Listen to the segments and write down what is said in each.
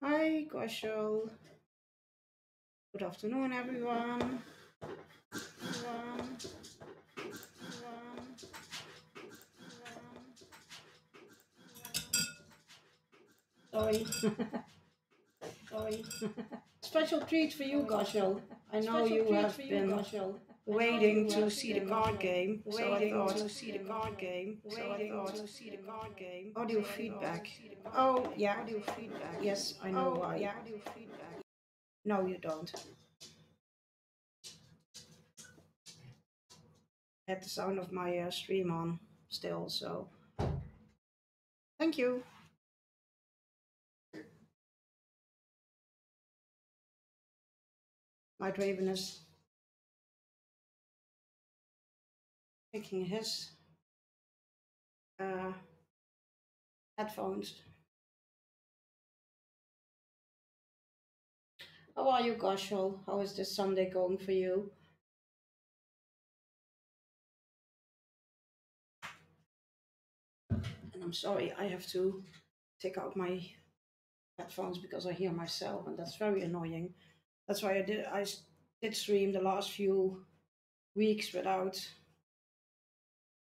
Hi, Goshel. Good afternoon, everyone. Everyone, everyone, everyone. Sorry, sorry. Special treat for you, Goshel. I know Special you treat have for you, been Goshel. I know waiting you to have see the been card game, so I waiting thought to see the card game, waiting to see the card game. audio So I thought feedback. see the card Oh, game. yeah. Audio feedback. Yes, I know Oh, why. yeah. Audio feedback. No, you don't. I had the sound of my stream on still, so thank you. Night Raven is picking his uh, headphones. How are you, Goshel? How is this Sunday going for you? And I'm sorry, I have to take out my headphones because I hear myself, and that's very annoying. That's why I did stream the last few weeks without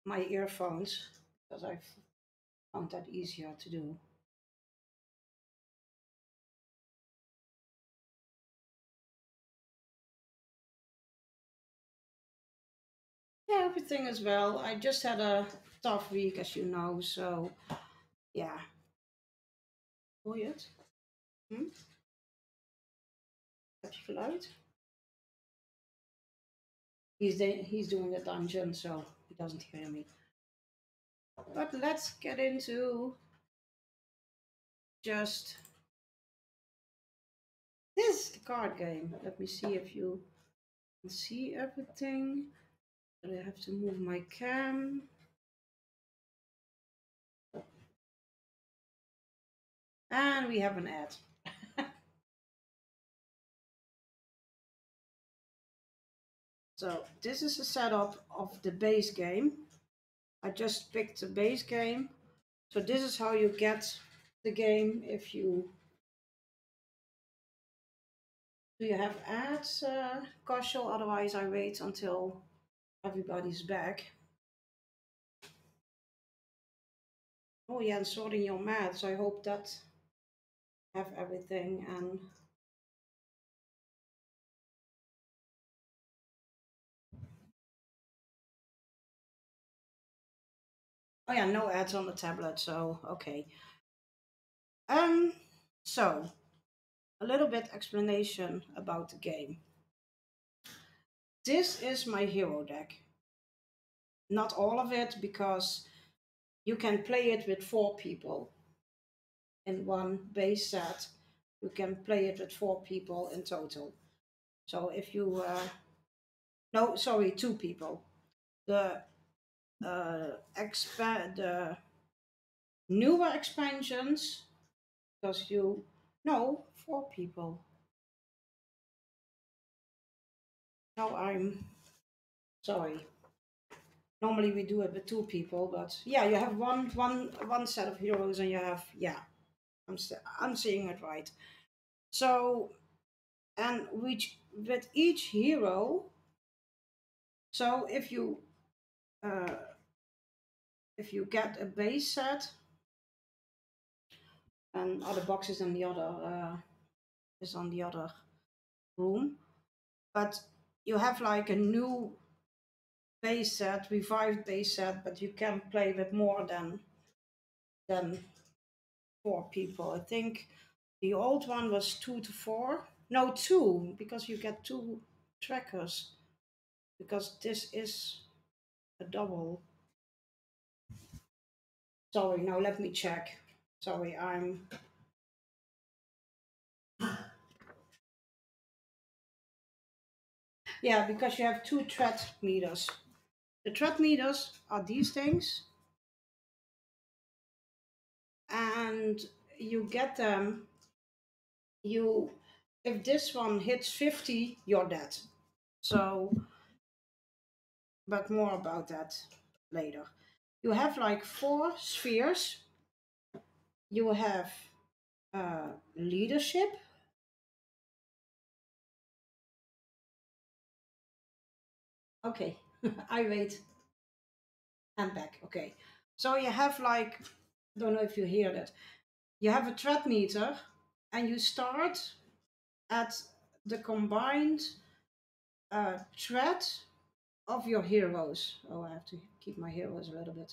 my earphones because I found that easier to do. Yeah, everything is well. I just had a tough week, as you know, so yeah. Hoor je het? Hm? Heb je geluid? He's doing a dungeon, so he doesn't hear me. But let's get into just this card game. Let me see if you can see everything. I have to move my cam. And we have an ad. So this is a setup of the base game. I just picked the base game. So this is how you get the game if you do you have ads, Koshel? Otherwise I wait until everybody's back. Oh yeah, and sorting your mats. I hope that have everything and oh yeah, no ads on the tablet, so okay. Um so a little bit explanation about the game. This is my hero deck. Not all of it because you can play it with four people in one base set. You can play it with four people in total. So if you no, sorry, two people. The the newer expansions because you no four people. No, I'm sorry. Normally we do it with two people, but yeah, you have one set of heroes, and you have yeah. I'm seeing it right. So and which with each hero. So uh, if you get a base set and other boxes in the other is on the other room, but you have like a new base set, revived base set, but you can play with more than four people. I think the old one was two to four. No, two, because you get two trackers. Because this is a double. Sorry, now let me check. Sorry, I'm. Yeah, because you have two threat meters. The threat meters are these things, and you get them. You, if this one hits 50, you're dead. So, but more about that later. You have like four spheres. You have leadership. Okay, I wait and back. Okay, so you have like, don't know if you hear that. You have a threat meter, and you start at the combined threat of your heroes. Oh, I have to keep my heroes a little bit.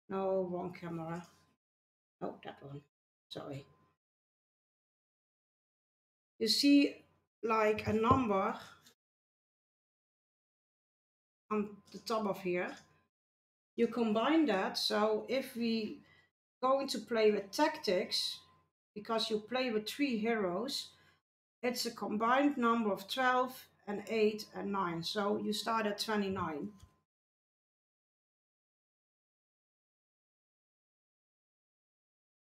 No, wrong camera. Oh, that one. Sorry. You see like a number on the top of here. You combine that. So if we going to play with tactics, because you play with 3 heroes, it's a combined number of 12 and 8 and 9. So you start at 29.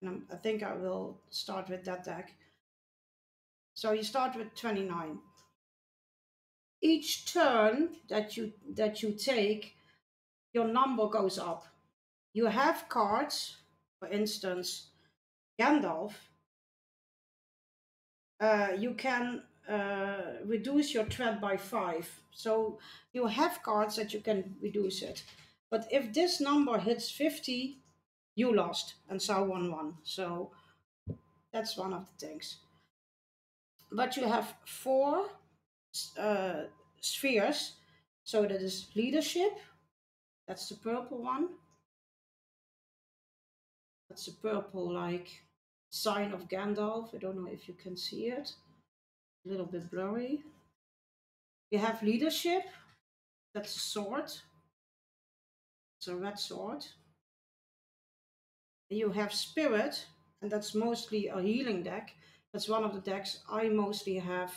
And I think I will start with that deck. So you start with 29. Each turn that you take, your number goes up. You have cards, for instance, Gandalf. You can reduce your threat by 5. So you have cards that you can reduce it. But if this number hits 50, you lost, and so won. So that's one of the things. But you have 4 uh, spheres. So that is leadership. That's the purple one. That's the purple, like, sign of Gandalf. I don't know if you can see it. A little bit blurry. You have leadership. That's a sword. It's a red sword. You have spirit, and that's mostly a healing deck. That's one of the decks I mostly have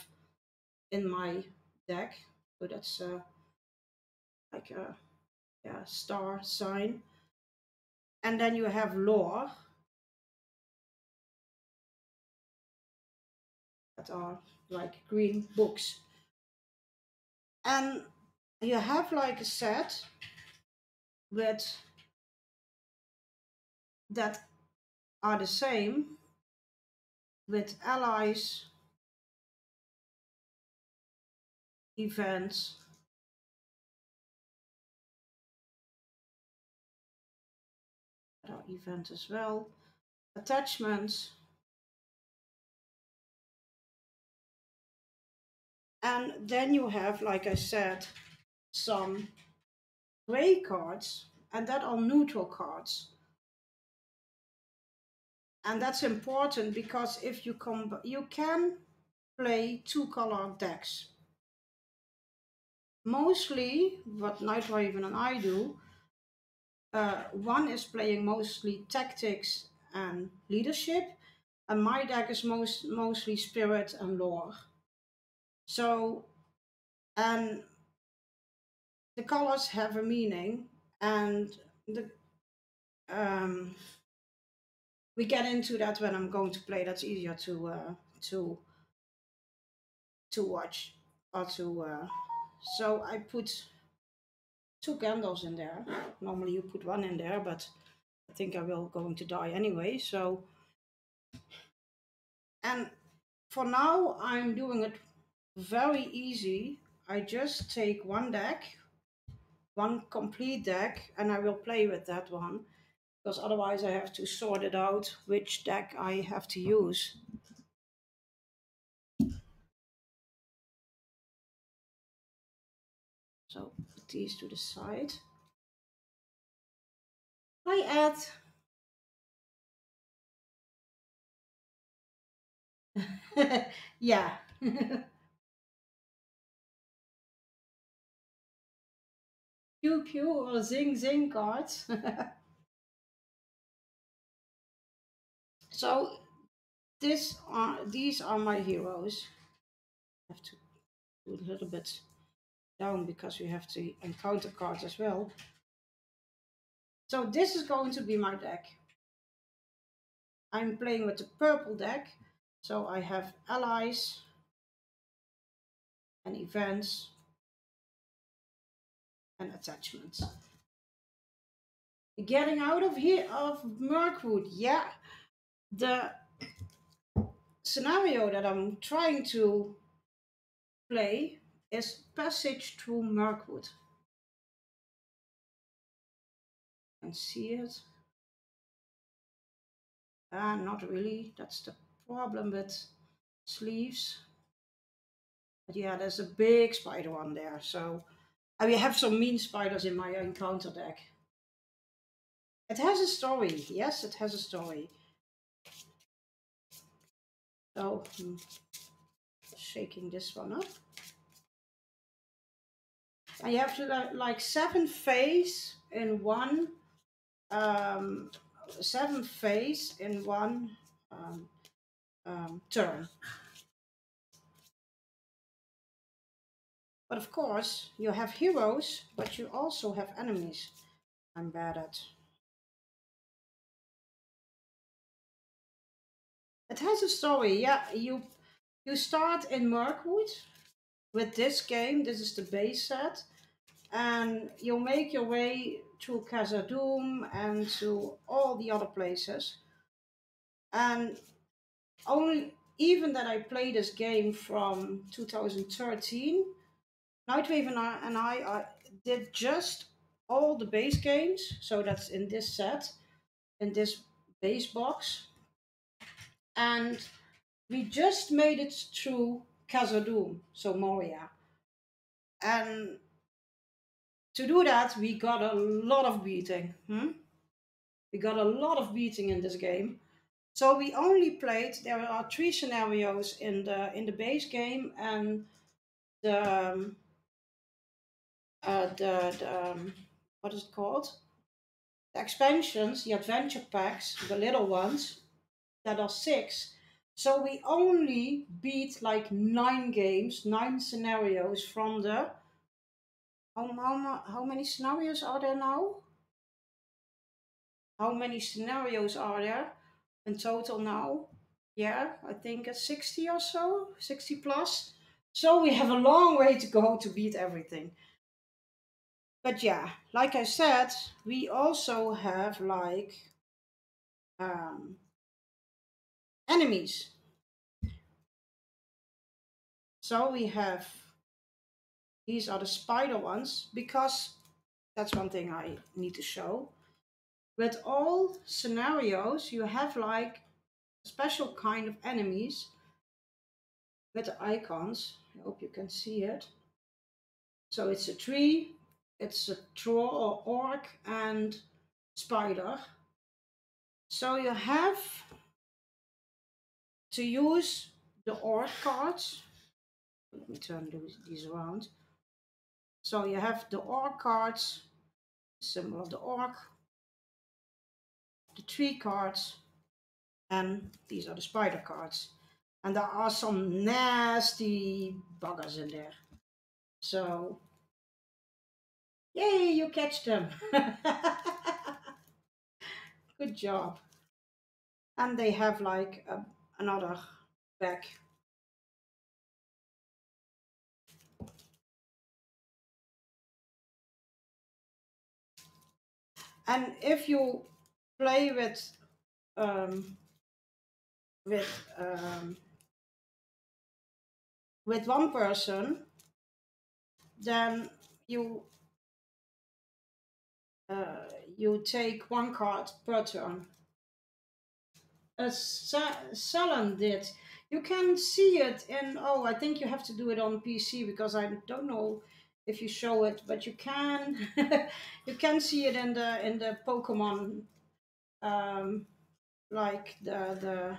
in my deck. So that's like a star sign. And then you have lore, that are like green books. And you have like a set with that are the same, with allies, events, that are events as well, attachments, and then you have, like I said, some gray cards, and that are neutral cards. And that's important because if you you can play 2-color decks. Mostly what Night Raven and I do, one is playing mostly tactics and leadership, and my deck is mostly spirit and lore. So, and the colors have a meaning, and um, we get into that when I'm going to play. That's easier to watch or to. So I put 2 candles in there. Normally you put 1 in there, but I think I will going to die anyway. So, and for now I'm doing it very easy. I just take 1 deck, 1 complete deck, and I will play with that one, because otherwise I have to sort it out which deck I have to use. So put these to the side. Hi Ed. Yeah. Pew pew or zing zing cards. So these are my heroes. I have to do a little bit down because we have to encounter cards as well. So this is going to be my deck. I'm playing with the purple deck, so I have allies and events and attachments. Getting out of here of Mirkwood, yeah. The scenario that I'm trying to play is Passage Through Mirkwood. You can see it. Not really. That's the problem with sleeves. But yeah, there's a big spider on there. So I have some mean spiders in my encounter deck. It has a story. Yes, it has a story. So shaking this one up. And you have to like 7 phase in one 7 phase in one turn. But of course, you have heroes, but you also have enemies. I'm bad at. It has a story. Yeah, you start in Mirkwood with this game. This is the base set, and you make your way to Khazad-dûm and to all the other places. And only even that I play this game from 2013, Nightwave and I did just all the base games. So that's in this set, in this base box. And we just made it through Khazad-dûm, so Moria. And to do that, we got a lot of beating. We got a lot of beating in this game. So we only played. There are 3 scenarios in the base game, and the what is it called? The expansions, the adventure packs, the little ones, that are 6. So we only beat like 9 games, 9 scenarios from the. How many scenarios are there now? How many scenarios are there in total now? Yeah, I think it's 60 or so, 60 plus. So we have a long way to go to beat everything. But yeah, like I said, we also have like enemies. So we have, these are the spider ones, because that's one thing I need to show. With all scenarios, you have like a special kind of enemies with the icons. I hope you can see it. So it's a tree, it's a troll or orc, and spider. So you have to use the orc cards. Let me turn these around. So you have the orc cards, symbol of the orc, the tree cards, and these are the spider cards. And there are some nasty buggers in there. So, yay, you catch them. Good job. And they have like another back. And if you play with one person, then you you take 1 card per turn. As Salon did. You can see it in. Oh, I think you have to do it on PC, because I don't know if you show it, but you can you can see it in the Pokemon, like the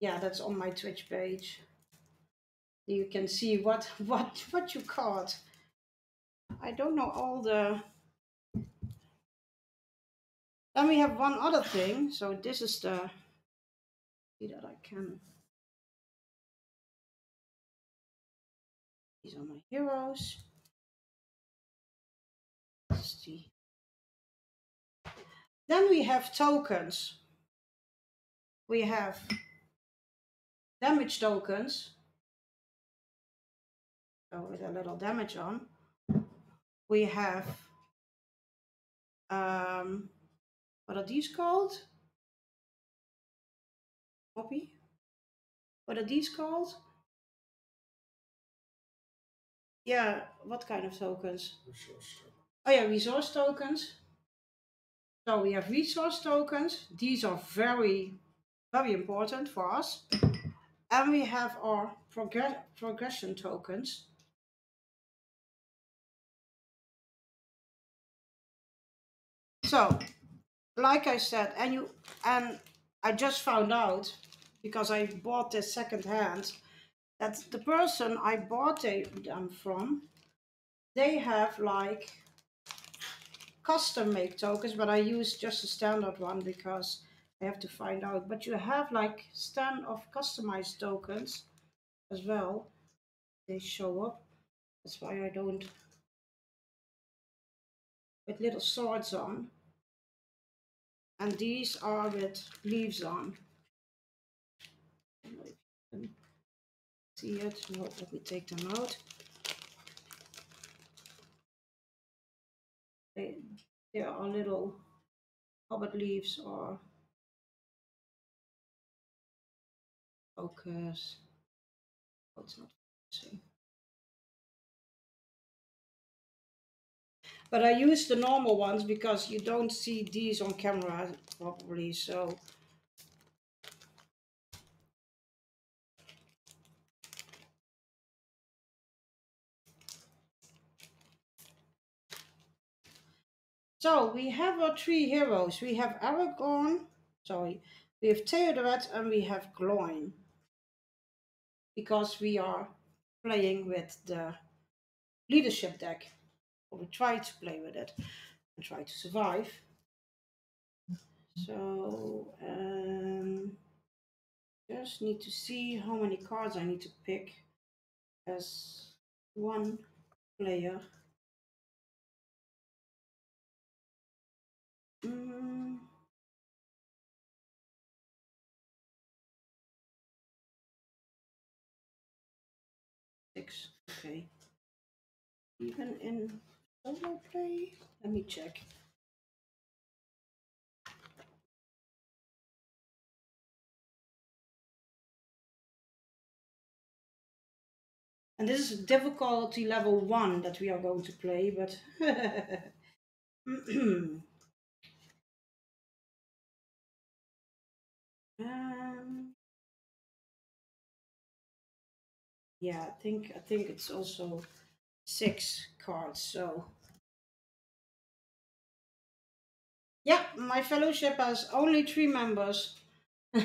yeah, that's on my Twitch page. You can see what you caught. I don't know all the. Then we have one other thing. So this is the. See that I can. These are my heroes. Let's see. Then we have tokens. We have damage tokens. So with a little damage on. We have what are these called? Copy. What are these called? Yeah, what kind of tokens? Oh yeah, resource tokens. So we have resource tokens. These are very, very important for us. And we have our progression tokens. So, like I said, and I just found out because I bought this second hand that the person I bought them from, they have like custom make tokens, but I use just a standard one because I have to find out. But you have like stand of customized tokens as well. They show up. That's why I don't, with little swords on. And these are with leaves on. I don't know if you can see it. No, let me take them out. They are little hobbit leaves or focus. Oh, it's not focusing. But I use the normal ones because you don't see these on camera probably, so. So we have our three heroes. We have Aragorn, sorry, we have Theodoret and we have Gloin. Because we are playing with the leadership deck, or we try to play with it and try to survive. So just need to see how many cards I need to pick as one player. Mm. 6, okay. Even in solo play, let me check. And this is difficulty level 1 that we are going to play, but yeah, I think it's also 6 cards. So yeah, my fellowship has only 3 members. 2,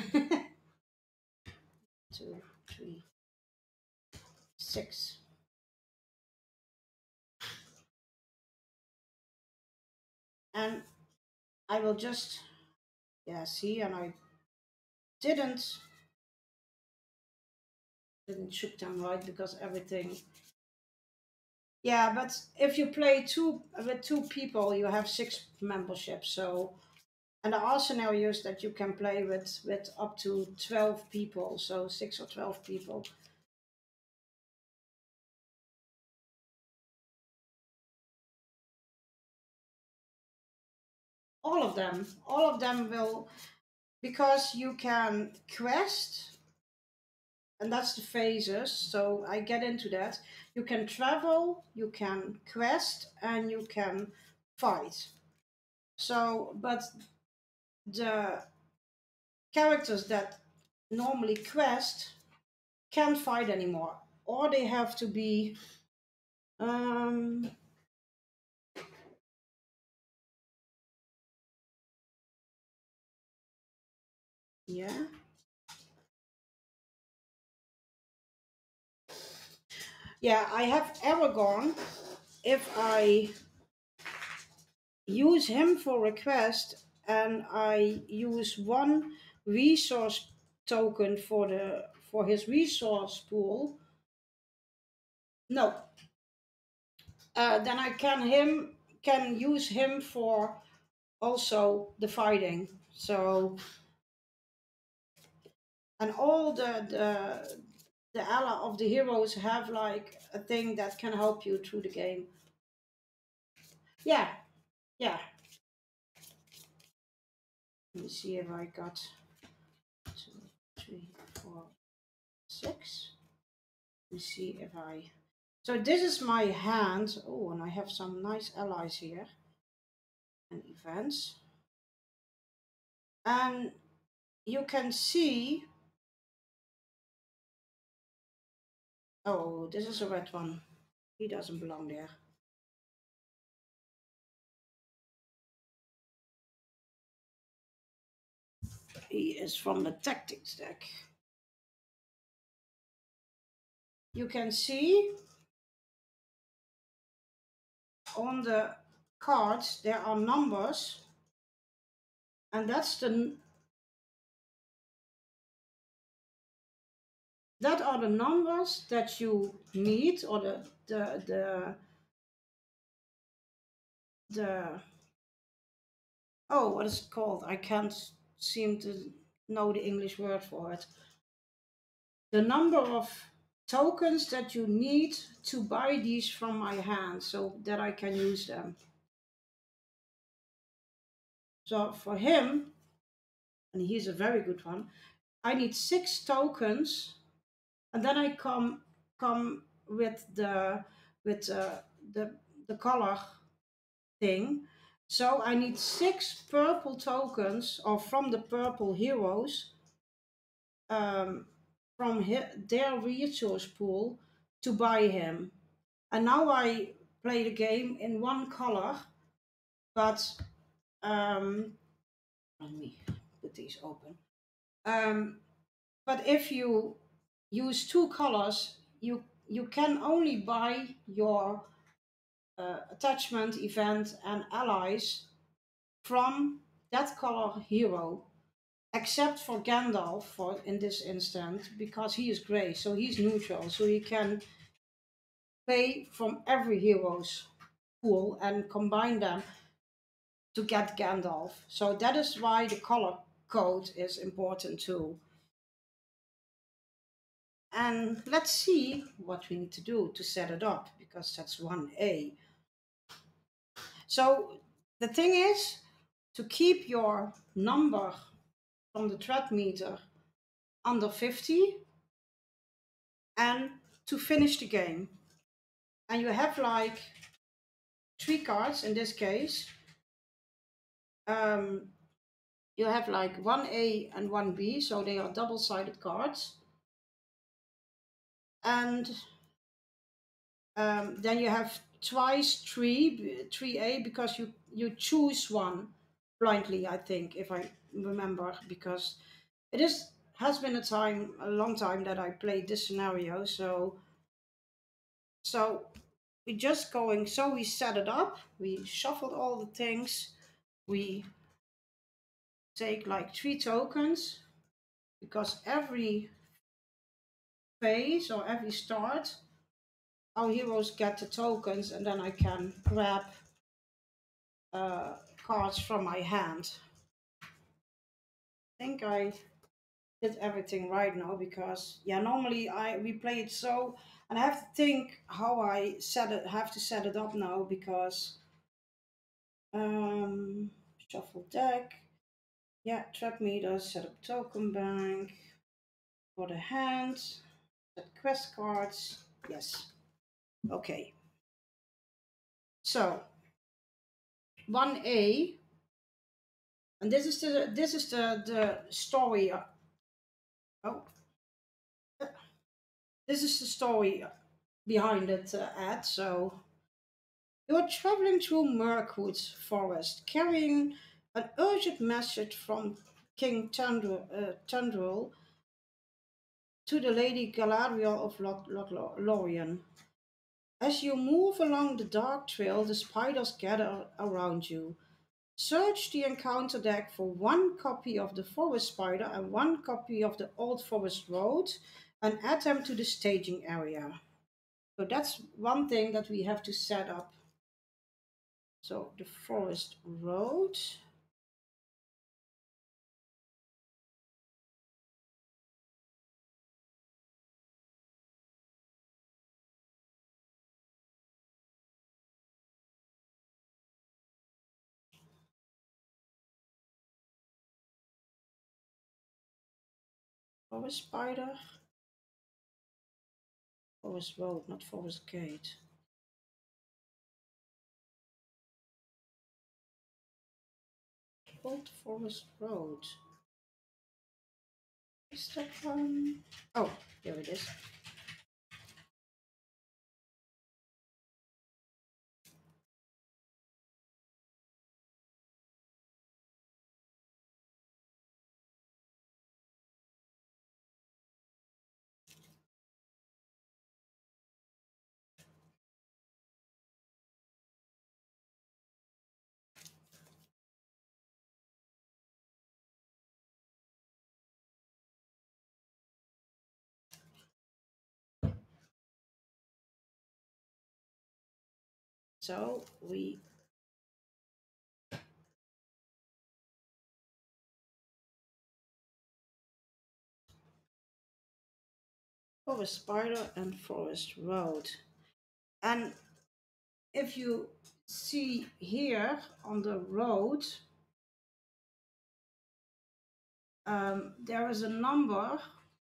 3, 6. And I will just, yeah, see, and I didn't shoot them right because everything. Yeah, but if you play with 2 people, you have 6 memberships. So, and there are scenarios that you can play with up to 12 people. So 6 or 12 people. All of them will, because you can quest, and that's the phases. So I get into that. You can travel, you can quest, and you can fight. So, but the characters that normally quest can't fight anymore, or they have to be yeah. Yeah, I have Aragorn. If I use him for a quest and I use 1 resource token for his resource pool, no, then I can use him for also the fighting. So, and all the ally of the heroes have like a thing that can help you through the game. Yeah, yeah. Let me see if I got 2, 3, 4. me see if I. So this is my hand. Oh, and I have some nice allies here and events. And you can see. Oh, this is a red one. He doesn't belong there. He is from the tactics deck. You can see on the cards there are numbers, and that are the numbers that you need, or the oh, what is it called? I can't seem to know the English word for it. The number of tokens that you need to buy these from my hand so that I can use them. So for him, and he's a very good one, I need 6 tokens, and then I come with the color thing. So I need 6 purple tokens, or from the purple heroes, from their resource pool, to buy him. And now I play the game in one color, but let me put these open. But if you use 2 colors, you can only buy your attachment, event, and allies from that color hero, except for Gandalf, for in this instant, because he is grey, so he's neutral, so he can play from every hero's pool and combine them to get Gandalf. So that is why the color code is important too. And let's see what we need to do to set it up, because that's 1A. So the thing is to keep your number from the threat meter under 50 and to finish the game. And you have like 3 cards in this case. You have like 1A and 1B, so they are double-sided cards. And then you have twice 3A, because you choose one blindly, I think, if I remember, because it has been a long time that I played this scenario. So we just going. So we set it up. We shuffled all the things. We take like 3 tokens, because every phase or every start, our heroes get the tokens, and then I can grab cards from my hand. I think I did everything right now, because yeah, normally we play it so, and I have to think how I have to set it up now, because shuffle deck, yeah, trap meter, set up token bank for the hand, set quest cards, yes, okay. So 1A, and this is the story. Oh, this is the story behind it ad. So you're traveling through Mirkwood forest, carrying an urgent message from King Tundril to the Lady Galadriel of Lorien. As you move along the dark trail, the spiders gather around you. Search the encounter deck for 1 copy of the Forest Spider and 1 copy of the Old Forest Road, and add them to the staging area. So that's one thing that we have to set up. So the Forest Road. Forest Spider. Forest Road, not Forest Gate. Old Forest Road. Is that one? Oh, here it is. So we Forest Spider and Forest Road. And if you see here on the road, there is a number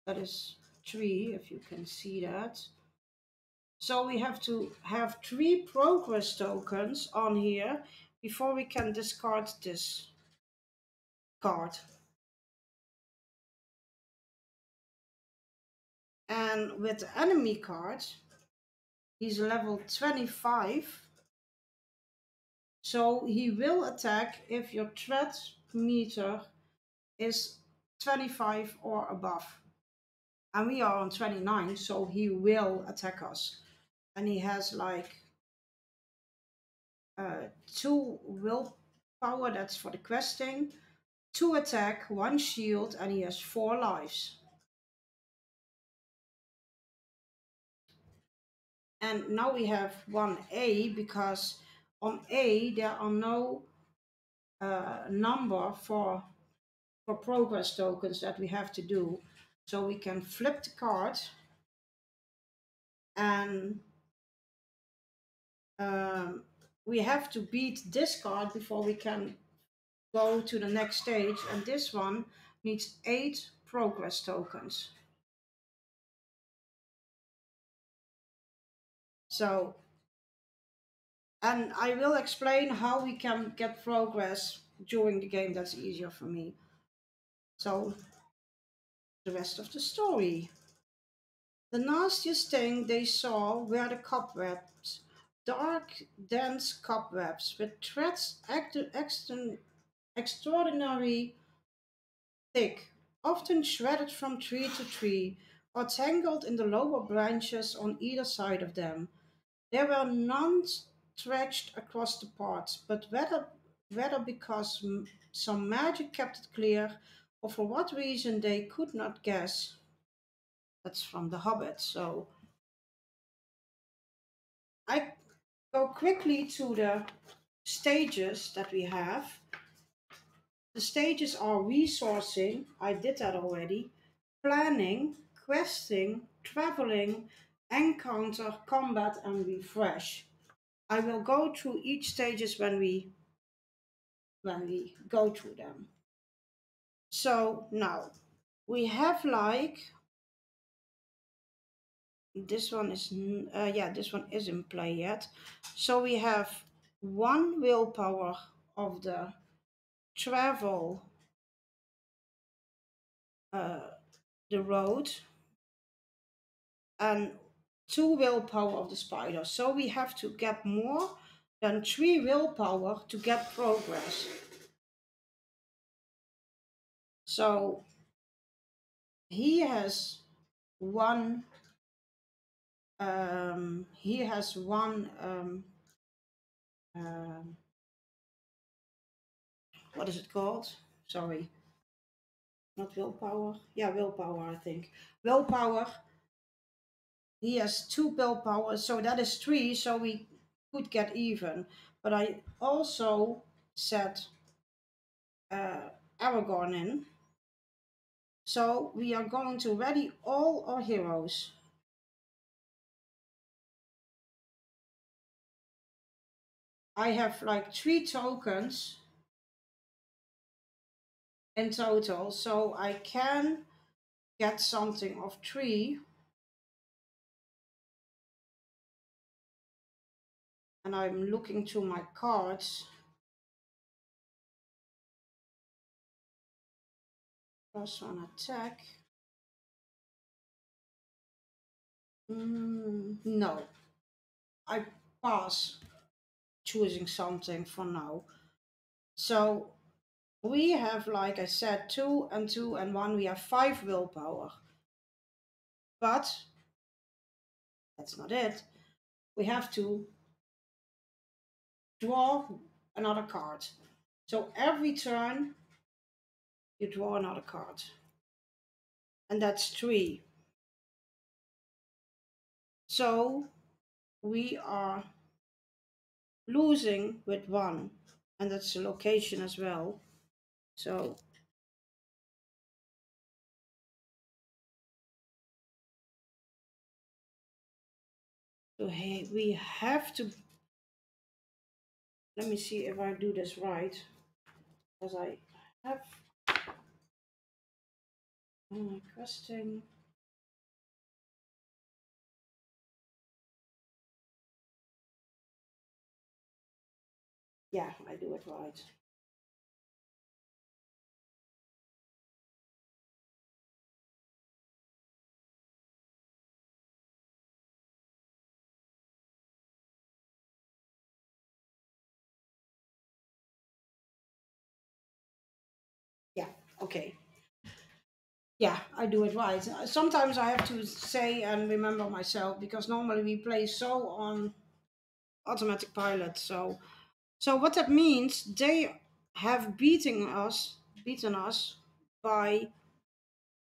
that is 3, if you can see that. So we have to have 3 progress tokens on here before we can discard this card. And with the enemy card, he's level 25. So he will attack if your threat meter is 25 or above. And we are on 29, so he will attack us. And he has like 2 willpower, that's for the questing, 2 attack, 1 shield, and he has 4 lives. And now we have 1A, because on A there are no number for progress tokens that we have to do. So we can flip the card and we have to beat this card before we can go to the next stage, and this one needs 8 progress tokens. So, and I will explain how we can get progress during the game. That's easier for me. So, the rest of the story. The nastiest thing they saw were the cobwebs, dark, dense cobwebs with threads extraordinary thick, often shredded from tree to tree, or tangled in the lower branches on either side of them. There were none stretched across the parts, but whether because some magic kept it clear, or for what reason they could not guess. That's from The Hobbit. So I go quickly to the stages that we have. The stages are resourcing, I did that already, planning, questing, traveling, encounter, combat, and refresh. I will go through each stages when we go through them. So now we have like this one is this one is in play yet. So we have 1 willpower of the travel the road and 2 willpower of the spider. So we have to get more than 3 willpower to get progress. So he has one. He has one. What is it called? Sorry, not willpower. Yeah, willpower. I think willpower. He has 2 willpower, so that is 3. So we could get even. But I also set Aragorn in. So we are going to ready all our heroes. I have like 3 tokens in total, so I can get something of 3 and I'm looking through my cards. +1 attack. No, I pass choosing something for now. So we have, like I said, 2 and 2 and 1. We have 5 willpower. But that's not it. We have to draw another card. So every turn you draw another card. And that's 3. So we are losing with 1. And that's the location as well. So hey, we have to, let me see if I do this right, because I have questing. Yeah, I do it right. Yeah, okay. Yeah, I do it right. Sometimes I have to say and remember myself, because normally we play so on automatic pilot. So what that means, they have beaten us by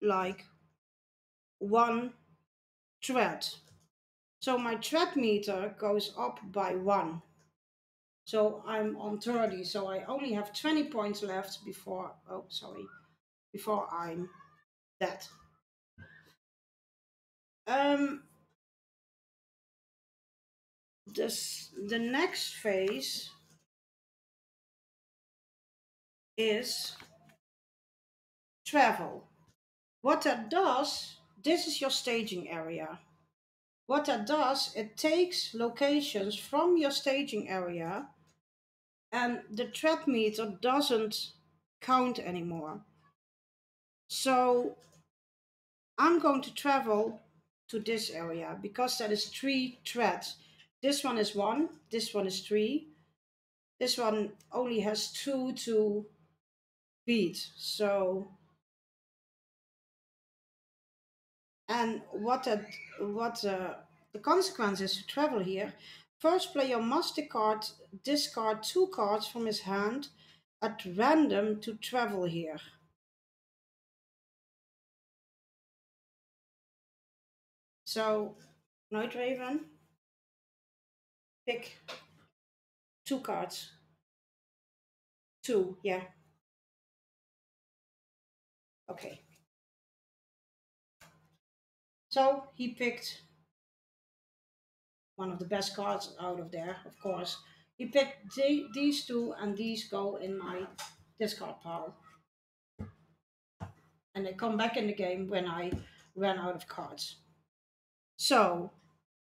like 1 thread. So my thread meter goes up by 1. So I'm on 30. So I only have 20 points left before, oh, sorry, before I'm dead. The next phase is travel. What that does, this is your staging area. What that does, it takes locations from your staging area, and the thread meter doesn't count anymore. So I'm going to travel to this area because that is 3 threads. This one is 1, this one is 3, this one only has 2 to beat. So, and what the consequence is to travel here. First player must discard 2 cards from his hand at random to travel here. So, Night Raven, pick 2 cards. 2, yeah. Okay. So he picked one of the best cards out of there, of course. He picked these 2, and these go in my discard pile. And they come back in the game when I ran out of cards. So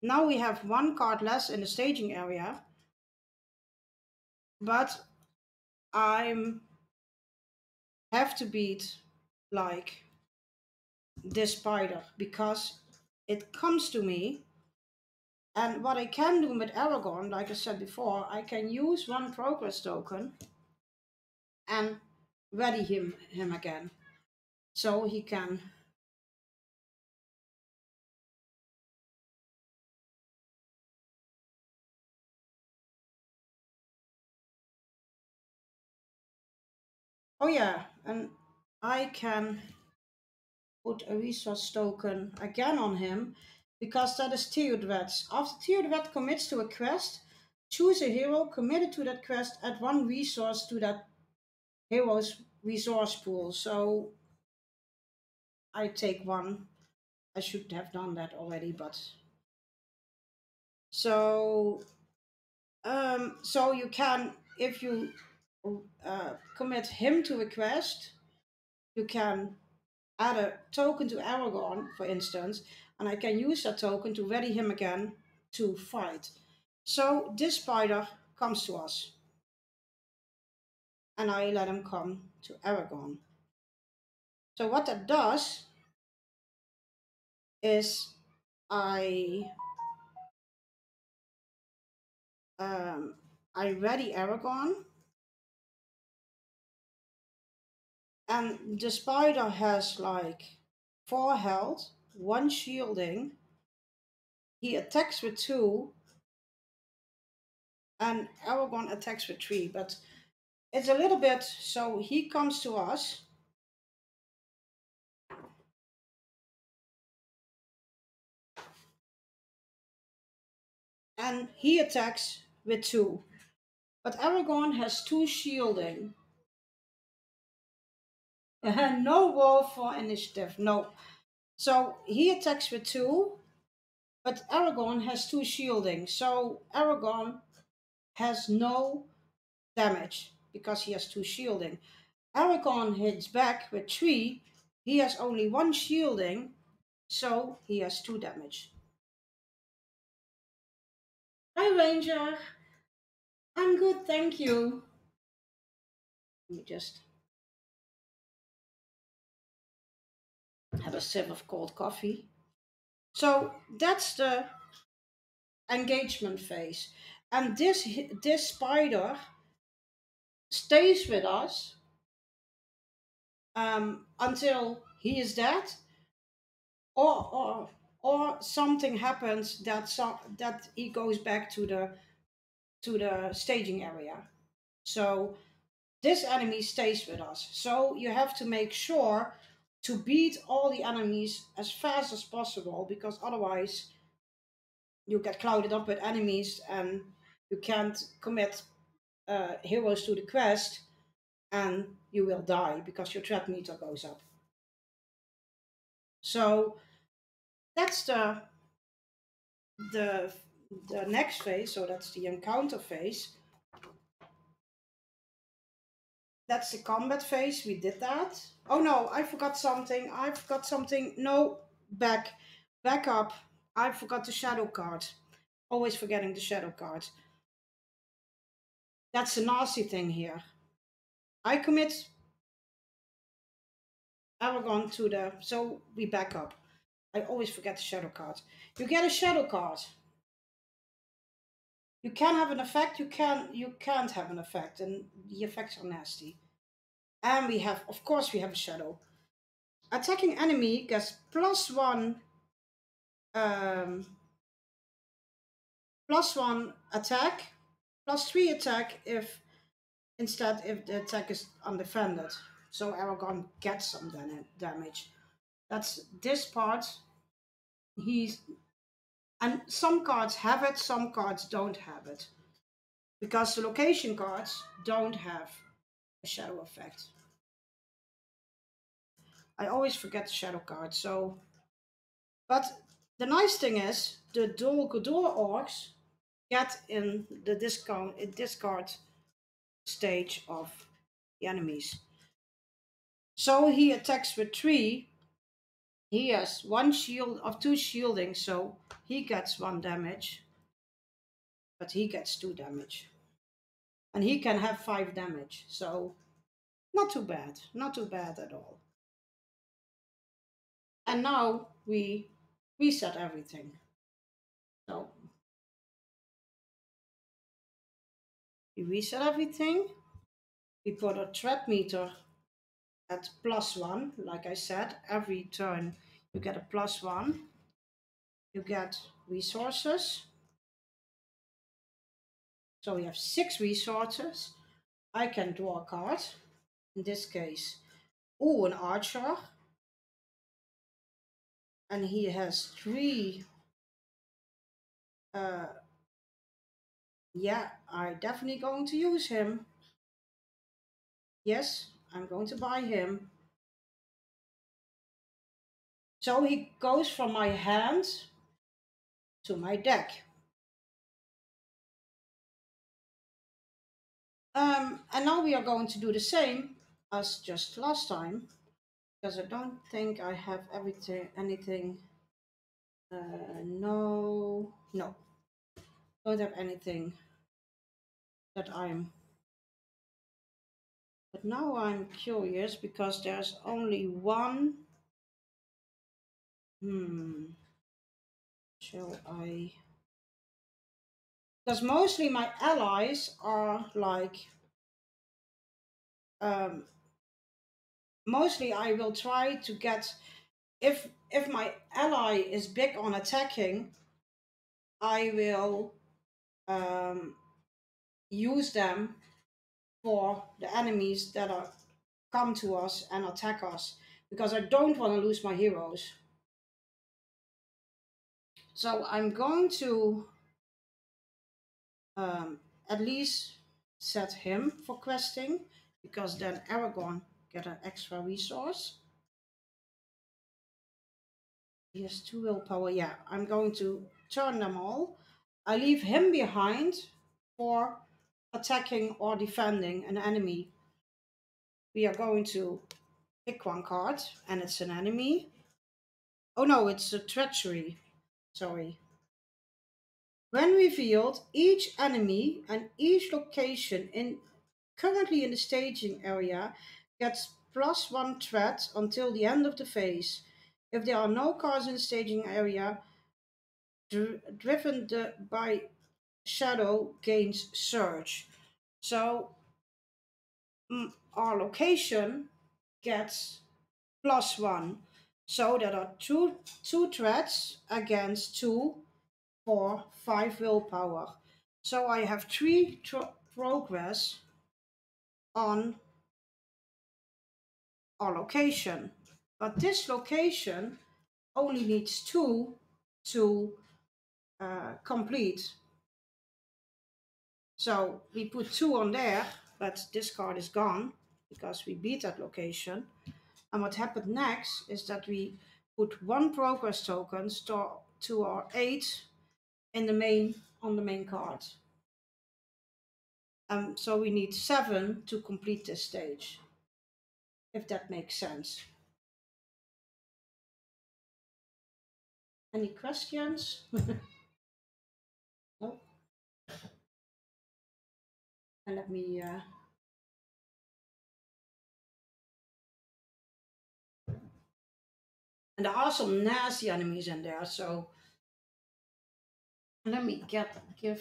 now we have 1 card less in the staging area, but I have to beat like this spider because it comes to me. And what I can do with Aragorn, like I said before, I can use 1 progress token and ready him again. So he can oh yeah, and I can put a resource token again on him because that is Theodred. After Theodred commits to a quest, choose a hero committed to that quest, add 1 resource to that hero's resource pool. So I take 1. I should have done that already, but so so you can, if you commit him to a quest, you can add a token to Aragorn, for instance, and I can use that token to ready him again to fight. So this spider comes to us, and I let him come to Aragon. So what that does is I um, I ready Aragon, and the spider has like 4 health, 1 shielding. He attacks with 2, and Aragon attacks with 3. But it's a little bit, so he comes to us. And he attacks with 2. But Aragon has 2 shielding. No roll for initiative, no. So he attacks with 2, but Aragon has 2 shielding. So Aragon has no damage because he has 2 shielding. Aragon hits back with 3. He has only 1 shielding, so he has 2 damage. Hi, Ranger. I'm good, thank you. Let me just have a sip of cold coffee. So that's the engagement phase. And this spider stays with us until he is dead, or something happens that he goes back to the staging area. So this enemy stays with us. So you have to make sure to beat all the enemies as fast as possible, because otherwise you get clouded up with enemies and you can't commit heroes to the quest, and you will die because your threat meter goes up. So that's the the next phase. So that's the encounter phase. That's the combat phase. We did that. Oh no, I forgot something. No, back up. I forgot the shadow card. Always forgetting the shadow card. That's the nasty thing here. I commit Aragon to the, so we back up. I always forget the shadow card. You get a shadow card. You can have an effect, you can't have an effect, and the effects are nasty. And we have, of course, we have a shadow. Attacking enemy gets +1 +1 attack, +3 attack if the attack is undefended. So Aragon gets some damage. That's this part. And some cards have it, some cards don't have it, because the location cards don't have a shadow effect. I always forget the shadow card. So, but the nice thing is the Dol Guldur orcs get in the discard stage of the enemies. So he attacks with 3. He has 1 shield of 2 shielding, so he gets 1 damage, but he gets 2 damage, and he can have 5 damage. So not too bad at all. And now we reset everything. So we reset everything. We put a threat meter at +1. Like I said, every turn you get a +1. You get resources. So we have 6 resources. I can draw a card. In this case, an archer. And he has 3. Yeah, I'm definitely going to use him. Yes, I'm going to buy him. So he goes from my hand to my deck. And now we are going to do the same as just last time, because I don't think I have anything. No. Don't have anything that I'm. But now I'm curious because there's only one. Shall I? Because mostly my allies are like. Mostly I will try to get. If my ally is big on attacking, I will use them for the enemies that are come to us and attack us, because I don't want to lose my heroes. So I'm going to at least set him for questing, because then Aragorn get an extra resource. He has 2 willpower. Yeah, I'm going to turn them all. I leave him behind for attacking or defending an enemy. We are going to pick one card, and it's an enemy. Oh no, it's a treachery. Sorry. When revealed, each enemy and each location currently in the staging area gets +1 threat until the end of the phase. If there are no cards in the staging area, driven by shadow gains surge. So our location gets +1. So there are two threats against 2, 4, 5 willpower. So I have 3 progress on our location. But this location only needs 2 to complete. So we put 2 on there, but this card is gone because we beat that location. And what happened next is that we put 1 progress token to our 8 on the main card. So we need 7 to complete this stage, if that makes sense. Any questions? No? And let me and there are some nasty enemies in there, so let me give a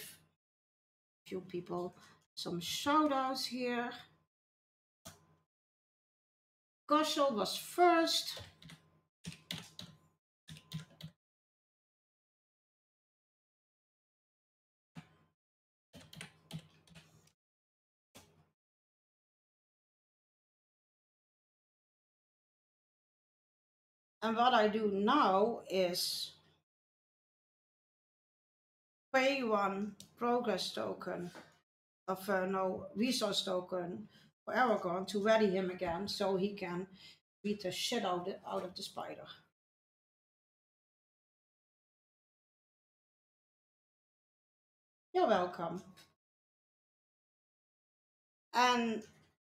few people some shout outs here. Goshel was first. And what I do now is pay 1 progress token of no resource token for Aragorn to ready him again, so he can beat the shit out of the spider. You're welcome. And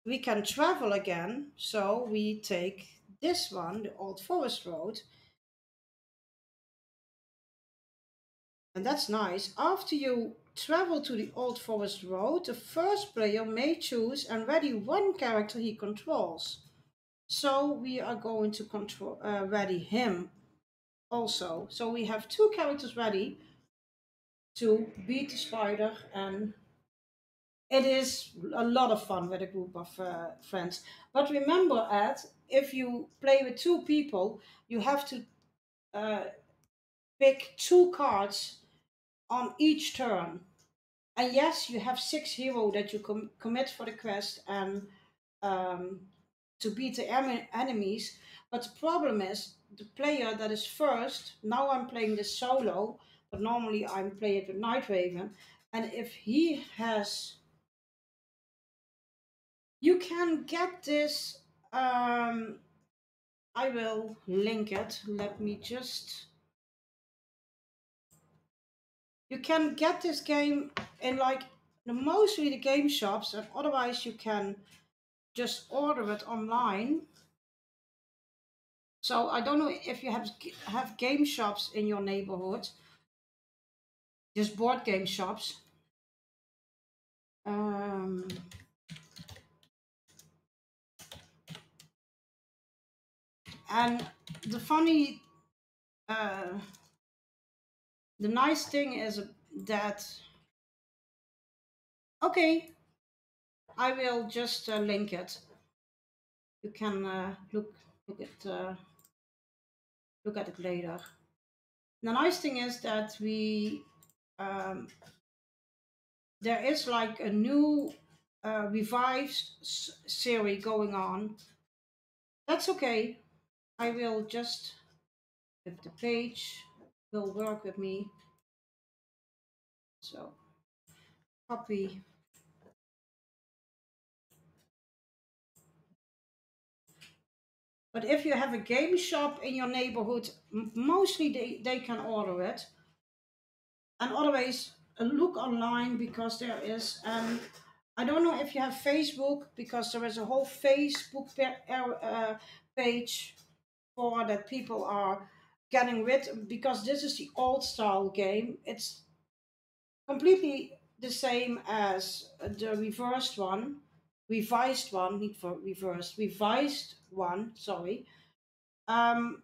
we can travel again, so we take this one, the Old Forest Road. And that's nice. After you travel to the Old Forest Road, the first player may choose and ready 1 character he controls. So we are going to ready him also. So we have 2 characters ready to beat the spider, and it is a lot of fun with a group of friends. But remember, Ed, if you play with 2 people, you have to pick 2 cards on each turn. And yes, you have 6 heroes that you commit for the quest and to beat the enemies. But the problem is the player that is first. Now I'm playing this solo, but normally I'm playing it with Night Raven. And if he has, you can get this. I will link it. Let me just. You can get this game in like mostly the game shops, and otherwise you can just order it online. So I don't know if you have game shops in your neighborhood, just board game shops. Um, and the funny, uh, the nice thing is that, okay, I will just link it. You can look at look at it later. The nice thing is that um, there is like a new revived series going on. That's okay. I will just, if the page will work with me, so copy. But if you have a game shop in your neighborhood, mostly they can order it. And always look online because there is, I don't know if you have Facebook, because there is a whole Facebook page for that people are getting rid, because this is the old style game. It's completely the same as the revised one, not for reversed, revised one, sorry. Um,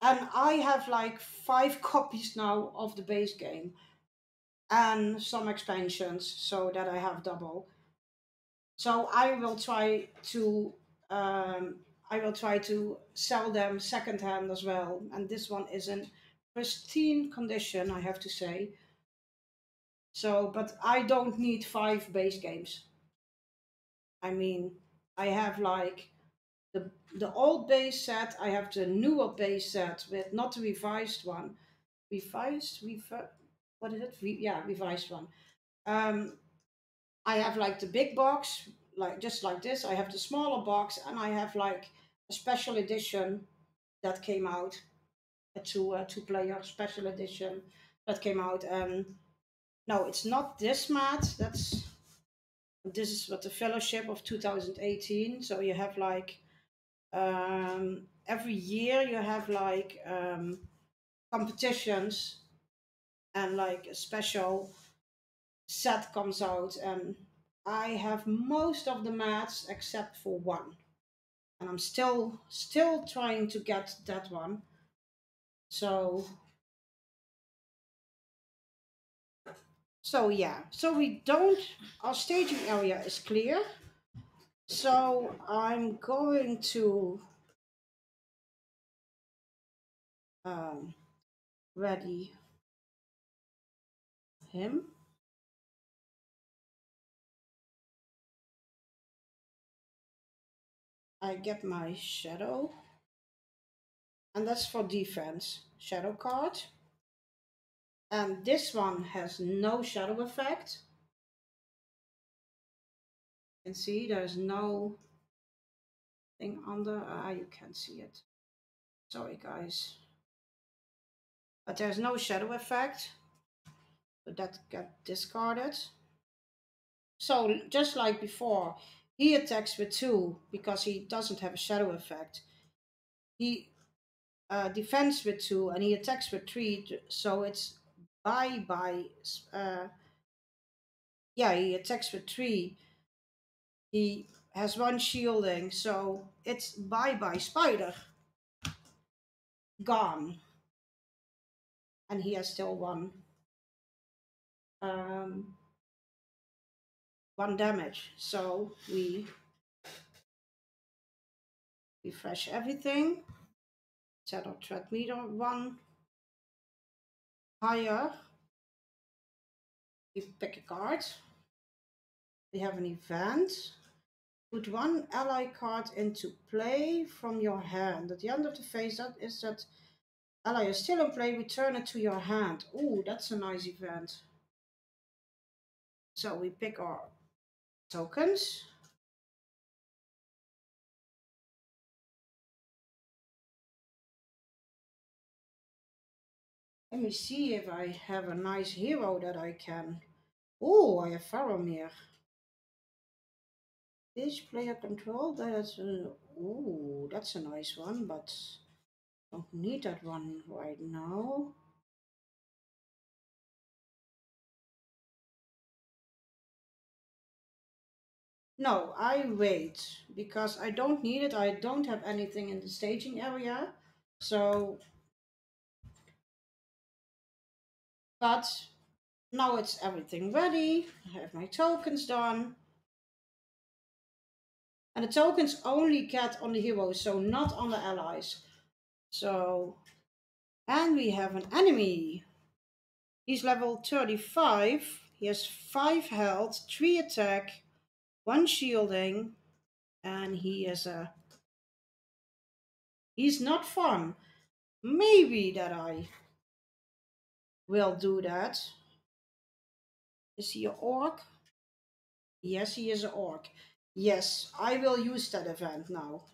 and I have like 5 copies now of the base game and some expansions so that I have double. So I will try to sell them secondhand as well. And this one is in pristine condition, I have to say. So, but I don't need 5 base games. I mean, I have like the old base set. I have the newer base set with not the revised one. What is it? Yeah, revised one. Um, I have like the big box, like just like this. I have the smaller box, and I have like a special edition that came out, a two player special edition that came out. And no, it's not this mat. This is what the Fellowship of 2018. So you have like every year you have like competitions, and like a special set comes out, and I have most of the mats except for one, and I'm still trying to get that one. So yeah, so we don't, our staging area is clear. So I'm going to um, ready him. I get my shadow, and that's for defense shadow card. And this one has no shadow effect. You can see there's no thing under. You can't see it. Sorry, guys. But there's no shadow effect. So that got discarded. So just like before, he attacks with 2 because he doesn't have a shadow effect. He defends with 2 and he attacks with 3. So it's bye. Yeah, he attacks with 3. He has 1 shielding, so it's bye spider. Gone. And he has still 1 damage. So we refresh everything. Set our threat meter 1 higher. We pick a card. We have an event. Put 1 ally card into play from your hand. At the end of the phase, that ally is still in play, return it to your hand. Ooh, that's a nice event. So we pick our tokens. Let me see if I have a nice hero that I can. Oh, I have Faramir. This player control, that's ooh, that's a nice one, but don't need that one right now. No, I wait because I don't need it. I don't have anything in the staging area. So, but now it's everything ready. I have my tokens done. And the tokens only get on the heroes, so not on the allies. So, and we have an enemy. He's level 35. He has 5 health, 3 attack, 1 shielding, and he's not fun. Maybe that I will do that. Is he an orc? Yes, he is an orc. Yes, I will use that event now.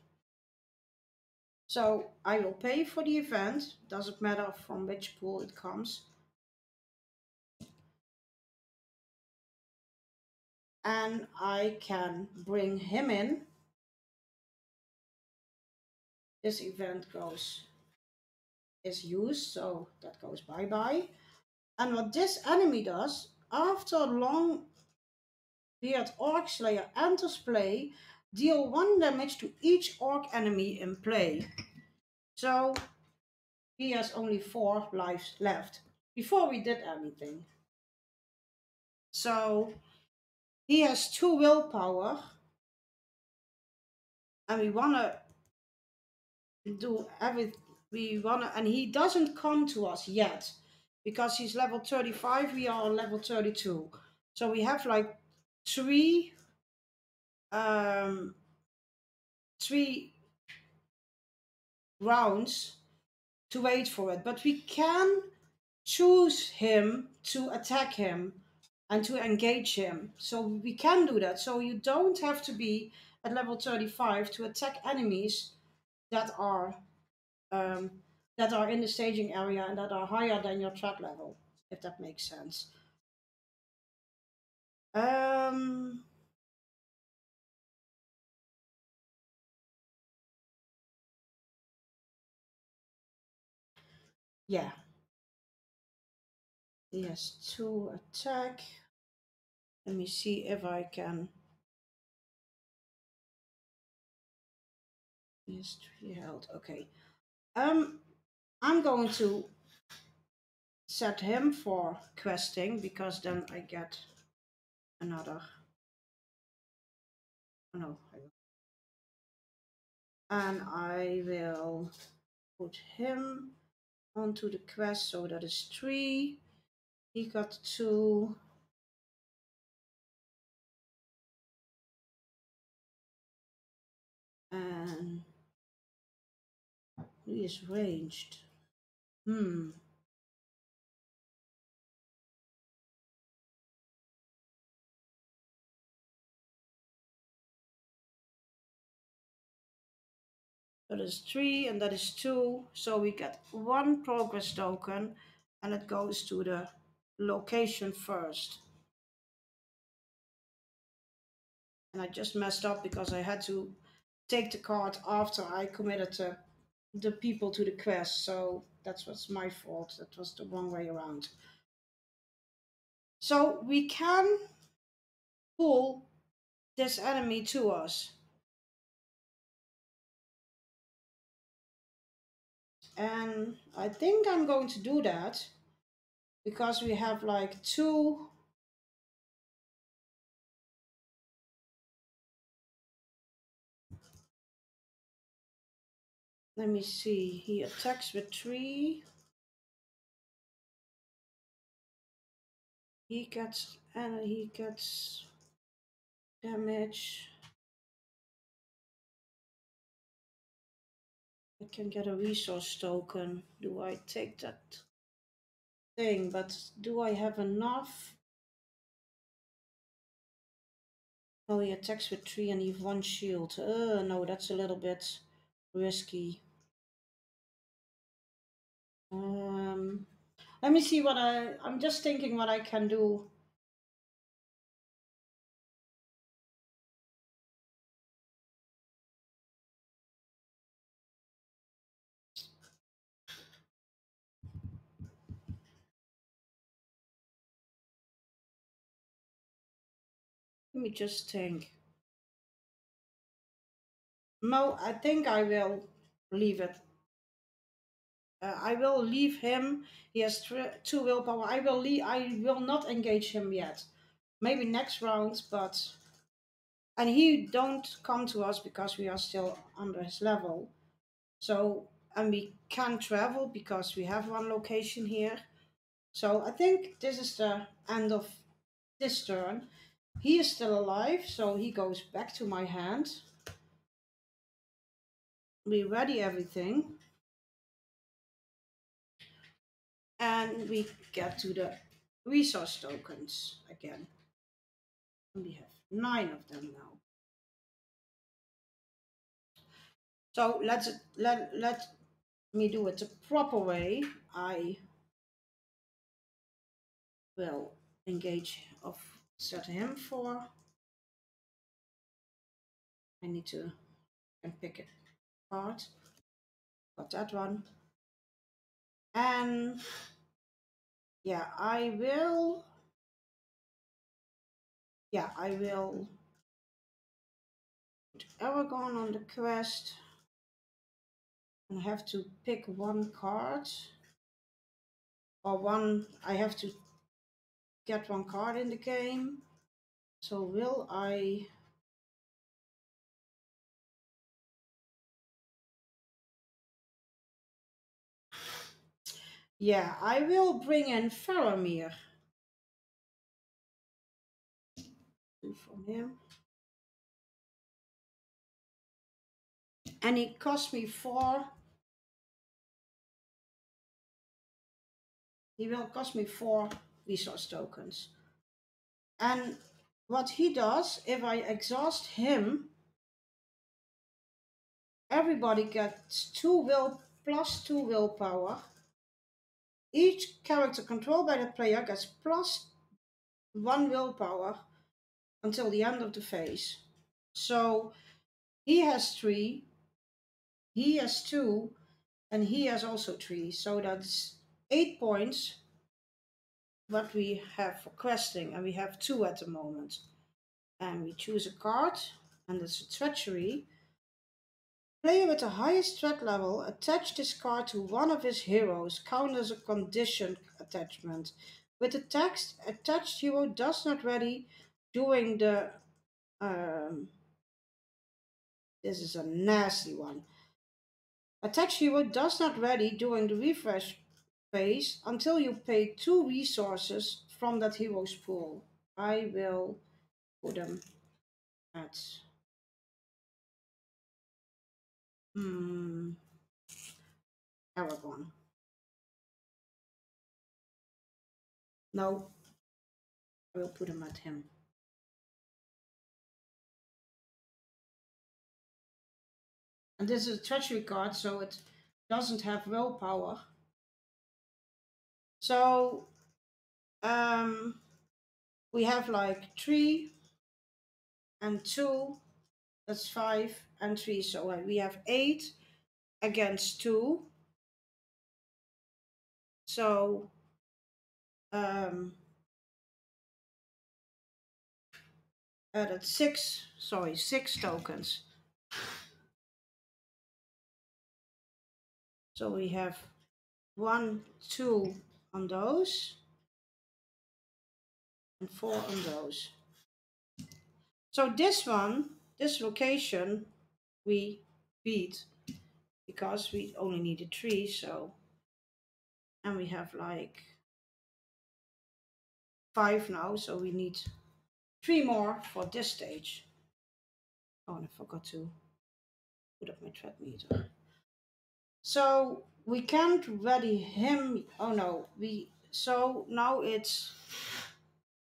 So I will pay for the event. Doesn't matter from which pool it comes. And I can bring him in. This event is used, so that goes bye-bye. And what this enemy does, after long beard Orc Slayer enters play, deal 1 damage to each orc enemy in play. So he has only 4 lives left before we did anything. So he has 2 willpower, and we wanna do everything. And he doesn't come to us yet because he's level 35. We are on level 32, so we have like three um 3 rounds to wait for it, but we can choose him to attack him and to engage him. So we can do that. So you don't have to be at level 35 to attack enemies that are um, that are in the staging area and that are higher than your threat level, if that makes sense. Um, yeah, he has 2 attack. Let me see if I can. He has 3 health. Okay. I'm going to set him for questing because then I get another. Oh, no. And I will put him onto the quest, so that is 3. He got 2. And he is ranged. That is 3 and that is 2. So we get 1 progress token and it goes to the location first. And I just messed up because I had to take the card after I committed the people to the quest. So that was my fault. That was the wrong way around. So we can pull this enemy to us. And I think I'm going to do that because we have like 2. Let me see. He attacks with 3. He gets damage. I can get a resource token. Do I take that thing? But do I have enough? Oh, he attacks with 3 and he has 1 shield. No, that's a little bit risky. Let me see what I'm just thinking what I can do. Let me just think. No, I think I will leave it. I will leave him. He has two willpower. I will leave. I will not engage him yet. Maybe next round, but and he don't come to us because we are still under his level. So and we can travel because we have one location here. So I think this is the end of this turn. He is still alive, so he goes back to my hand. We ready everything. And we get to the resource tokens again. And we have 9 of them now. So let me do it the proper way. I will engage of set him for. I need to and pick it apart. Got that one. And yeah, I will put Aragon on the quest. And I have to pick one card. Or one, I have to get one card in the game. So will I... Yeah, I will bring in Faramir. From him. And it cost me 4. He will cost me 4 resource tokens. And what he does, if I exhaust him, everybody gets 2 plus 2 willpower. Each character controlled by the player gets plus 1 willpower until the end of the phase. So he has 3, he has 2, and he has also 3. So that's 8 points what we have for questing, and we have 2 at the moment. And we choose a card, and it's a treachery. Player with the highest threat level attach this card to one of his heroes, count as a condition attachment. With the text, attached hero does not ready during the this is a nasty one. Attached hero does not ready during the refresh phase until you pay 2 resources from that hero's pool. I will put them at Aragon. No, I will put them at him. And this is a treachery card, so it doesn't have willpower. So we have like 3 and 2, that's 5 and 3. So we have 8 against 2. So that's 6 tokens. So we have 1, 2 on those, and 4 on those. So this location, we beat because we only needed 3. So, and we have like 5 now, so we need 3 more for this stage. Oh, and I forgot to put up my threat meter. So we can't ready him. Oh no, so now it's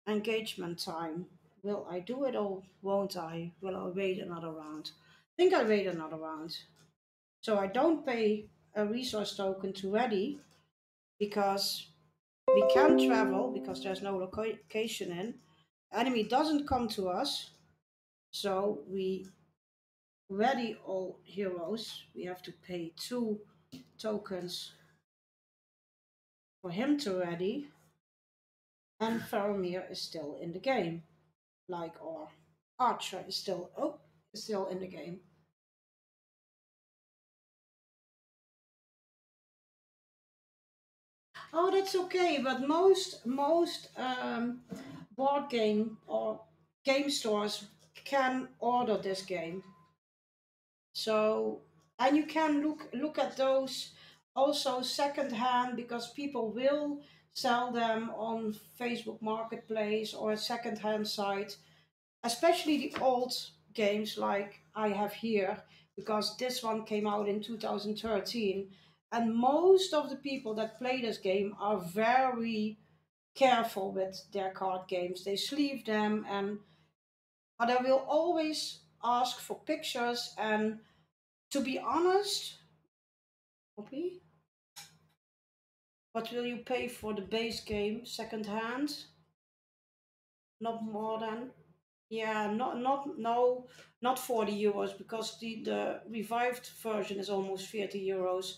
engagement time. Will I do it or won't I? Will I wait another round? I think I wait another round. So I don't pay a resource token to ready because we can't travel because there's no location in. Enemy doesn't come to us, so we ready all heroes. We have to pay 2 tokens for him to ready, and Faramir is still in the game, like our archer is still in the game. Oh, that's okay. But most board game or game stores can order this game. So, and you can look at those also secondhand, because people will sell them on Facebook Marketplace or a secondhand site, especially the old games like I have here, because this one came out in 2013. And most of the people that play this game are very careful with their card games. They sleeve them, and but I will always ask for pictures. And to be honest, Poppy, what will you pay for the base game second hand? Not more than, yeah, not no, not 40 euros, because the revived version is almost 30 euros.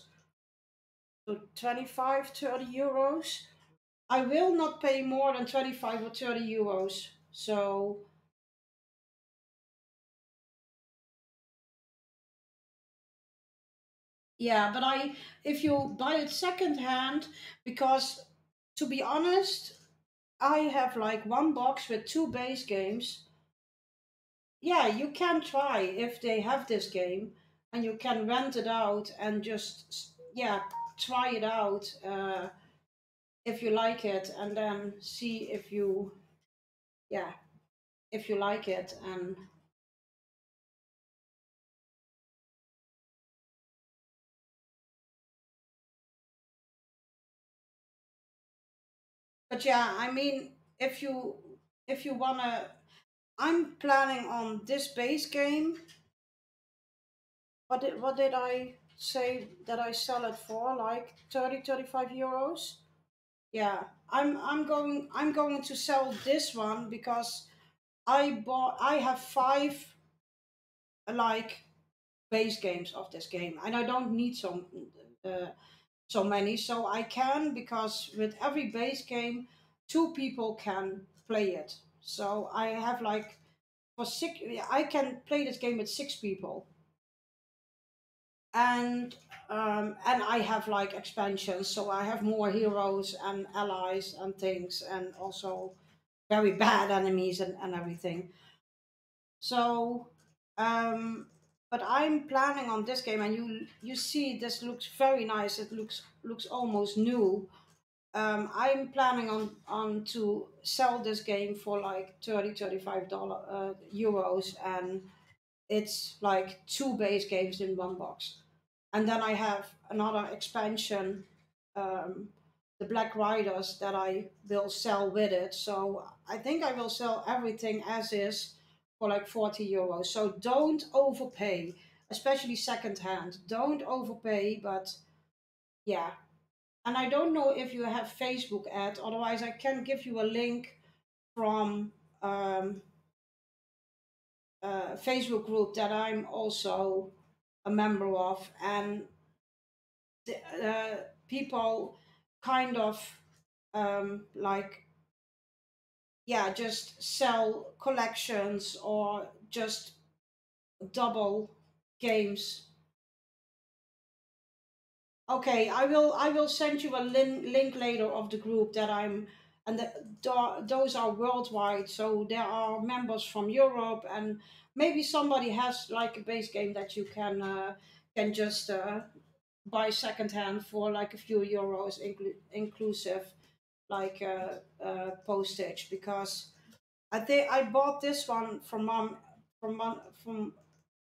So 25, 30 euros. I will not pay more than 25 or 30 euros. So yeah, but if you buy it second hand, because to be honest, I have like one box with two base games. Yeah, you can try if they have this game, and you can rent it out and just, yeah, try it out if you like it, and then see if you, yeah, if you like it. And but yeah, I mean, if you wanna, I'm planning on this base game. What did I say that I sell it for? Like 30, 35 euros? Yeah, I'm going to sell this one because I have five like base games of this game, and I don't need uh, so many. So I can, because with every base game, two people can play it. So I have like for six, I can play this game with six people. And I have like expansions, so I have more heroes and allies and things, and also very bad enemies and everything. So, um, but I'm planning on this game, and you see, this looks very nice. It looks almost new. I'm planning on to sell this game for like 30 35 euros, and it's like two base games in one box. And then I have another expansion, um, the Black Riders, that I will sell with it. So I think I will sell everything as is for like 40 euros. So don't overpay, especially secondhand. Don't overpay, but yeah. And I don't know if you have Facebook ad, otherwise I can give you a link from um, a Facebook group that I'm also a member of, and people kind of like, yeah, just sell collections or just double games. Okay, I will send you a link later of the group that I'm, and those are worldwide. So there are members from Europe, and maybe somebody has like a base game that you can just buy secondhand for like a few euros, inclusive like postage. Because I think I bought this one from from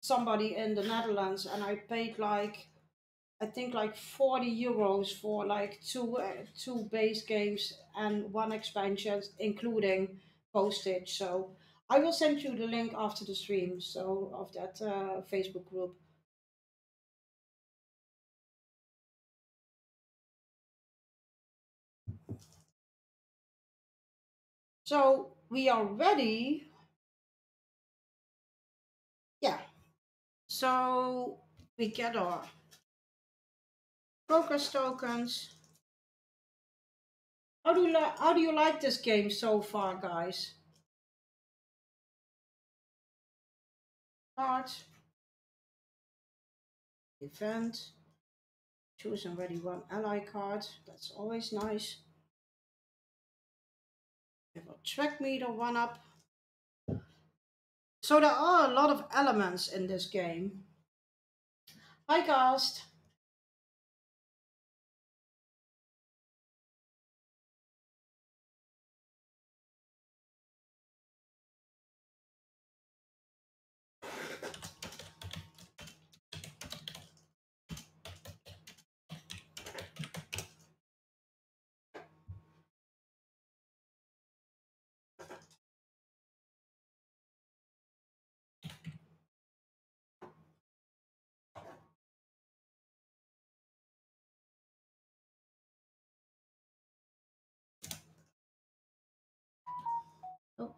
somebody in the Netherlands, and I paid like, I think like 40 euros for like two base games and one expansion, including postage. So I will send you the link after the stream, so of that Facebook group. So we are ready. Yeah. So we get our progress tokens. How do you like this game so far, guys? Start, event, choose already one ally card. That's always nice. We have a track meter 1-up. So there are a lot of elements in this game. Hi, Cast. Oh.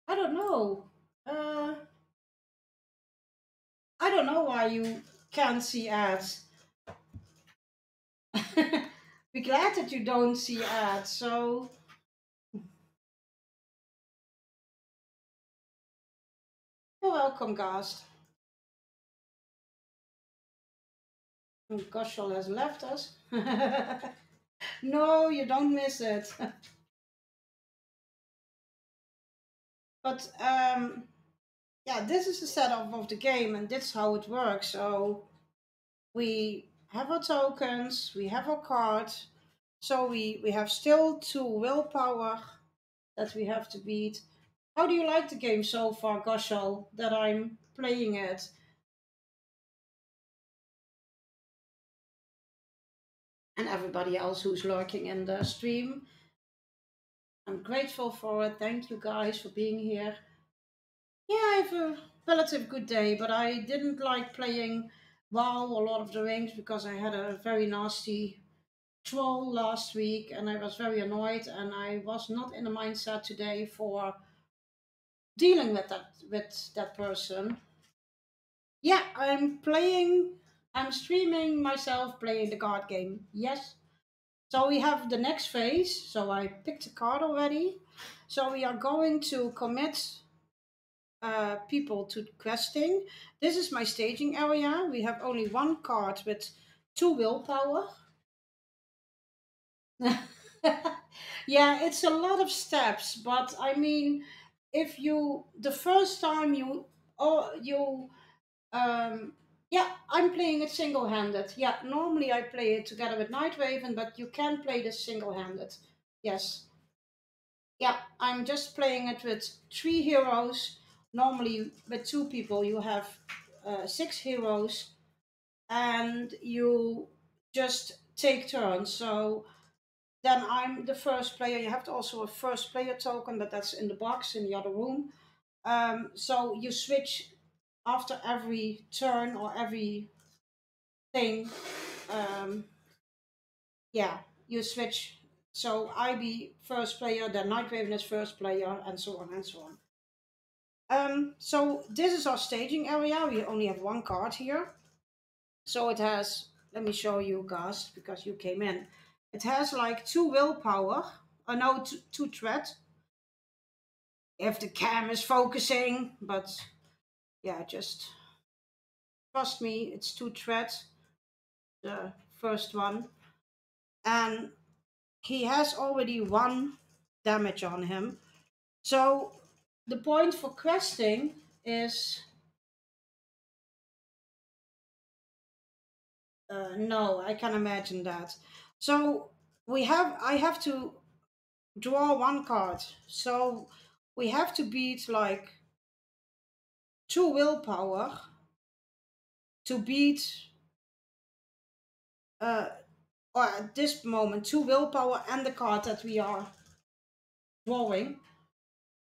I don't know. Uh, I don't know why you can't see ads. Be glad that you don't see ads. So you're welcome, Gast. Goshal has left us. No, you don't miss it. But yeah, this is the setup of the game, and that's how it works. So we have our tokens, we have our cards. So we have still 2 willpower that we have to beat. How do you like the game so far, Goshal, that I'm playing it? And everybody else who's lurking in the stream. I'm grateful for it. Thank you guys for being here. Yeah, I have a relative good day, but I didn't like playing WoW or Lord of the Rings because I had a very nasty troll last week and I was very annoyed, and I was not in the mindset today for dealing with that person. Yeah, I'm streaming myself playing the card game. Yes. So we have the next phase. So I picked a card already. So we are going to commit people to questing. This is my staging area. We have only one card with 2 willpower. Yeah, it's a lot of steps, but I mean, if you the first time you oh you yeah, I'm playing it single-handed. Yeah, normally I play it together with Night Raven, but you can play this single-handed. Yes. Yeah, I'm just playing it with 3 heroes. Normally with 2 people you have 6 heroes, and you just take turns. So then I'm the first player. You have to also a first player token, but that's in the box in the other room. So you switch after every turn or every thing. Um, yeah, you switch. So I be first player, then Night Raven is first player, and so on and so on. So this is our staging area. We only have one card here. So it has, let me show you guys because you came in. It has like 2 willpower. No, two threat. If the cam is focusing, but yeah, just trust me, it's 2 threat. The first one. And he has already 1 damage on him. So the point for questing is no, I can imagine that. So I have to draw 1 card. So we have to beat like 2 willpower to beat uh or at this moment 2 willpower and the card that we are drawing.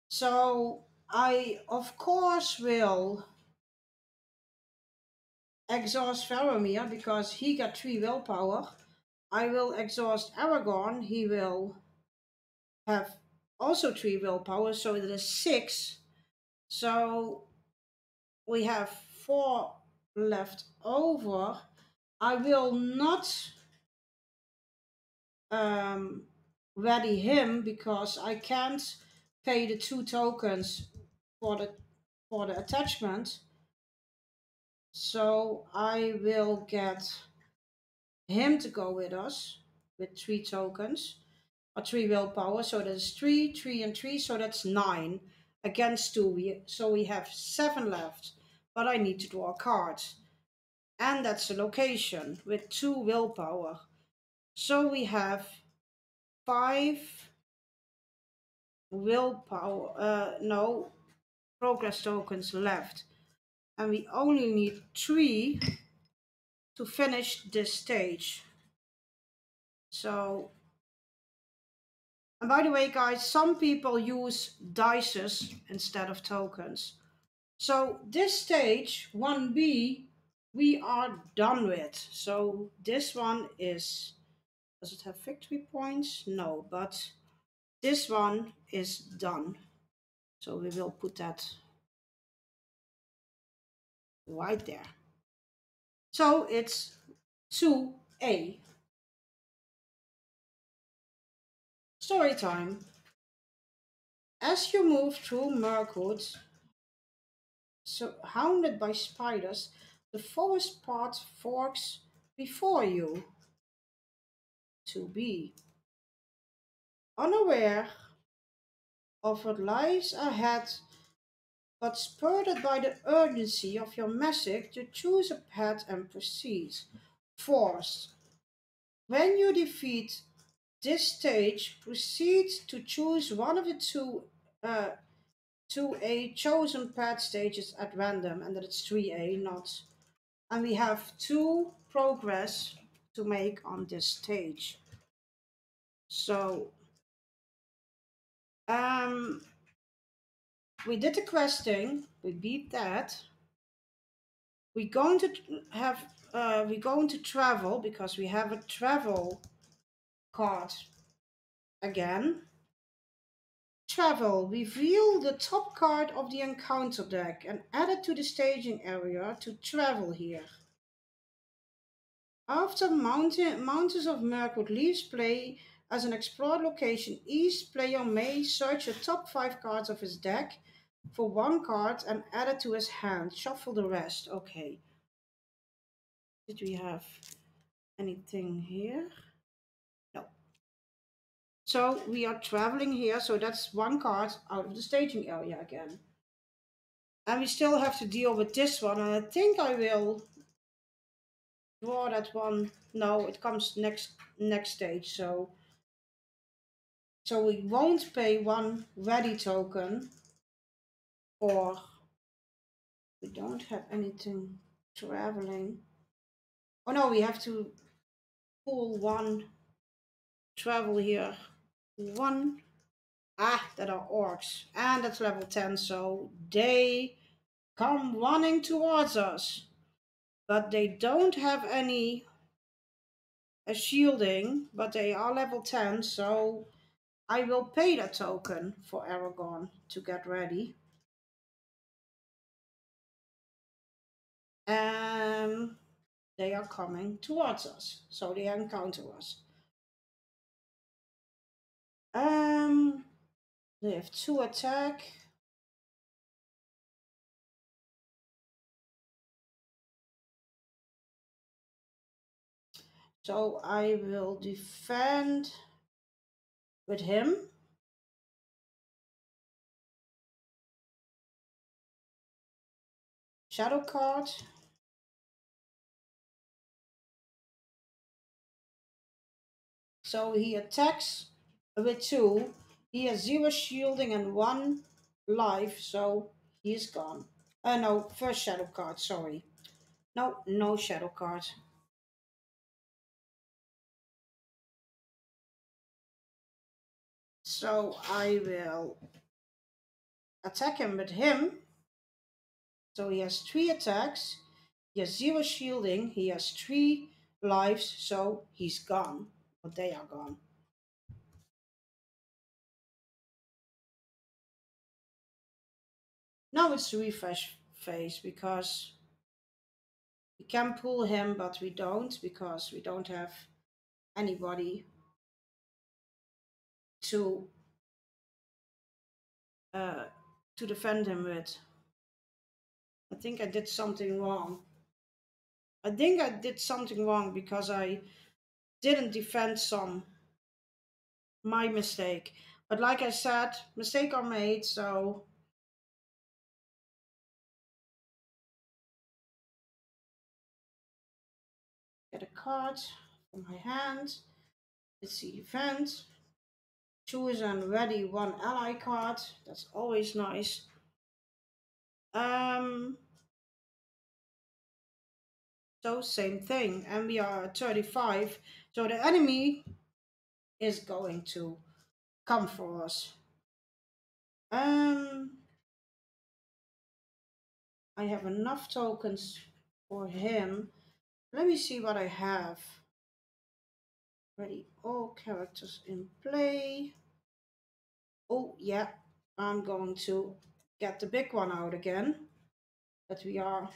So I of course will exhaust Faramir because he got 3 willpower. I will exhaust Aragorn. He will have also 3 willpower, so it is 6. So we have 4 left over. I will not ready him because I can't pay the 2 tokens for the attachment. So I will get him to go with us with 3 tokens or 3 willpower. So that's 3, 3, and 3. So that's 9 against 2. So we have 7 left. But I need to draw a card. And that's a location with 2 willpower. So we have 5 willpower, no, progress tokens left. And we only need 3 to finish this stage. So, and by the way, guys, some people use dices instead of tokens. So this stage, 1B, we are done with. So this one is, does it have victory points? No, but this one is done. So we will put that right there. So it's 2A. Story time. As you move through Mirkwood, surrounded by spiders, the forest path forks before you. 2B. Unaware of what lies ahead, but spurred by the urgency of your message, you choose a path and proceed. Forced. When you defeat this stage, proceed to choose one of the two A chosen path stages at random, and that it's 3A, not. And we have 2 progress to make on this stage. So, we did the questing, we beat that. We're going to travel because we have a travel card again. Travel. Reveal the top card of the encounter deck and add it to the staging area to travel here. After Mountains of Mirkwood leaves play as an explored location, each player may search the top 5 cards of his deck for 1 card and add it to his hand. Shuffle the rest. Okay. Did we have anything here? No. So we are traveling here, so that's 1 card out of the staging area again. And we still have to deal with this one, and I think I will draw that one. No, it comes next stage, so we won't pay 1 ready token, or we don't have anything traveling. Oh no, we have to pull 1 travel here. 1. That are orcs. And that's level 10, so they come running towards us. But they don't have any shielding, but they are level 10, so I will pay that token for Aragorn to get ready. And they are coming towards us, so they encounter us. They have 2 attack. So I will defend with him. Shadow card. So he attacks with 2. He has 0 shielding and 1 life, so he is gone. No, first shadow card, sorry. No shadow card. So I will attack him with him. So he has 3 attacks. He has 0 shielding. He has 3 lives, so he's gone. But they are gone. Now it's the refresh phase because we can pull him, but we don't because we don't have anybody to uh, to defend him with. I think I did something wrong. I think I did something wrong because I didn't defend some. My mistake. But like I said, mistakes are made, so get a card from my hand. It's the event. Choose and ready one ally card. That's always nice. Um, so same thing, and we are at 35. So the enemy is going to come for us. Um, I have enough tokens for him. Let me see what I have. Ready all characters in play. Oh yeah, I'm going to get the big one out again. But we are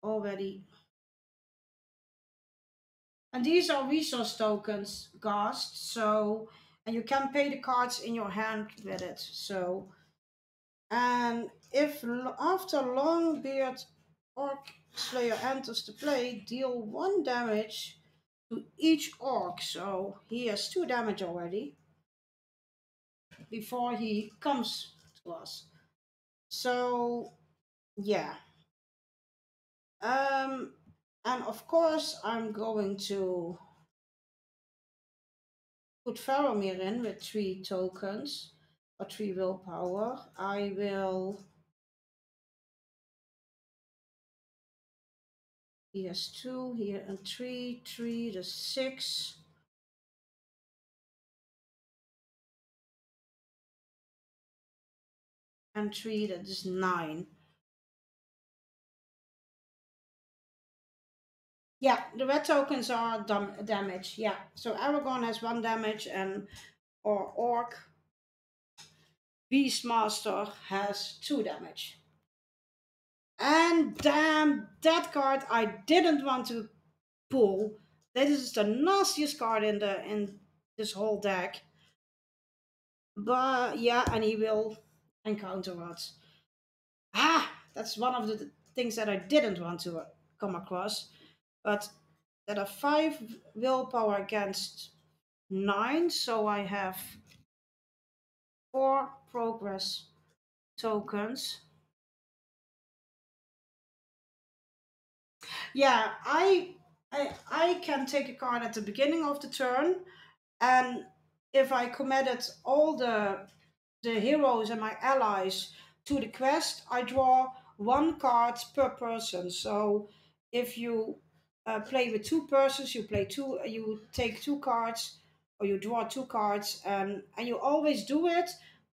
already. And these are resource tokens, Ghast. So, and you can pay the cards in your hand with it. So, and if after Longbeard Orc Slayer enters the play, deal 1 damage to each orc. So he has 2 damage already before he comes to us. So yeah. And of course I'm going to put Faramir in with 3 tokens or 3 willpower. I will. He has 2 here and 3, 3, the 6. And 3, that is 9. Yeah, the red tokens are damage. Yeah, so Aragorn has 1 damage and our Orc Beastmaster has 2 damage. And damn, that card I didn't want to pull. That is the nastiest card in this whole deck. But yeah, and he will encounter us. That's one of the things that I didn't want to come across. But that are 5 willpower against 9, so I have 4 progress tokens. Yeah, I can take a card at the beginning of the turn, and if I committed all the heroes and my allies to the quest, I draw 1 card per person. So if you play with 2 persons, you take 2 cards, or you draw 2 cards, and you always do it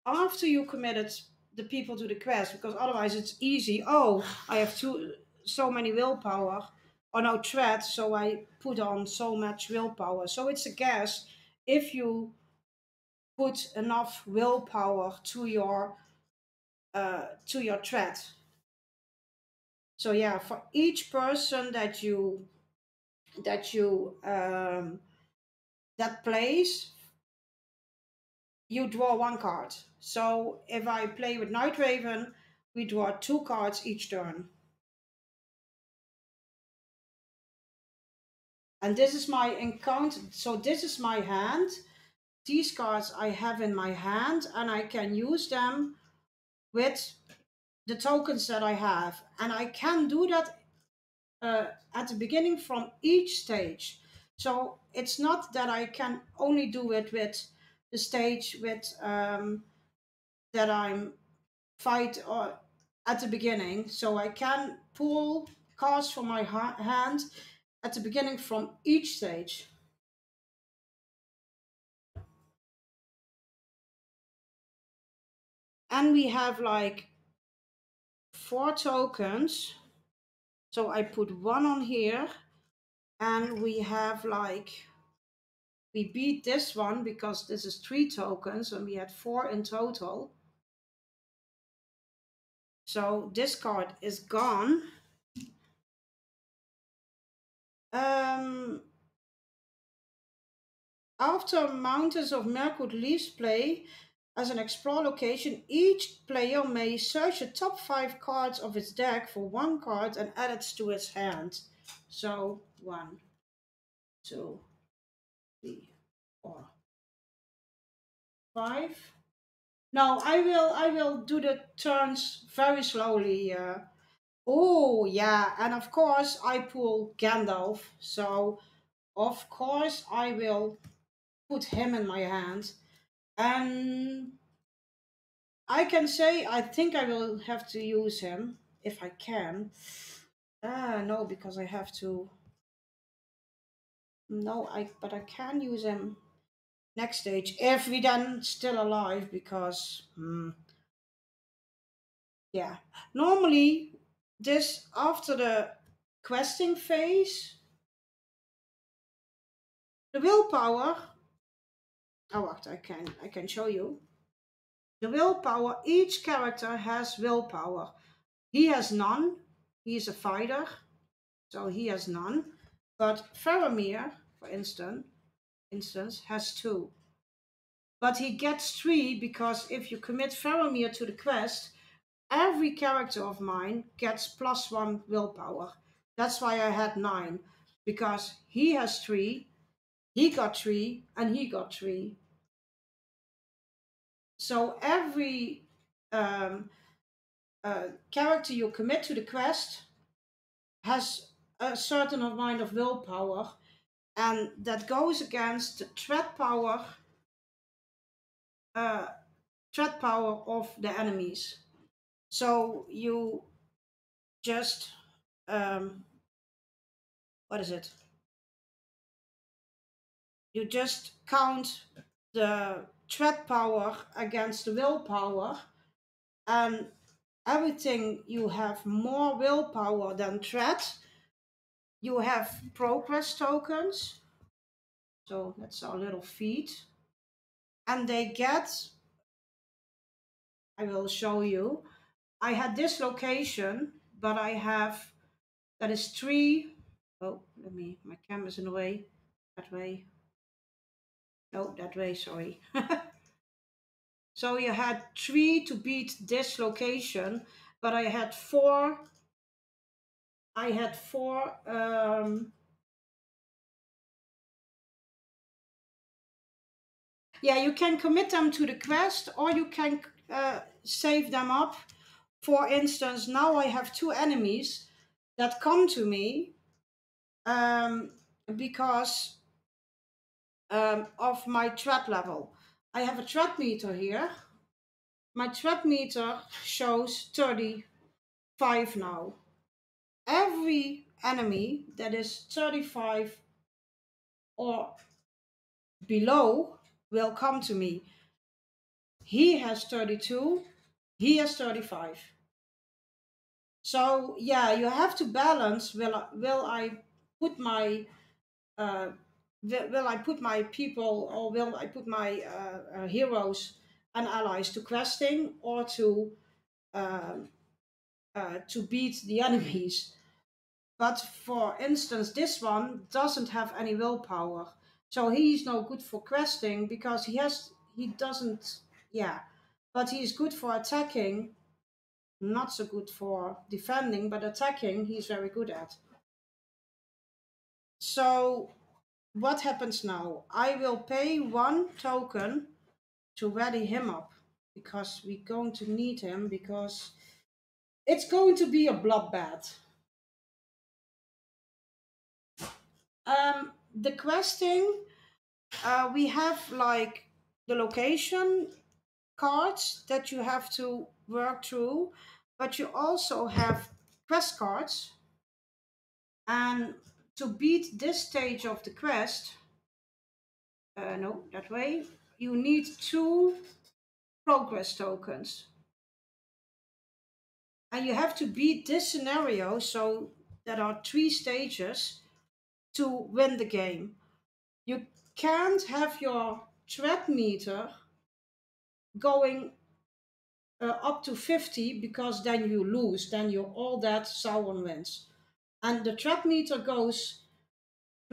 after you committed the people to the quest, because otherwise it's easy. Oh, I have so many willpower, or no threat, so I put on so much willpower. So it's a guess if you put enough willpower to your threat. So yeah, for each person that that plays, you draw 1 card. So if I play with Night Raven, we draw 2 cards each turn. And this is my encounter. So this is my hand. These cards I have in my hand, and I can use them with the tokens that I have. And I can do that at the beginning from each stage. So it's not that I can only do it with the stage with that I'm fight or at the beginning. So I can pull cards from my hand at the beginning from each stage. And we have like 4 tokens. So I put 1 on here, and we have like, we beat this one because this is 3 tokens and we had 4 in total. So this card is gone. After Mountains of Mirkwood leaves play as an explore location, each player may search the top 5 cards of its deck for one card and add it to its hand. So 1, 2, 3, 4, 5. No, I will do the turns very slowly. Oh yeah, and of course I pull Gandalf, so of course I will put him in my hand. And I can say I think I will have to use him if I can. No, because I have to. No, but I can use him next stage if we then still alive because yeah. Normally this after the questing phase, the willpower. Oh, wait, I can show you. The willpower. Each character has willpower. He has none. He's a fighter, so he has none. But Faramir, for instance, has 2. But he gets 3 because if you commit Faramir to the quest, every character of mine gets +1 willpower. That's why I had 9, because he has 3, he got 3, and he got 3. So every um, character you commit to the quest has a certain amount of willpower, and that goes against the uh, threat power of the enemies. So you just what is it? You just count the threat power against the willpower, and everything you have more willpower than threat, you have progress tokens. So that's our little feat. And they get, I will show you. I had this location, but I have, that is 3. Oh, my camera's in the way. That way. No, that way, sorry. So you had 3 to beat this location, but I had 4. I had 4. Yeah, you can commit them to the quest, or you can save them up. For instance, now I have 2 enemies that come to me because of my threat level. I have a threat meter here. My threat meter shows 35 now. Every enemy that is 35 or below will come to me. He has 32, he has 35. So yeah, you have to balance. Will I put my uh, will I put my people, or will I put my heroes and allies to questing, or to beat the enemies? But for instance, this one doesn't have any willpower, so he's no good for questing because he doesn't, yeah. But he's good for attacking, not so good for defending, but attacking he's very good at. So what happens now? I will pay 1 token to ready him up because we're going to need him, because it's going to be a bloodbath. The questing, we have like the location cards that you have to work through, but you also have quest cards. And to beat this stage of the quest, no, that way, you need 2 progress tokens. And you have to beat this scenario, so there are 3 stages to win the game. You can't have your threat meter going up to 50, because then you lose, then you're all dead, someone wins. And the trap meter goes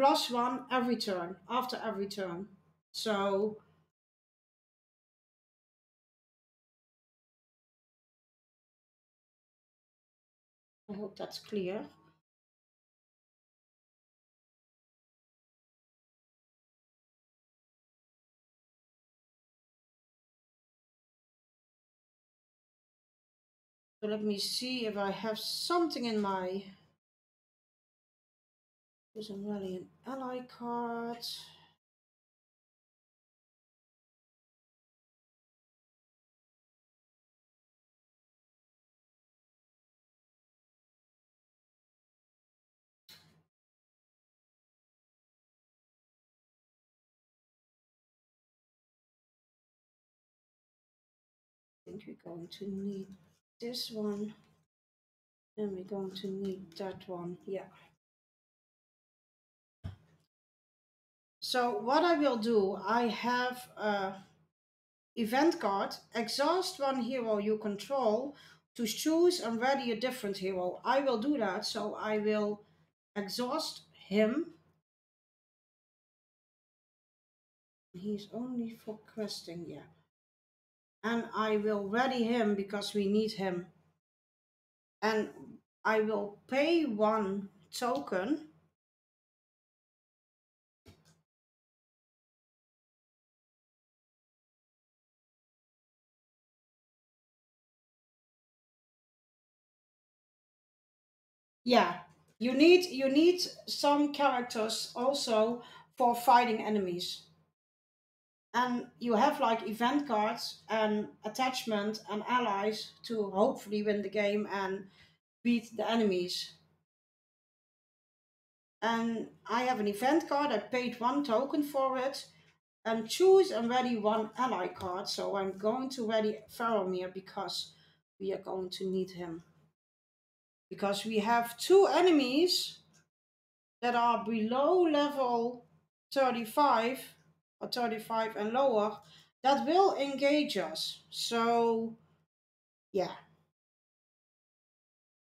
+1 every turn, after every turn. So I hope that's clear. So let me see if I have something in my... There's a rally an ally card. I think we're going to need this one. And we're going to need that one. Yeah. So what I will do, I have a event card, exhaust one hero you control to choose and ready a different hero. I will do that, so I will exhaust him. He's only for questing, yeah. And I will ready him because we need him. And I will pay 1 token. Yeah, you need some characters also for fighting enemies. And you have like event cards and attachment and allies to hopefully win the game and beat the enemies. And I have an event card, I paid 1 token for it, and choose and ready 1 ally card. So I'm going to ready Faramir because we are going to need him. Because we have 2 enemies that are below level 35 or 35 and lower that will engage us. So yeah.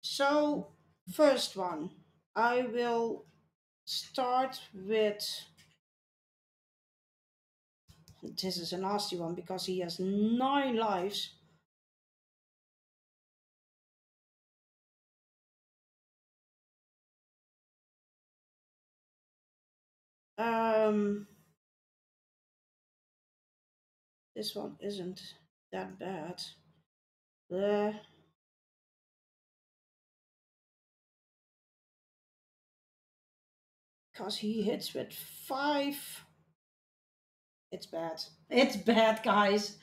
So first one, I will start with... This is a nasty one because he has 9 lives. This one isn't that bad. Because he hits with 5. It's bad. It's bad, guys.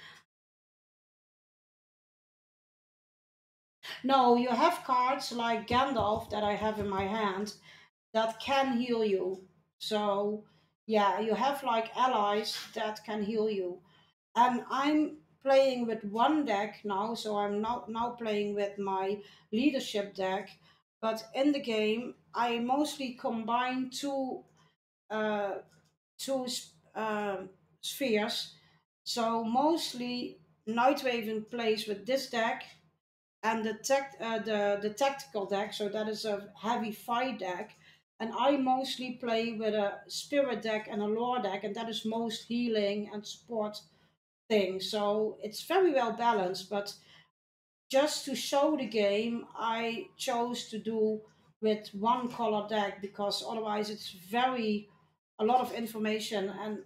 No, you have cards like Gandalf that I have in my hand that can heal you. So yeah, you have like allies that can heal you. And I'm playing with 1 deck now, so I'm now playing with my leadership deck. But in the game, I mostly combine uh, two spheres. So mostly Nightwaven plays with this deck, and the tactical deck. So that is a heavy fight deck. And I mostly play with a spirit deck and a lore deck, and that is most healing and support thing. So it's very well balanced. But just to show the game, I chose to do with 1 color deck because otherwise it's very a lot of information. And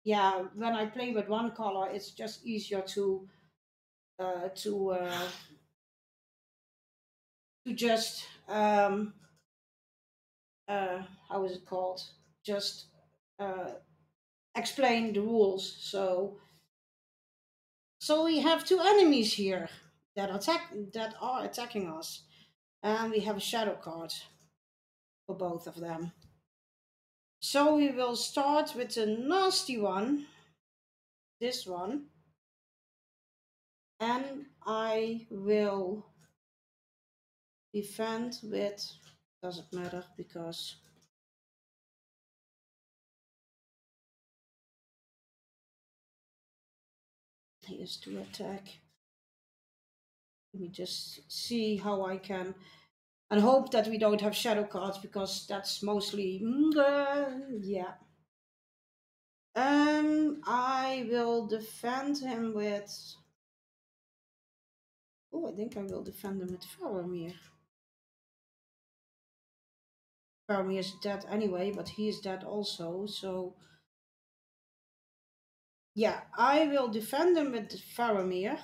yeah, when I play with 1 color, it's just easier uh, to uh, to just how is it called? Just uh, explain the rules. So we have 2 enemies here that are attacking us, and we have a shadow card for both of them. So we will start with the nasty one, this one, and I will defend with... Doesn't matter because he is to attack. Let me just see how I can, and hope that we don't have shadow cards because that's mostly yeah. I will defend him with. Oh, I think I will defend him with Faramir. Faramir is dead anyway, but he is dead also. So yeah, I will defend him with Faramir.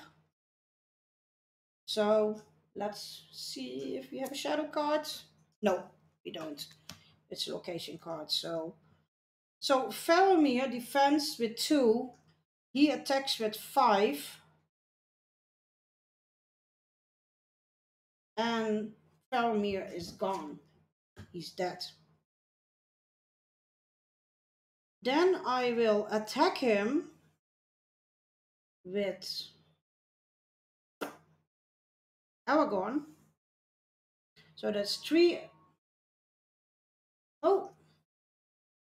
So let's see if we have a shadow card. No, we don't. It's a location card. So Faramir defends with 2. He attacks with 5. And Faramir is gone. He's dead. Then I will attack him with Aragorn. So that's 3. Oh,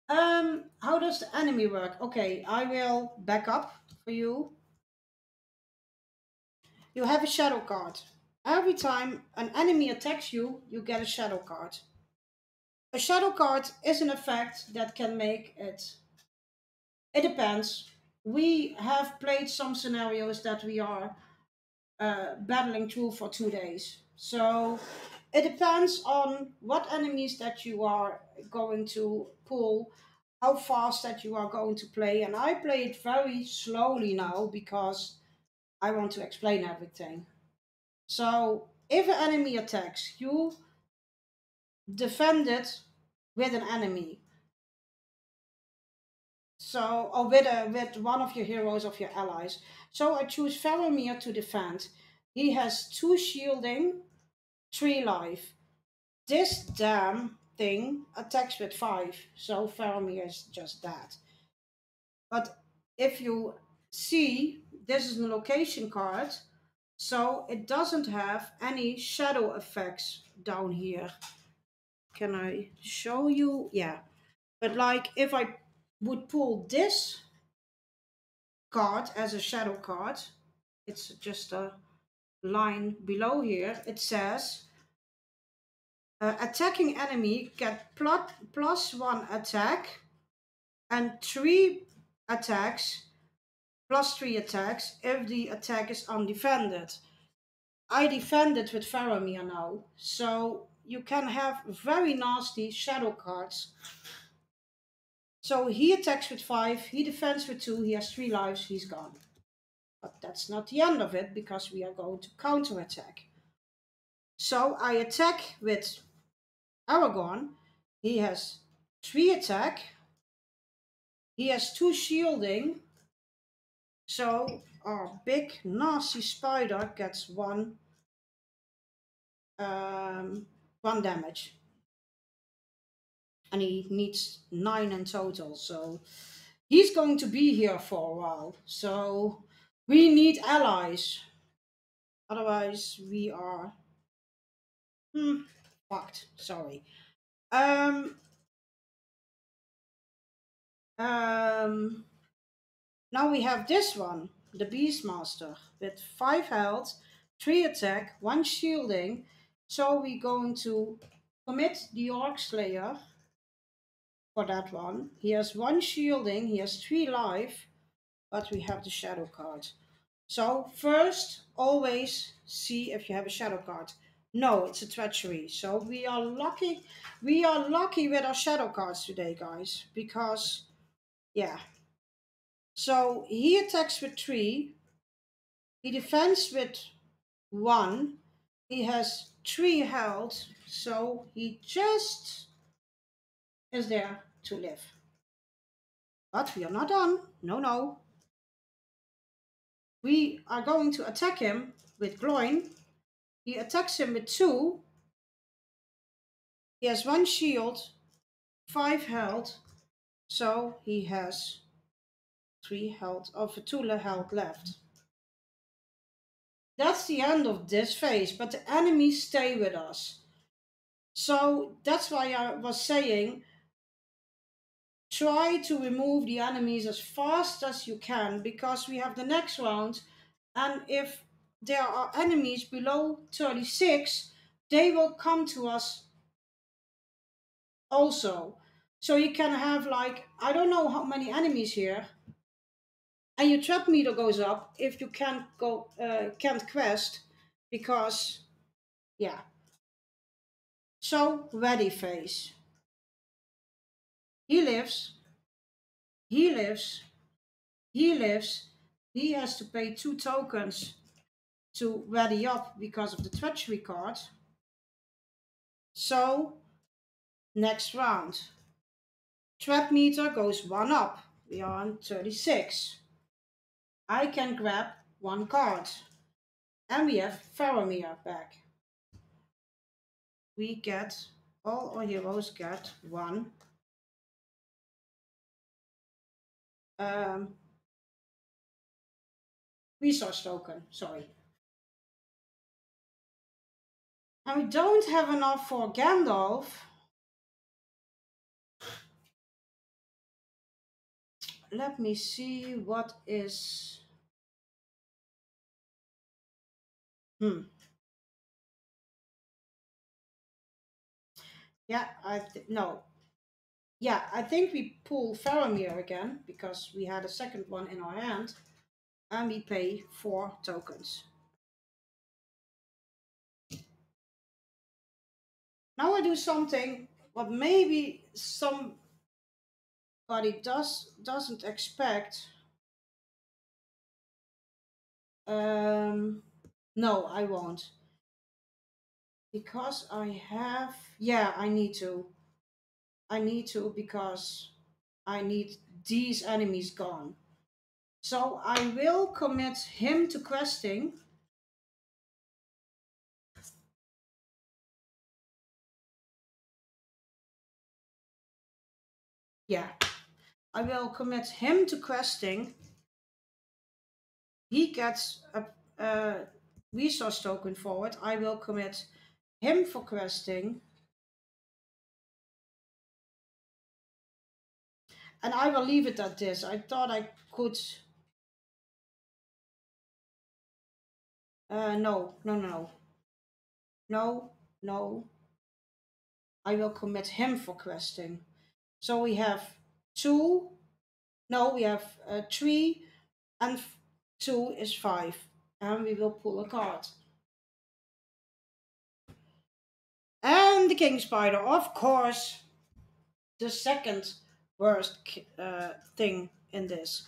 how does the enemy work? Okay, I will back up for you. You have a shadow card. Every time an enemy attacks you, you get a shadow card. A shadow card is an effect that can make it. It depends. We have played some scenarios that we are battling through for 2 days. So it depends on what enemies that you are going to pull, how fast that you are going to play. And I play it very slowly now because I want to explain everything. So if an enemy attacks, you defend it with an enemy. So, or with one of your heroes of your allies. So I choose Faramir to defend. He has 2 shielding, 3 life. This damn thing attacks with 5, so Faramir is just that. But if you see, this is a location card, so it doesn't have any shadow effects down here. Can I show you? Yeah. But like if I would pull this card as a shadow card, it's just a line below here. It says attacking enemy get +1 attack and 3 attacks +3 attacks if the attack is undefended. I defended with Faramir now, so you can have very nasty shadow cards. So he attacks with 5, he defends with 2, he has 3 lives, he's gone. But that's not the end of it because we are going to counterattack. So I attack with Aragorn. He has 3 attack. He has 2 shielding. So our big nasty spider gets 1 damage. And he needs 9 in total. So he's going to be here for a while. So we need allies. Otherwise we are fucked. Sorry. Now we have this one, the Beastmaster, with 5 health, 3 attack, 1 shielding. So we're going to commit the Orc Slayer for that one. He has 1 shielding, he has 3 life, but we have the shadow card. So first, always see if you have a shadow card. No, it's a treachery. So we are lucky. We are lucky with our shadow cards today, guys, because yeah. So he attacks with 3. He defends with 1. He has 3 health, so he just is there to live. But we are not done. No, no. We are going to attack him with Gloin. He attacks him with 2. He has 1 shield, 5 health, so he has 3 health, of 2 health left. That's the end of this phase, but the enemies stay with us. So that's why I was saying, try to remove the enemies as fast as you can because we have the next round. And if there are enemies below 36, they will come to us also. So you can have like, I don't know how many enemies here, and your trap meter goes up if you can't quest, because yeah. So ready phase. He lives, he lives, he lives. He has to pay 2 tokens to ready up because of the treachery card. So next round. Trap meter goes 1 up. We are on 36. I can grab 1 card. And we have Faramir back. We get, all our heroes get 1 um, resource token, sorry. And we don't have enough for Gandalf. Let me see what is... Yeah, no. Yeah, I think we pull Faramir again, because we had a second one in our hand. And we pay 4 tokens. Now I do something what maybe somebody doesn't expect. No, I won't. Because I have, yeah, I need to. I need to because I need these enemies gone. So I will commit him to questing. Yeah, I will commit him to questing. He gets a resource token forward. I will commit him for questing. And I will leave it at this. I thought I could... No, no, no. No, no. I will commit him for questing. So we have 2. No, we have 3, and 2 is 5. And we will pull a card. And the King Spider, of course, the second worst thing in this.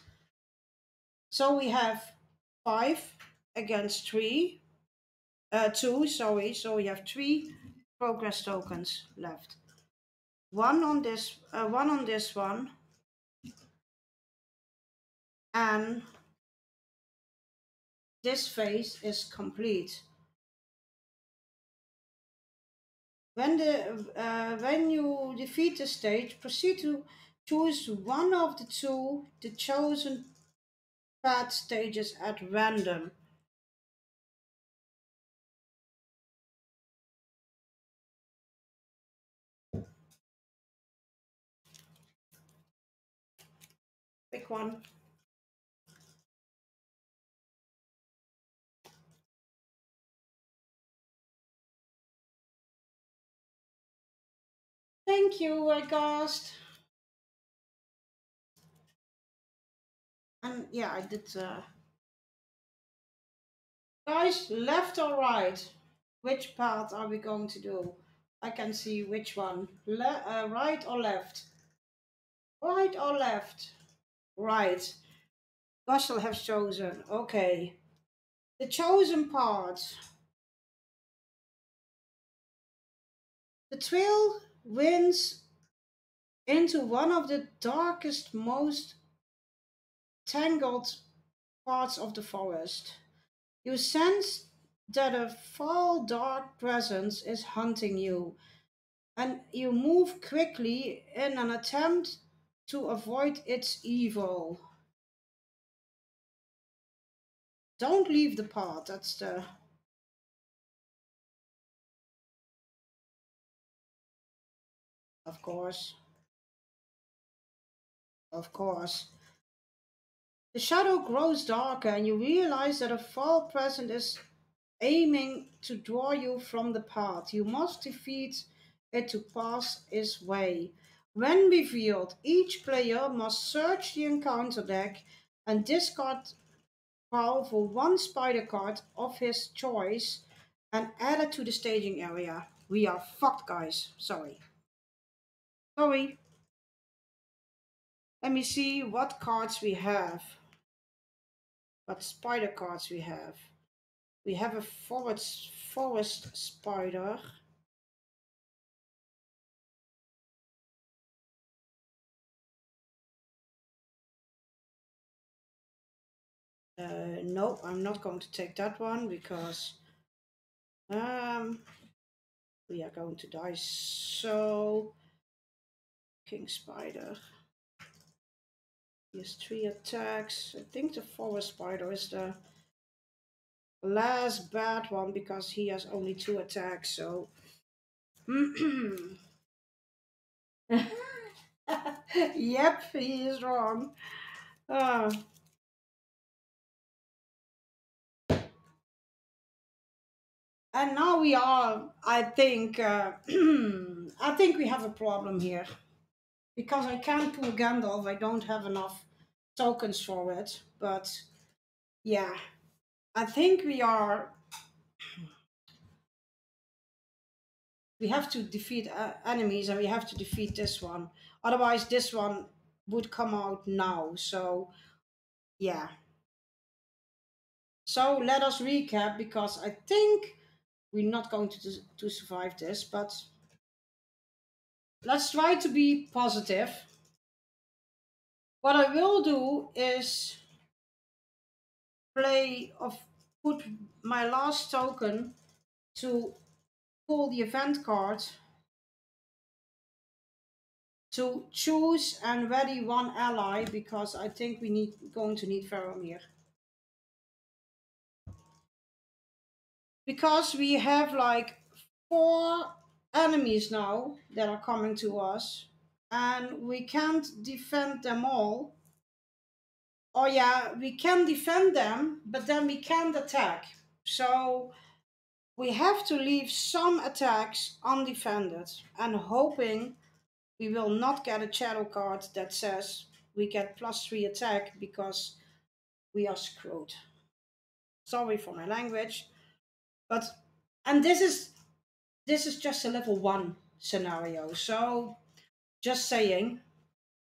So we have 5 against 3. 2, sorry. So we have 3 progress tokens left. One on this one, and this phase is complete. When you defeat the stage, proceed to choose one of the chosen path stages at random. Pick one. Thank you, Aghast. And yeah, I did. Guys, left or right? Which path are we going to do? I can see which one. Right or left? Right or left? Right. Gostel has chosen. Okay. The chosen part. The trail winds into one of the darkest, most tangled parts of the forest. You sense that a foul, dark presence is hunting you, and you move quickly in an attempt to avoid its evil. Don't leave the path, that's the... Of course. Of course. The shadow grows darker, and you realize that a foul presence is aiming to draw you from the path. You must defeat it to pass its way. When revealed, each player must search the encounter deck and discard powerful one spider card of his choice and add it to the staging area. We are fucked, guys. Sorry. Sorry. Let me see what cards we have. What spider cards we have. We have a forest spider. No, I'm not going to take that one because we are going to die. So, King Spider. He has 3 attacks. I think the Forest Spider is the last bad one because he has only 2 attacks. So, yep, he is wrong. Uh, and now we are, I think, I think we have a problem here. Because I can't pull Gandalf, I don't have enough tokens for it. But yeah, I think we have to defeat enemies, and we have to defeat this one. Otherwise, this one would come out now. So yeah. So let us recap because I think we're not going to survive this, but let's try to be positive. What I will do is play of put my last token to pull the event card to choose and ready one ally because I think we need going to need Faramir. Because we have like 4 enemies now that are coming to us and we can't defend them all. Oh yeah, we can defend them, but then we can't attack. So we have to leave some attacks undefended and hoping we will not get a shadow card that says we get +3 attack because we are screwed. Sorry for my language, but and this is just a level 1 scenario. So just saying,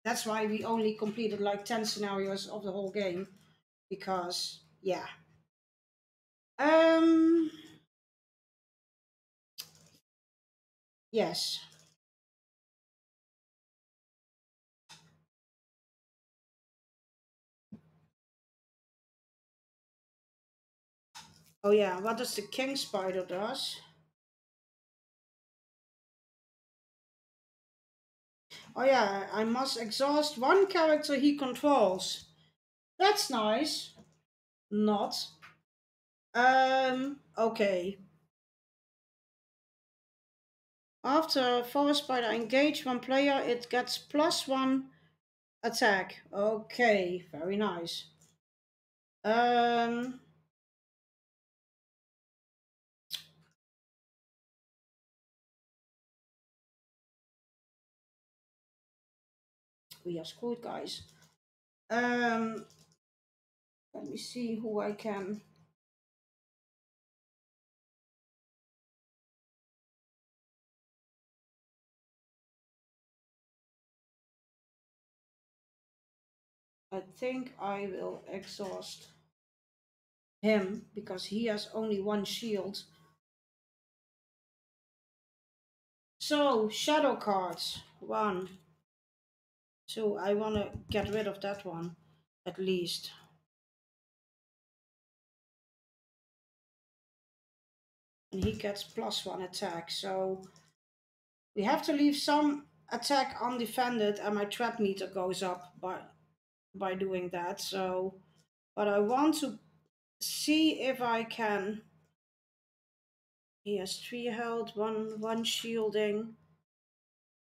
that's why we only completed like 10 scenarios of the whole game because yeah. Um yes. Oh yeah, what does the king spider does? Oh yeah, I must exhaust one character he controls. That's nice. Not. Okay. After forest spider engage one player, it gets +1 attack. Okay, very nice. Um, we are screwed, guys. Um, let me see who I can. I think I will exhaust him because he has only 1 shield. So, shadow cards. 1, 2. I want to get rid of that one, at least. And he gets +1 attack. So, we have to leave some attack undefended, and my trap meter goes up by doing that. So, but I want to see if I can. He has 3 health, one shielding.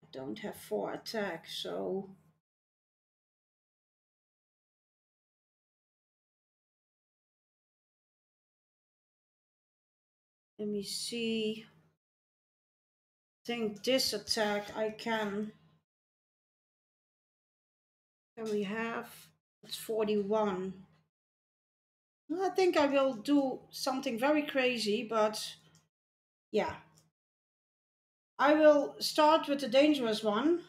I don't have 4 attack, so Let me see. I think this attack I can. Can we have? It's 41. I think I will do something very crazy, but yeah. I will start with the dangerous one.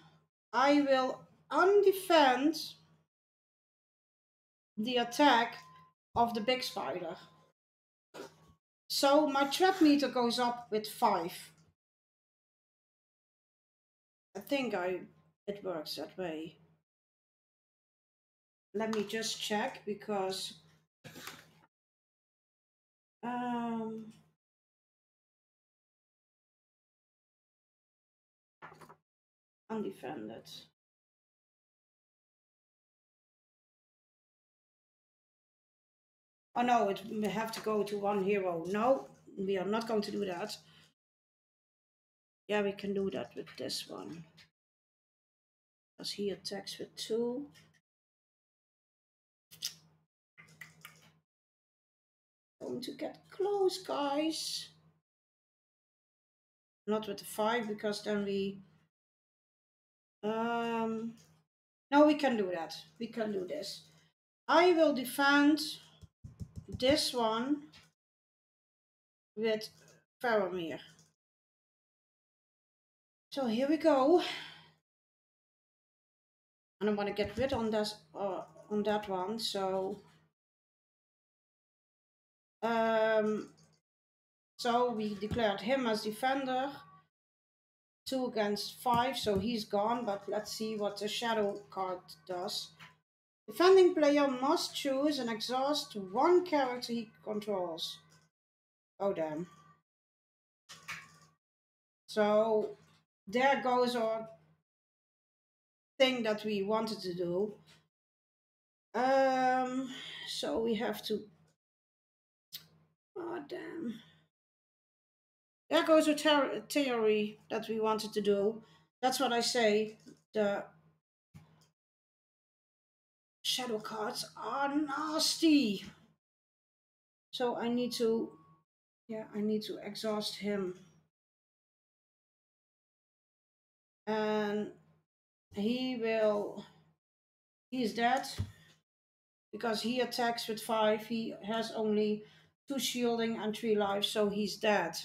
I will undefend the attack of the big spider. So my trap meter goes up with 5. I think it works that way. Let me just check because undefended. Oh no, we have to go to 1 hero. No, we are not going to do that. Yeah, we can do that with this one. Because he attacks with 2. Going to get close, guys. Not with the 5, because then we... no, we can do that. We can do this. I will defend this one with Faramir. So here we go. And I want to get rid on that one. So we declared him as defender. 2 against 5, so he's gone. But let's see what the shadow card does. Defending player must choose and exhaust 1 character he controls. Oh damn. So there goes our thing that we wanted to do. So we have to... oh damn. There goes a theory that we wanted to do. That's what I say. The shadow cards are nasty. So I need to... yeah, I need to exhaust him. And he's dead. Because he attacks with 5. He has only 2 shielding and 3 life, so he's dead.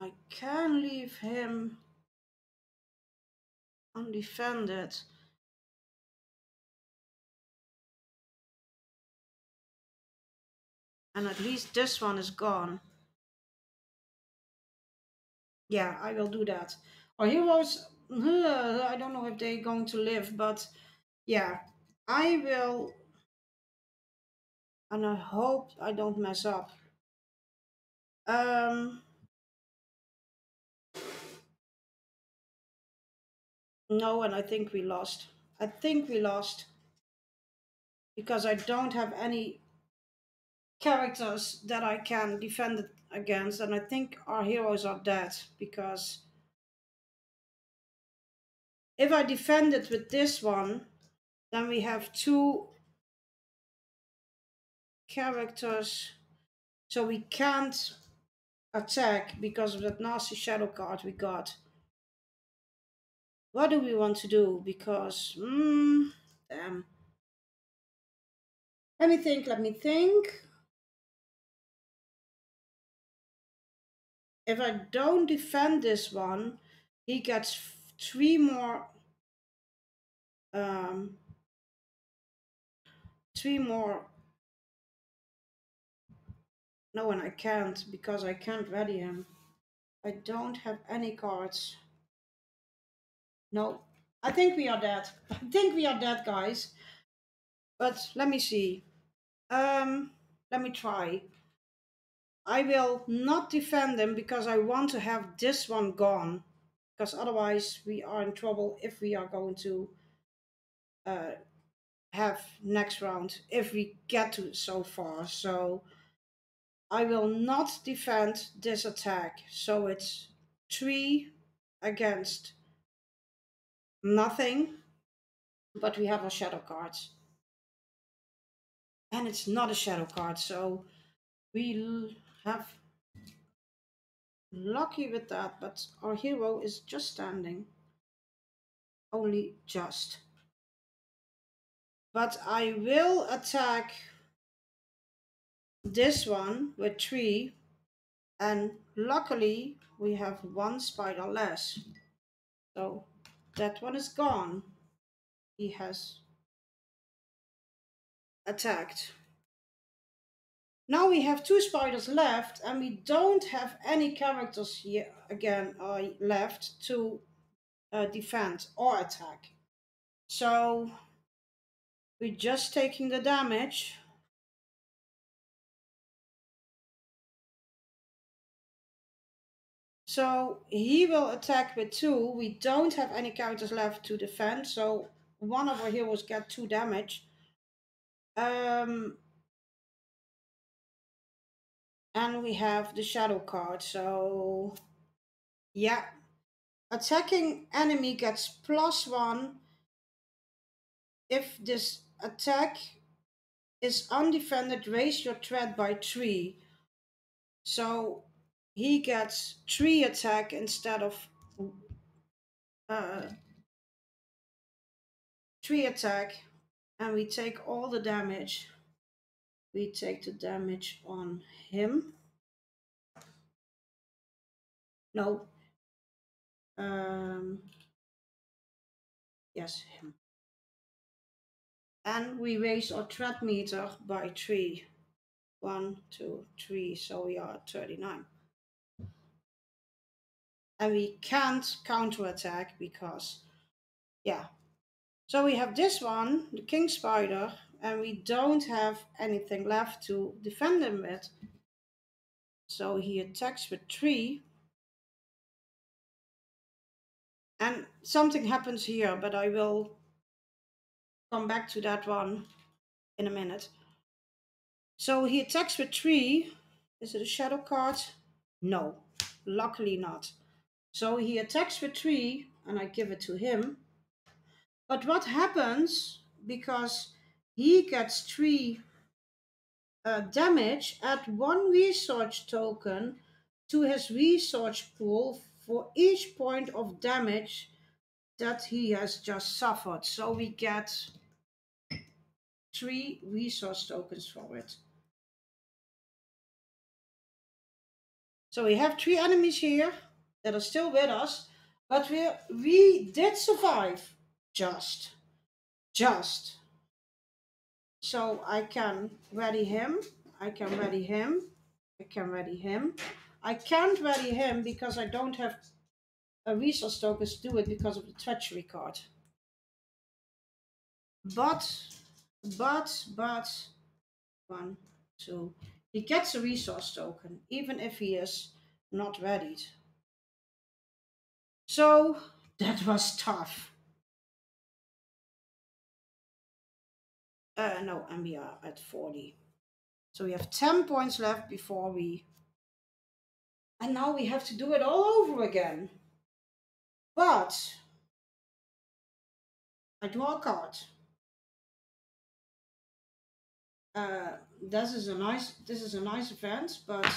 I can leave him undefended. And at least this one is gone. Yeah, I will do that. Our heroes, I don't know if they're going to live, but yeah, I will. And I hope I don't mess up. No, and I think we lost. I think we lost. Because I don't have any characters that I can defend it against, and I think our heroes are dead, because if I defend it with this one, then we have 2 characters, so we can't attack because of that nasty shadow card we got. What do we want to do? Because damn. Let me think. If I don't defend this one, he gets 3 more 3 more. No, and I can't, because I can't ready him. I don't have any cards. No, I think we are dead. I think we are dead, guys. But let me see. Let me try. I will not defend him because I want to have this one gone. Because otherwise we are in trouble if we are going to have next round, if we get to so far. So I will not defend this attack. So it's 3 against nothing, but we have our shadow cards. And it's not a shadow card, so we have lucky with that, but our hero is just standing. Only just. But I will attack this one with 3, and luckily we have 1 spider less. So that one is gone. He has attacked. Now we have 2 spiders left, and we don't have any characters here again left to defend or attack. So we're just taking the damage. So he will attack with 2. We don't have any characters left to defend, so one of our heroes get 2 damage. And we have the shadow card, so yeah. Attacking enemy gets +1 if this attack is undefended. Raise your threat by 3. So he gets 3 attack instead of 3 attack, and we take all the damage. We take the damage on him. No. Yes, him. And we raise our threat meter by 3. 1, 2, 3, so we are at 39. And we can't counterattack because, yeah. So we have this one, the king spider, and we don't have anything left to defend him with. So he attacks with 3. And something happens here, but I will come back to that one in a minute. So he attacks with 3. Is it a shadow card? No, luckily not. So he attacks with 3, and I give it to him. But what happens, because he gets 3 damage, add 1 resource token to his resource pool for each point of damage that he has just suffered. So we get 3 resource tokens for it. So we have 3 enemies here that are still with us, but we did survive. Just. So I can ready him. I can ready him. I can ready him. I can't ready him because I don't have a resource tokens to do it because of the treachery card. But 1, 2. He gets a resource token even if he is not readied. So that was tough. No, and we are at 40. So we have 10 points left before we... And now we have to do it all over again. But I draw a card. This is a nice event, but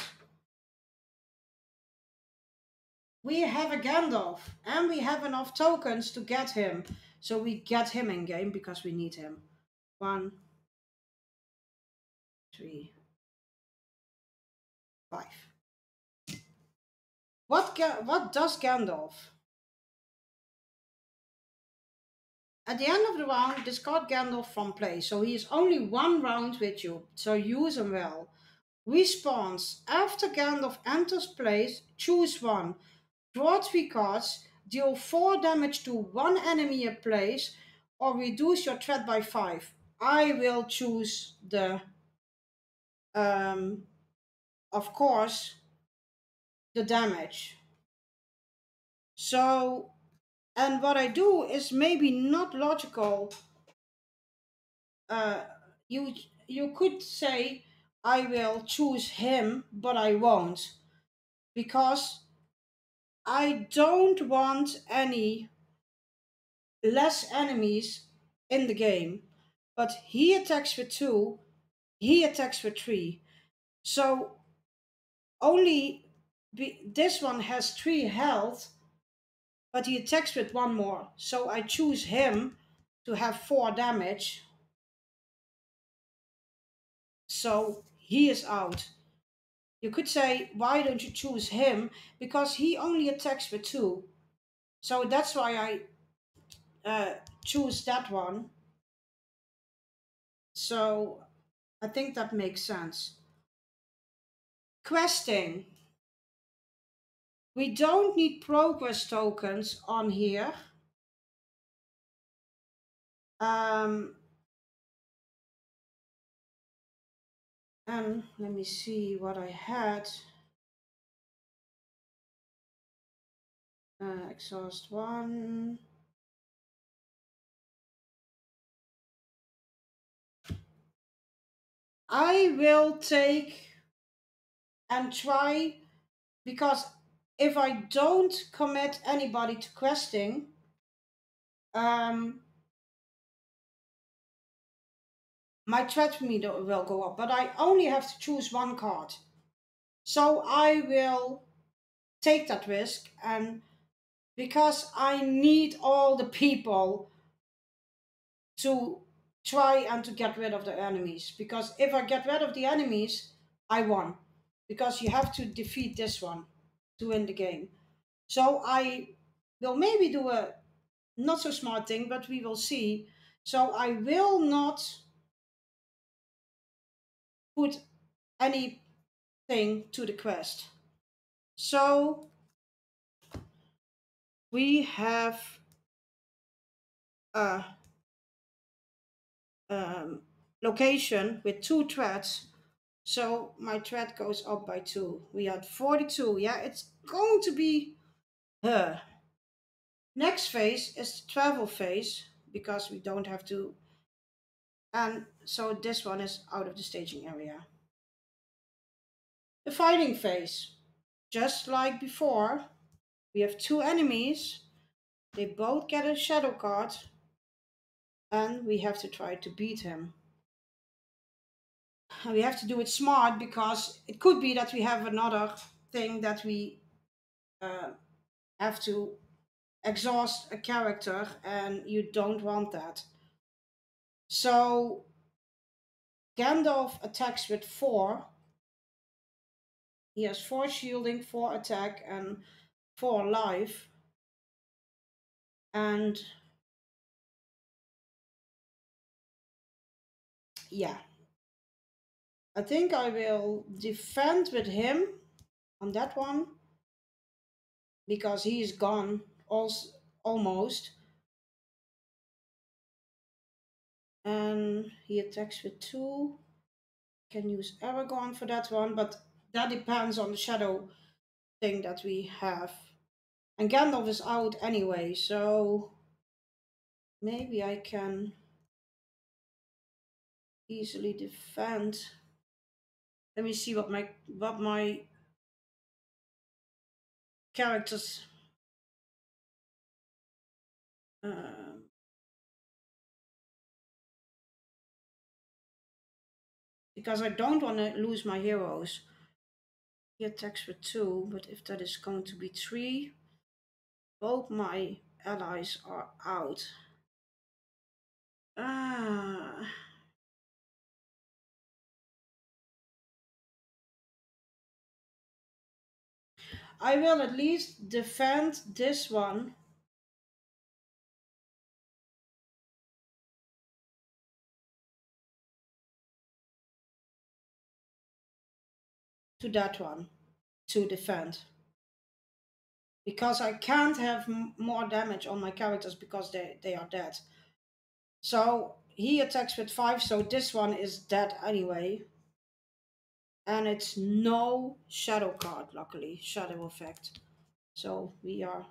we have a Gandalf and we have enough tokens to get him. So we get him in game because we need him. 1, 3, 5. What does Gandalf? At the end of the round, discard Gandalf from play. So he is only 1 round with you, so use him well. Response: after Gandalf enters play, choose 1. Draw 3 cards, deal 4 damage to 1 enemy at place, or reduce your threat by 5. I will choose the, of course, the damage. So, and what I do is maybe not logical. You could say I will choose him, but I won't, because I don't want any less enemies in the game. But he attacks with 2, he attacks with 3. So only this one has 3 health, but he attacks with 1 more. So I choose him to have 4 damage. So he is out. You could say, why don't you choose him? Because he only attacks with 2. So that's why I choose that one. So I think that makes sense. Questing. We don't need progress tokens on here. And let me see what I had. Exhaust 1. I will take and try, because if I don't commit anybody to questing, my threat meter will go up, but I only have to choose 1 card. So I will take that risk, and because I need all the people to try and to get rid of the enemies, because if I get rid of the enemies, I won, because you have to defeat this one to win the game. So I will maybe do a not so smart thing, but we will see. So I will not put anything to the quest. So we have a location with 2 threats. So my threat goes up by 2. We had 42. Yeah, it's going to be her. Next phase is the travel phase, because we don't have to. And so this one is out of the staging area. The fighting phase. Just like before, we have 2 enemies. They both get a shadow card. And we have to try to beat him. And we have to do it smart, because it could be that we have another thing that we have to exhaust a character, and you don't want that. So Gandalf attacks with 4. He has 4 shielding, 4 attack, and 4 life. And yeah, I think I will defend with him on that one, because he is gone also, almost. And he attacks with 2. Can use Aragorn for that one, but that depends on the shadow thing that we have. And Gandalf is out anyway, so maybe I can easily defend. Let me see what my characters because I don't want to lose my heroes. He attacks with 2, but if that is going to be 3, both my allies are out. I will at least defend this one. To that one to defend, because I can't have more damage on my characters because they are dead. So he attacks with 5, so this one is dead anyway. And it's no shadow card, luckily, shadow effect. So we are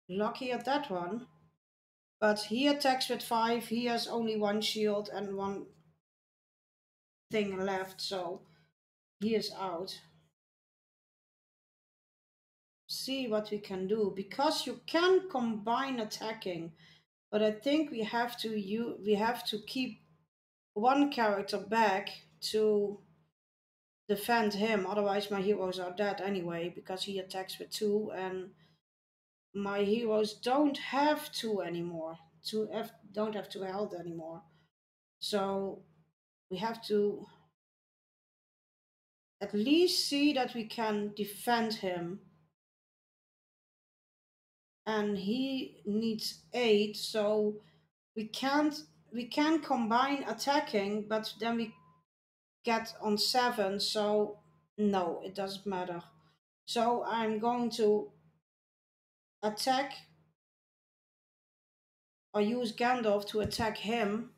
lucky at that one. But he attacks with 5, he has only 1 shield and 1 thing left, so he is out. See what we can do, because you can combine attacking, but I think we have to keep one character back to defend him. Otherwise, my heroes are dead anyway because he attacks with two, and my heroes don't have two anymore. Don't have two health anymore. So we have to at least see that we can defend him. And he needs 8, so we can combine attacking, but then we get on 7, so no, it doesn't matter. So I'm going to attack or use Gandalf to attack him,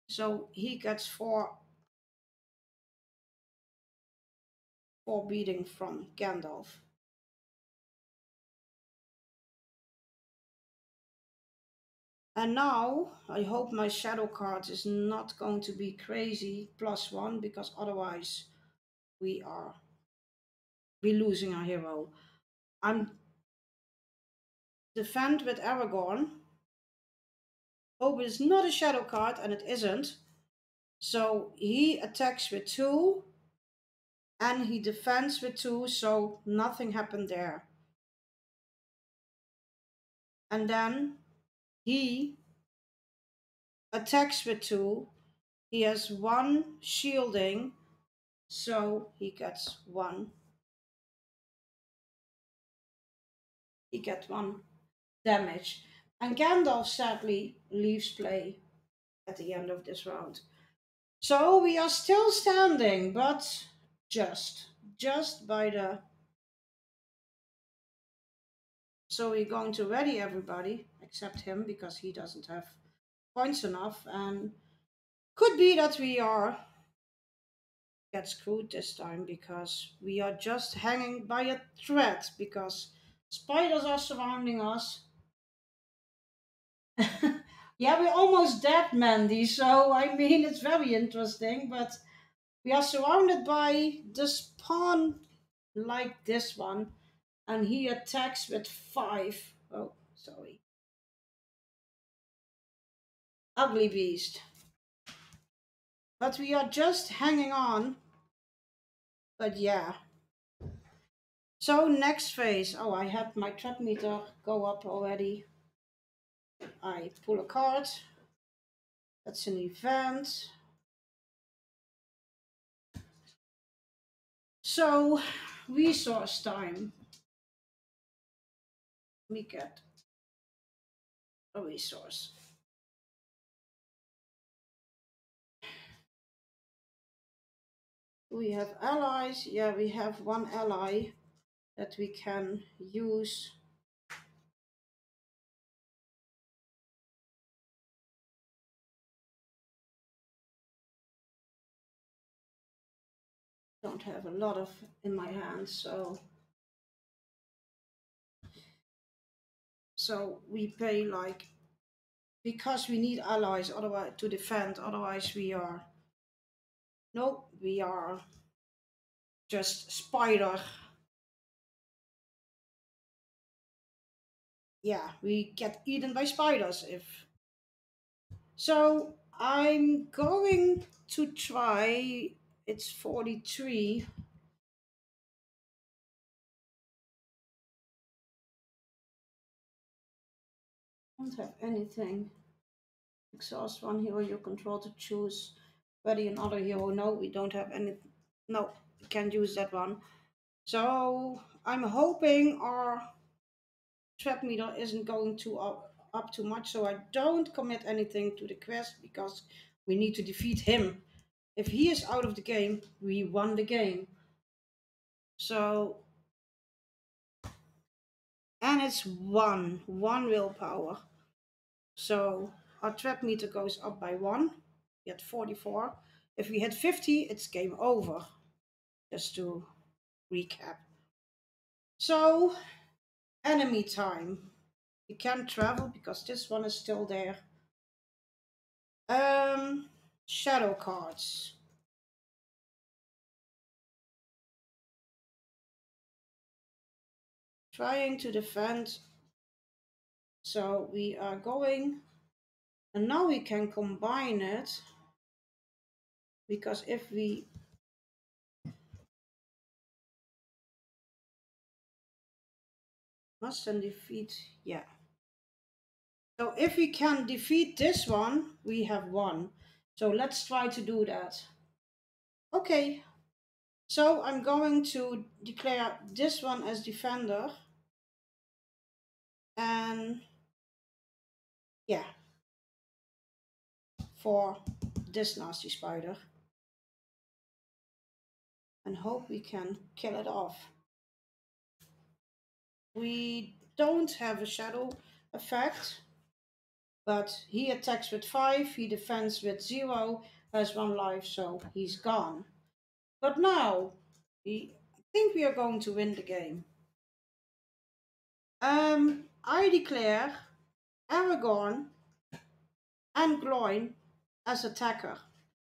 so he gets 4 beating from Gandalf. And now I hope my shadow card is not going to be crazy +1, because otherwise we are losing our hero. I'm defend with Aragorn. Hope it's not a shadow card, and it isn't. So he attacks with 2 and he defends with 2, so nothing happened there. And then he attacks with 2. He has 1 shielding, so he gets 1. He gets 1 damage. And Gandalf sadly leaves play at the end of this round. So we are still standing, but just by the... So we're going to ready everybody except him because he doesn't have points enough, and could be that we are get screwed this time because we are just hanging by a thread because spiders are surrounding us. Yeah, we're almost dead, Mandy, so I mean it's very interesting, but we are surrounded by the spawn like this one, and he attacks with 5. Oh, sorry. Ugly beast. But we are just hanging on. But yeah. So next phase. Oh, I had my trap meter go up already. I pull a card. That's an event. So, resource time. We get a resource. We have allies. Yeah, we have 1 ally that we can use. Don't have a lot of in my hands, so we pay like, because we need allies otherwise to defend, otherwise we are just spider. Yeah, we get eaten by spiders if. So I'm going to try, it's 43. Don't have anything. Exhaust 1 hero you control to choose. Ready another hero. No, we don't have any. No, we can't use that one. So I'm hoping our trap meter isn't going to up too much, so I don't commit anything to the quest because we need to defeat him. If he is out of the game, we won the game. So, and it's one willpower. So our trap meter goes up by 1. We had 44. If we hit 50, it's game over. Just to recap. So, enemy time. We can't travel because this one is still there. Shadow cards. Trying to defend. So we are going, and now we can combine it. because if we mustn't defeat, yeah. So if we can defeat this one, we have won. So let's try to do that. Okay, so I'm going to declare this one as defender. And yeah, for this nasty spider. And hope we can kill it off. We don't have a shadow effect, but he attacks with 5, he defends with 0, has 1 life, so he's gone. But now, I think we are going to win the game. I declare Aragorn and Gloin as attacker.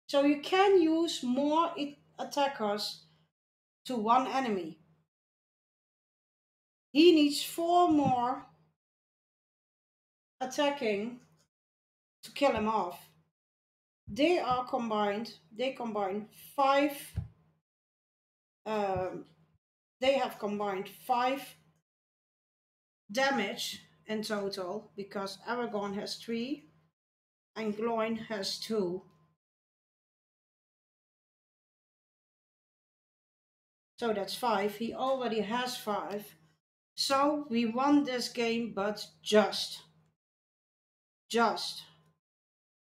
So you can use more attackers to one enemy. He needs 4 more attacking to kill him off. They combine 5. They have combined 5 damage in total because Aragorn has 3 and Gloin has 2. So that's 5. He already has 5. So we won this game, but just.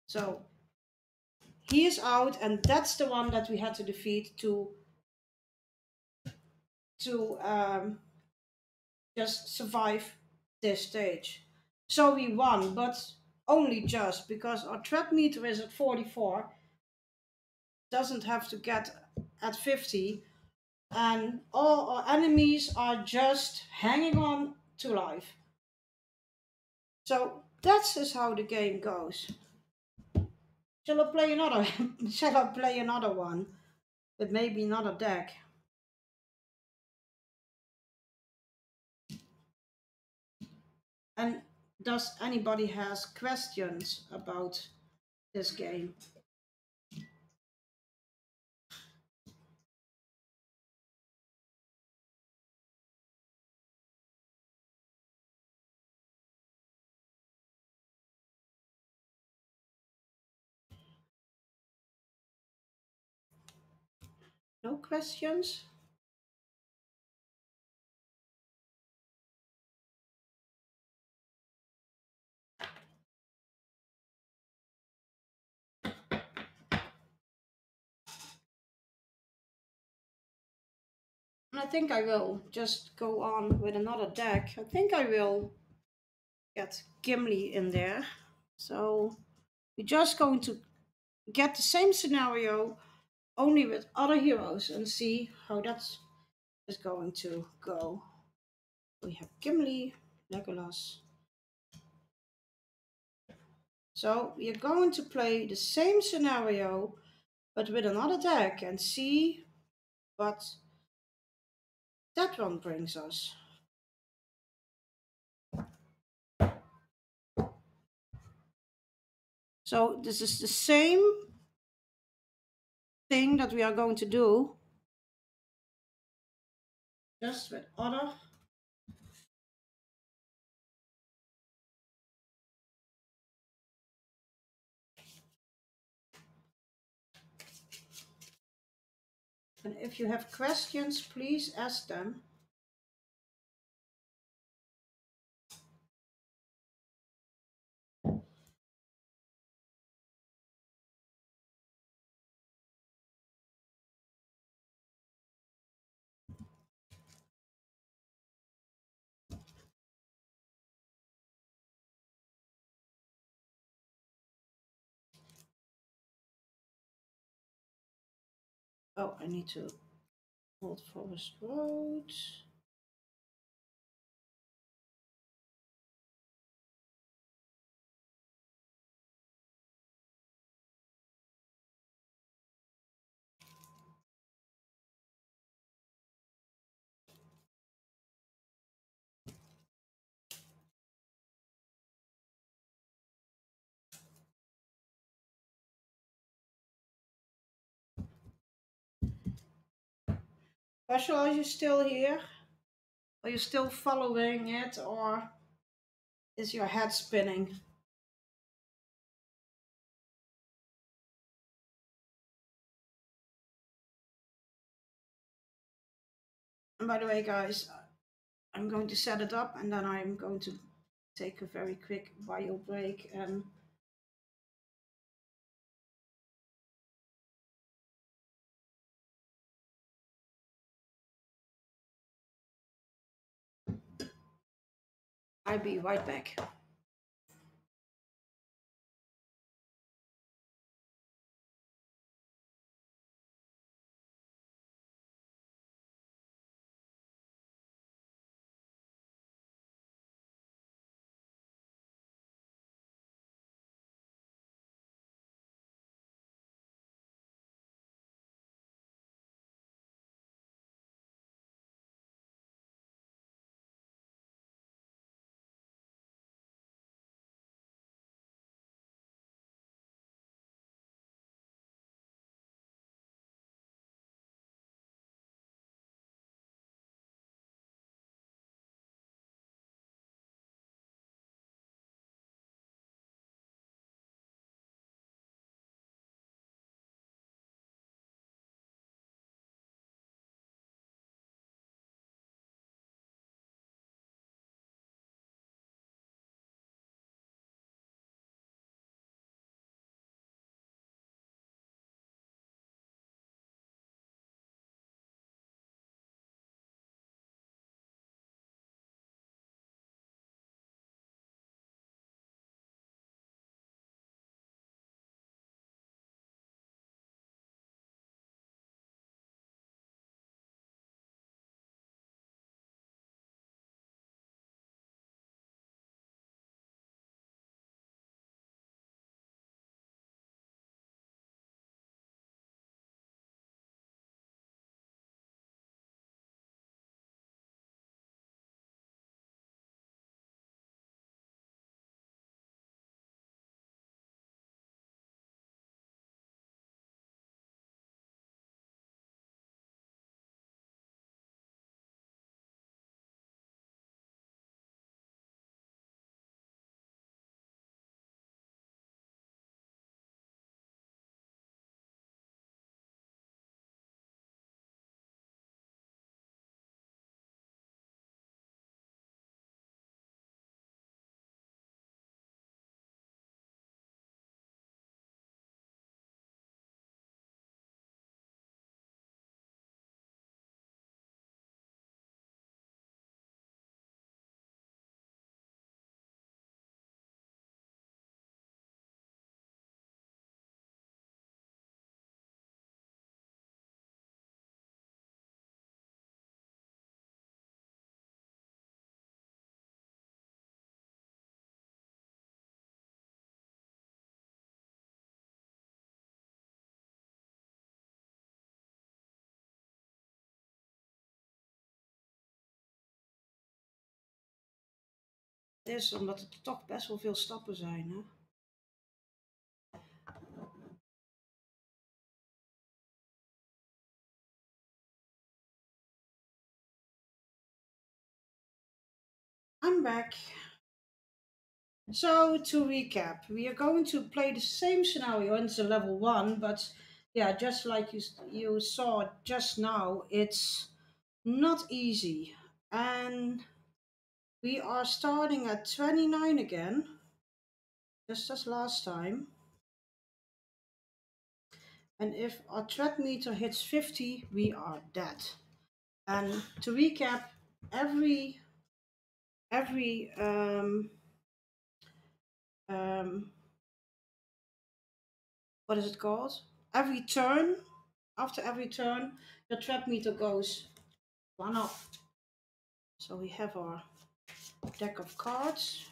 So he is out, and that's the one that we had to defeat to just survive this stage. So we won, but only just because our threat meter is at 44. Doesn't have to get at 50, and all our enemies are just hanging on to life. So that is how the game goes. Shall I play another? Shall I play another one with maybe another deck? And does anybody has questions about this game? No questions? I think I will just go on with another deck. I think I will get Gimli in there. So we're just going to get the same scenario only with other heroes and see how that is going to go. We have Gimli, Legolas. So we are going to play the same scenario but with another deck and see what that one brings us. So this is the same thing that we are going to do, just with other. And if you have questions, please ask them. Oh, I need to hold Forest Road. Special, are you still here? Are you still following it, or is your head spinning? And by the way, guys, I'm going to set it up and then I'm going to take a very quick bio break and I'll be right back. Het is omdat er toch best wel veel stappen zijn, hè? I'm back. So to recap, we are going to play the same scenario in the level 1, but yeah, just like you saw just now, it's not easy. And we are starting at 29 again, just as last time. And if our threat meter hits 50, we are dead. And to recap, every what is it called? Every turn, after every turn, your trap meter goes one up. So we have our deck of cards.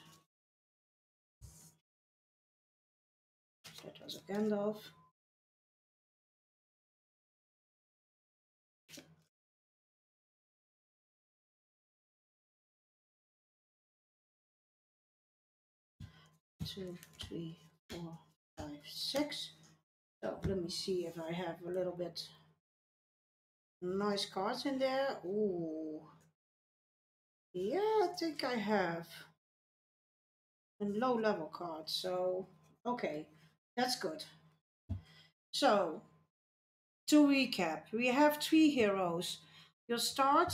That was a Gandalf. Two, three, four, five, six. So let me see if I have a little bit Nice cards in there. Ooh. Yeah, I think I have. And low level cards. So, okay. That's good. So, to recap, we have three heroes. You'll start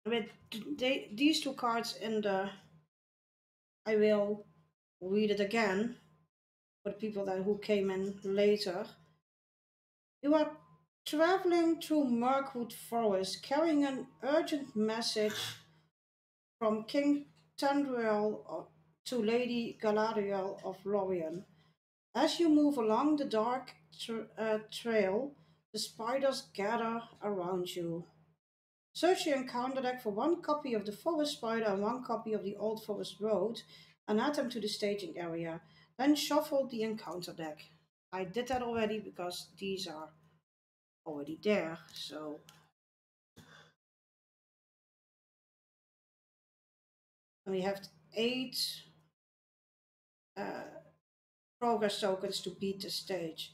with these two cards in the. I will read it again for the people that who came in later. You are traveling through Mirkwood Forest carrying an urgent message from King Tandriel to Lady Galadriel of Lorien. As you move along the dark trail, the spiders gather around you. Search your encounter deck for one copy of the Forest Spider and one copy of the Old Forest Road and add them to the staging area. Then shuffle the encounter deck. I did that already because these are already there. So we have 8 uh, progress tokens to beat the stage.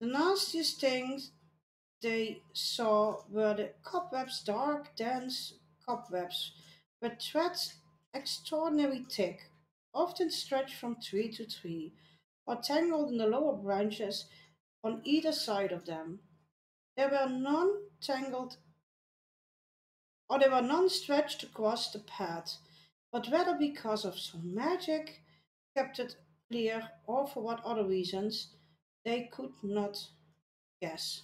The nastiest things they saw were the cobwebs, dark, dense cobwebs, with threads extraordinarily thick, often stretched from tree to tree, or tangled in the lower branches on either side of them. There were none tangled, or there were none stretched across the path, but whether because of some magic kept it clear or for what other reasons, they could not guess.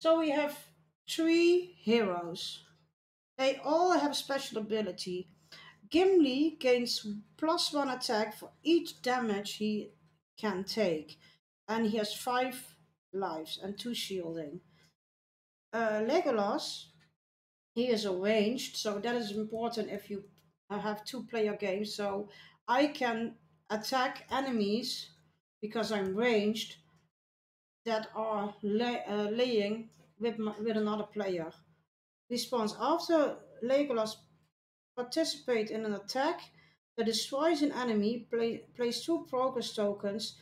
So we have 3 heroes. They all have special ability. Gimli gains +1 attack for each damage he can take, and he has 5 lives and 2 shielding. Legolas, he is ranged, so that is important if you have 2-player games. So I can attack enemies because I'm ranged that are laying with another player. Response: after Legolas participate in an attack that destroys an enemy, place 2 progress tokens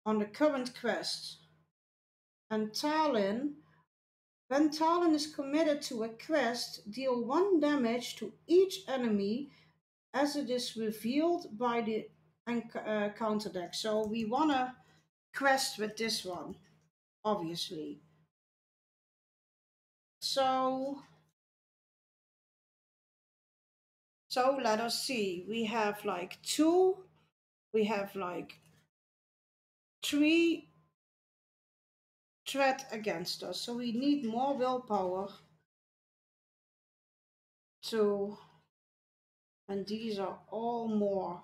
on the current quest. And Talon, when Talon is committed to a quest, deal 1 damage to each enemy as it is revealed by the counter deck. So we want to quest with this one, obviously. So let us see. We have like 2, we have like 3 threat against us. So we need more willpower to, and these are all more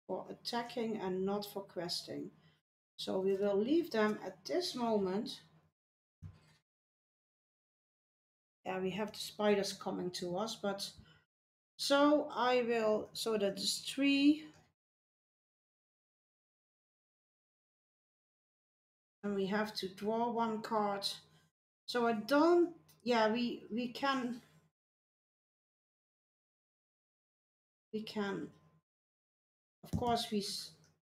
for attacking and not for questing. So we will leave them at this moment. Yeah, we have the spiders coming to us, but so I will, so that is 3. And we have to draw 1 card. So I don't, yeah, we can, of course, we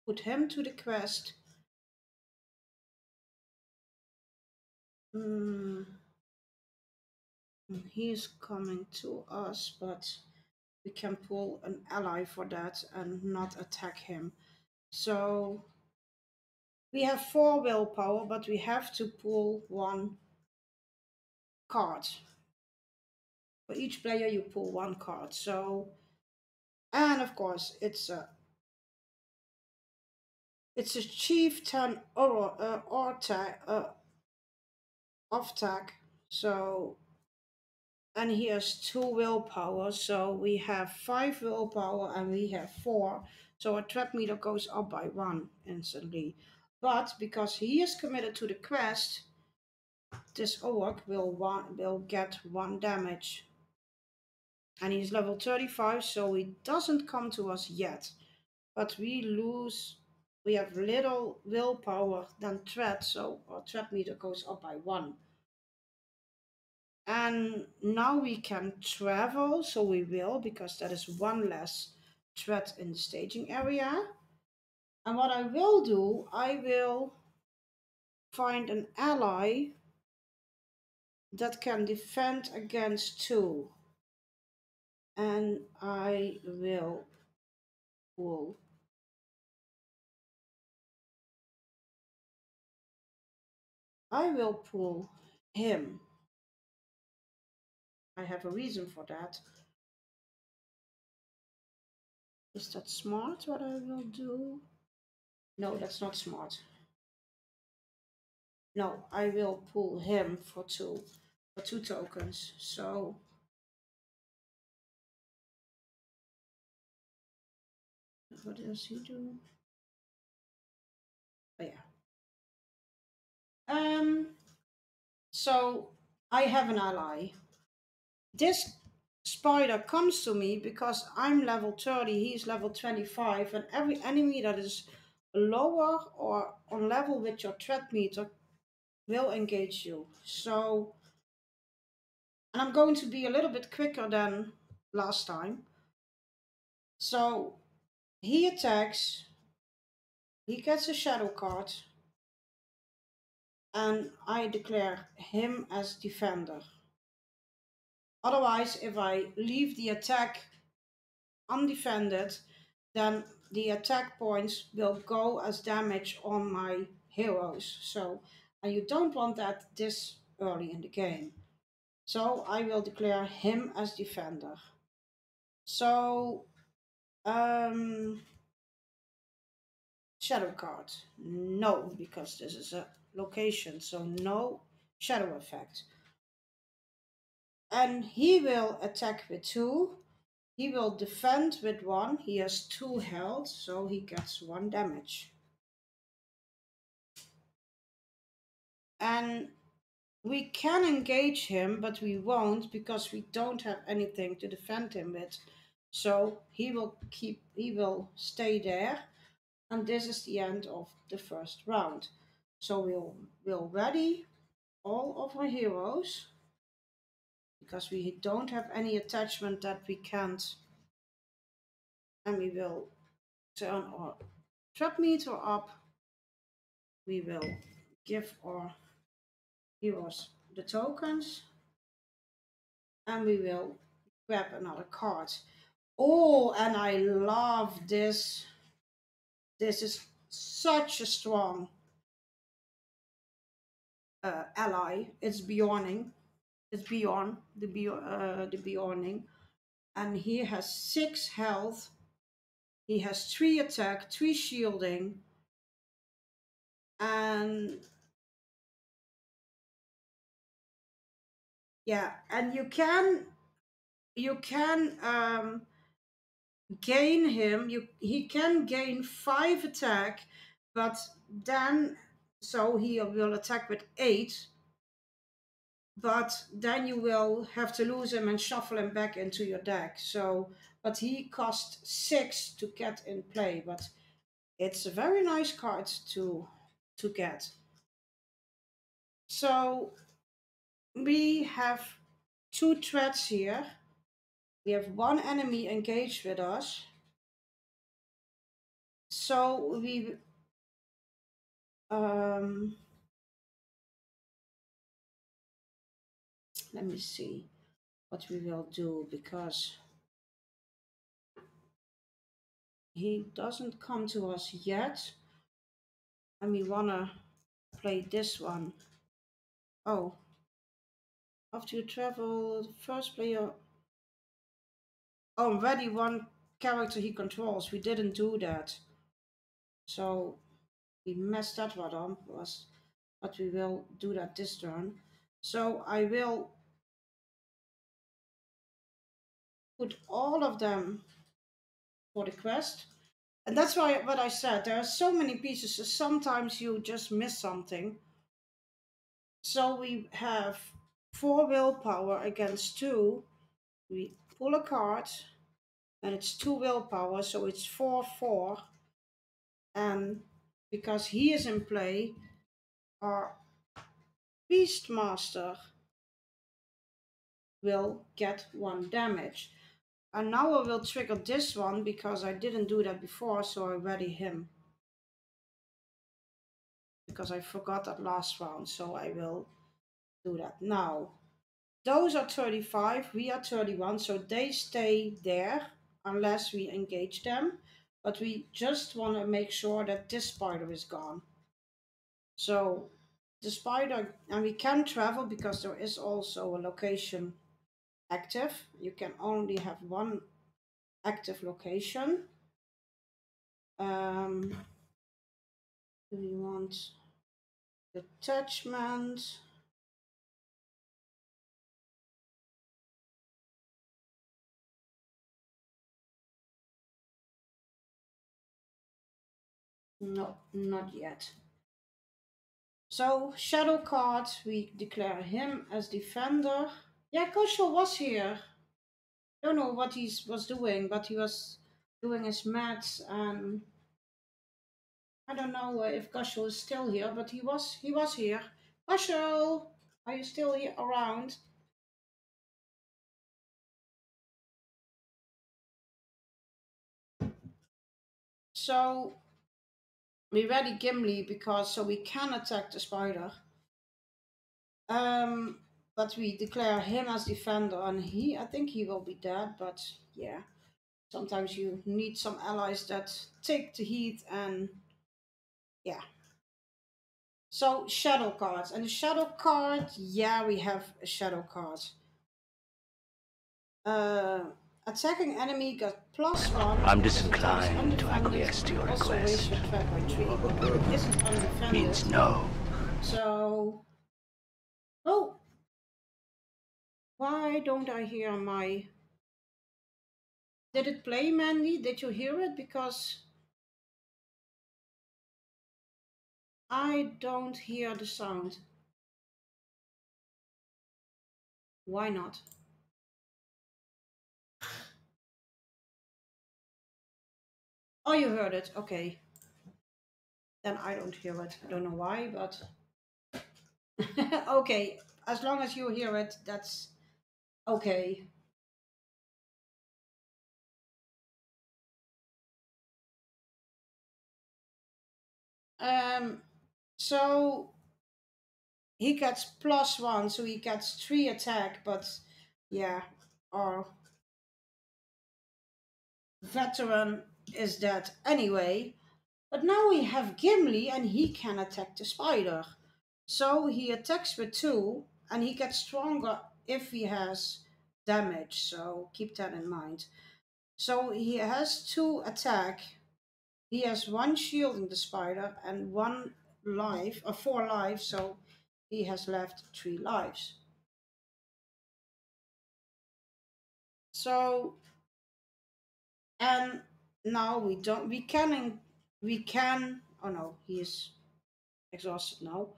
put him to the quest. He's coming to us, but we can pull an ally for that and not attack him. So we have 4 willpower, but we have to pull 1 card. For each player, you pull 1 card. So, and of course, it's a chieftain or off tag. So, and he has 2 willpower. So we have 5 willpower and we have 4. So our trap meter goes up by 1 instantly. But because he is committed to the quest, this orc will get 1 damage. And he's level 35, so he doesn't come to us yet. But we have little willpower than threat, so our threat meter goes up by 1. And now we can travel, so we will, because that is 1 less threat in the staging area. And what I will do, I will find an ally that can defend against 2. And I will pull him. I have a reason for that. Is that smart what I will do? No, that's not smart. No, I will pull him for 2 tokens. So what does he do? Oh yeah. So I have an ally. This spider comes to me because I'm level 30, he's level 25, and every enemy that is lower or on level with your threat meter will engage you. So, and I'm going to be a little bit quicker than last time. So he attacks, he gets a shadow card, and I declare him as defender. Otherwise, if I leave the attack undefended, then the attack points will go as damage on my heroes. So, and you don't want that this early in the game. So I will declare him as defender. So, shadow card. No, because this is a location, so no shadow effect. And he will attack with 2. He will defend with 1. He has 2 health, so he gets 1 damage. And we can engage him, but we won't because we don't have anything to defend him with. So he will stay there, and this is the end of the first round. So we'll ready all of our heroes because we don't have any attachment that we can't, and we will turn our trap meter up. We will give our heroes the tokens, and we will grab another card. Oh, and I love this. This is such a strong ally. It's Bjorning. It's Bjorn, the Bjorning. And he has 6 health. He has 3 attack, 3 shielding. And yeah, and you can gain him. He can gain 5 attack, but then so he will attack with 8, but then you will have to lose him and shuffle him back into your deck. So, but he cost 6 to get in play, but it's a very nice card to get. So we have 2 threats here. We have 1 enemy engaged with us. So we let me see what we will do, because he doesn't come to us yet, and we wanna play this one. Oh, after you travel, the first player. Oh, already 1 character he controls. We didn't do that, so we messed that one up. But we will do that this turn. So I will put all of them for the quest. And that's why what I said, there are so many pieces, so sometimes you just miss something. So we have 4 willpower against 2. We pull a card, and it's 2 willpower, so it's 4/4. And because he is in play, our Beastmaster will get 1 damage. And now I will trigger this one because I didn't do that before, so I ready him. because I forgot that last round, so I will do that now. Those are 35, we are 31, so they stay there unless we engage them. But we just want to make sure that this spider is gone. So the spider, and we can travel because there is also a location active. You can only have one active location. Do we want attachment? No, not yet. So shadow card, we declare him as defender. Yeah, Koshal was here. Don't know what he was doing, but he was doing his maths, and I don't know if Koshal is still here, but he was here. Koshal, are you still here around? So we ready Gimli because so we can attack the spider. But we declare him as defender, and I think he will be dead. But yeah, sometimes you need some allies that take the heat, and yeah. So shadow cards, and the shadow card, yeah, we have a shadow card. Attacking enemy got +1. I'm disinclined to acquiesce to your request. It isn't undefended. Means no. So, oh, why don't I hear my? Did it play, Mandy? Did you hear it? Because I don't hear the sound. Why not? Oh, you heard it. Okay. Then I don't hear it. I don't know why, but okay. As long as you hear it, that's okay. So he gets +1, so he gets 3 attack, but yeah, our veteran is dead anyway. But now we have Gimli, and he can attack the spider. So he attacks with 2, and he gets stronger if he has damage, so keep that in mind. So he has 2 attack. He has 1 shielding the spider and 1 life, or 4 lives, so he has left 3 lives. So, and now we can, oh no, he is exhausted now.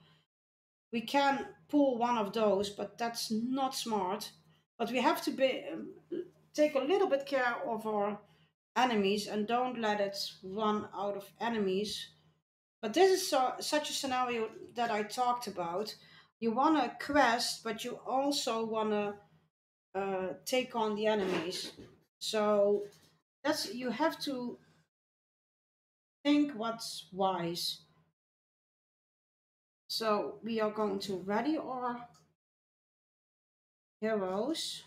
We can pull one of those, but that's not smart. But we have to take a little bit care of our enemies and don't let it run out of enemies. But this is such a scenario that I talked about. You want to quest, but you also want to take on the enemies. So you have to think what's wise. So we are going to ready our heroes.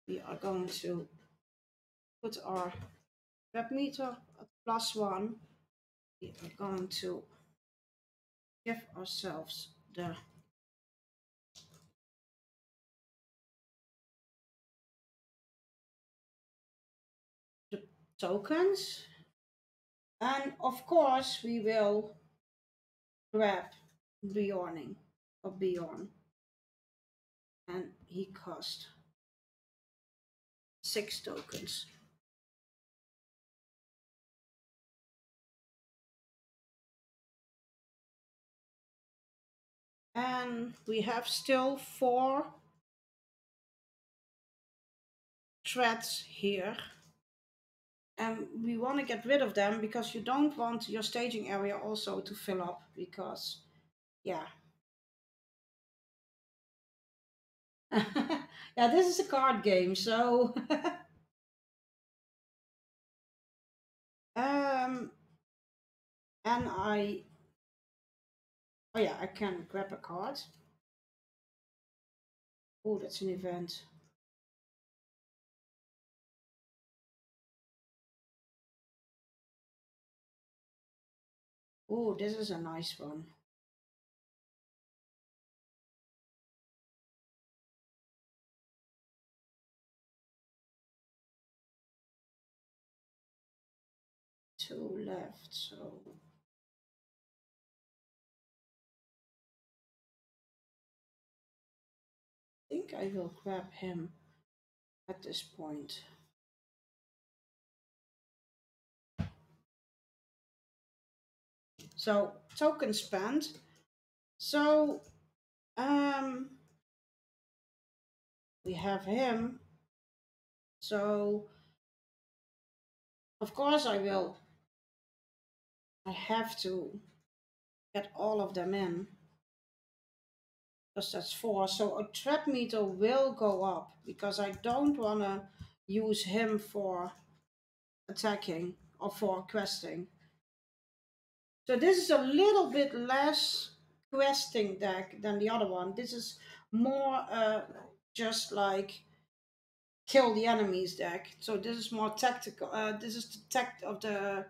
We are going to put our rep meter at +1. We are going to give ourselves the tokens. And of course, we will grab Bjorn. And he cost 6 tokens. And we have still 4 threads here. And we want to get rid of them because you don't want your staging area also to fill up, because yeah. Yeah, this is a card game, so and Oh yeah, I can grab a card. Oh, that's an event. Oh, this is a nice one. Two left, so I think I will grab him at this point. So token spent. So we have him. So of course I will. I have to get all of them in because that's 4. So a threat meter will go up because I don't want to use him for attacking or for questing. So this is a little bit less questing deck than the other one. This is more just like kill the enemies deck. So this is more tactical. This is the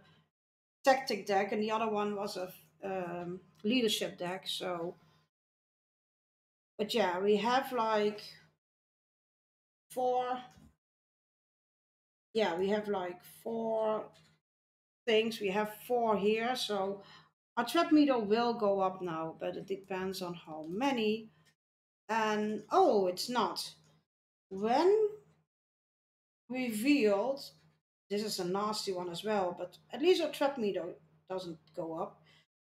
tactic deck, and the other one was a leadership deck. So, but yeah, we have like 4. Yeah, we have like 4 things. We have 4 here, so our trap meter will go up now, but it depends on how many. And oh, it's not. When revealed, this is a nasty one as well, but at least our trap meter doesn't go up.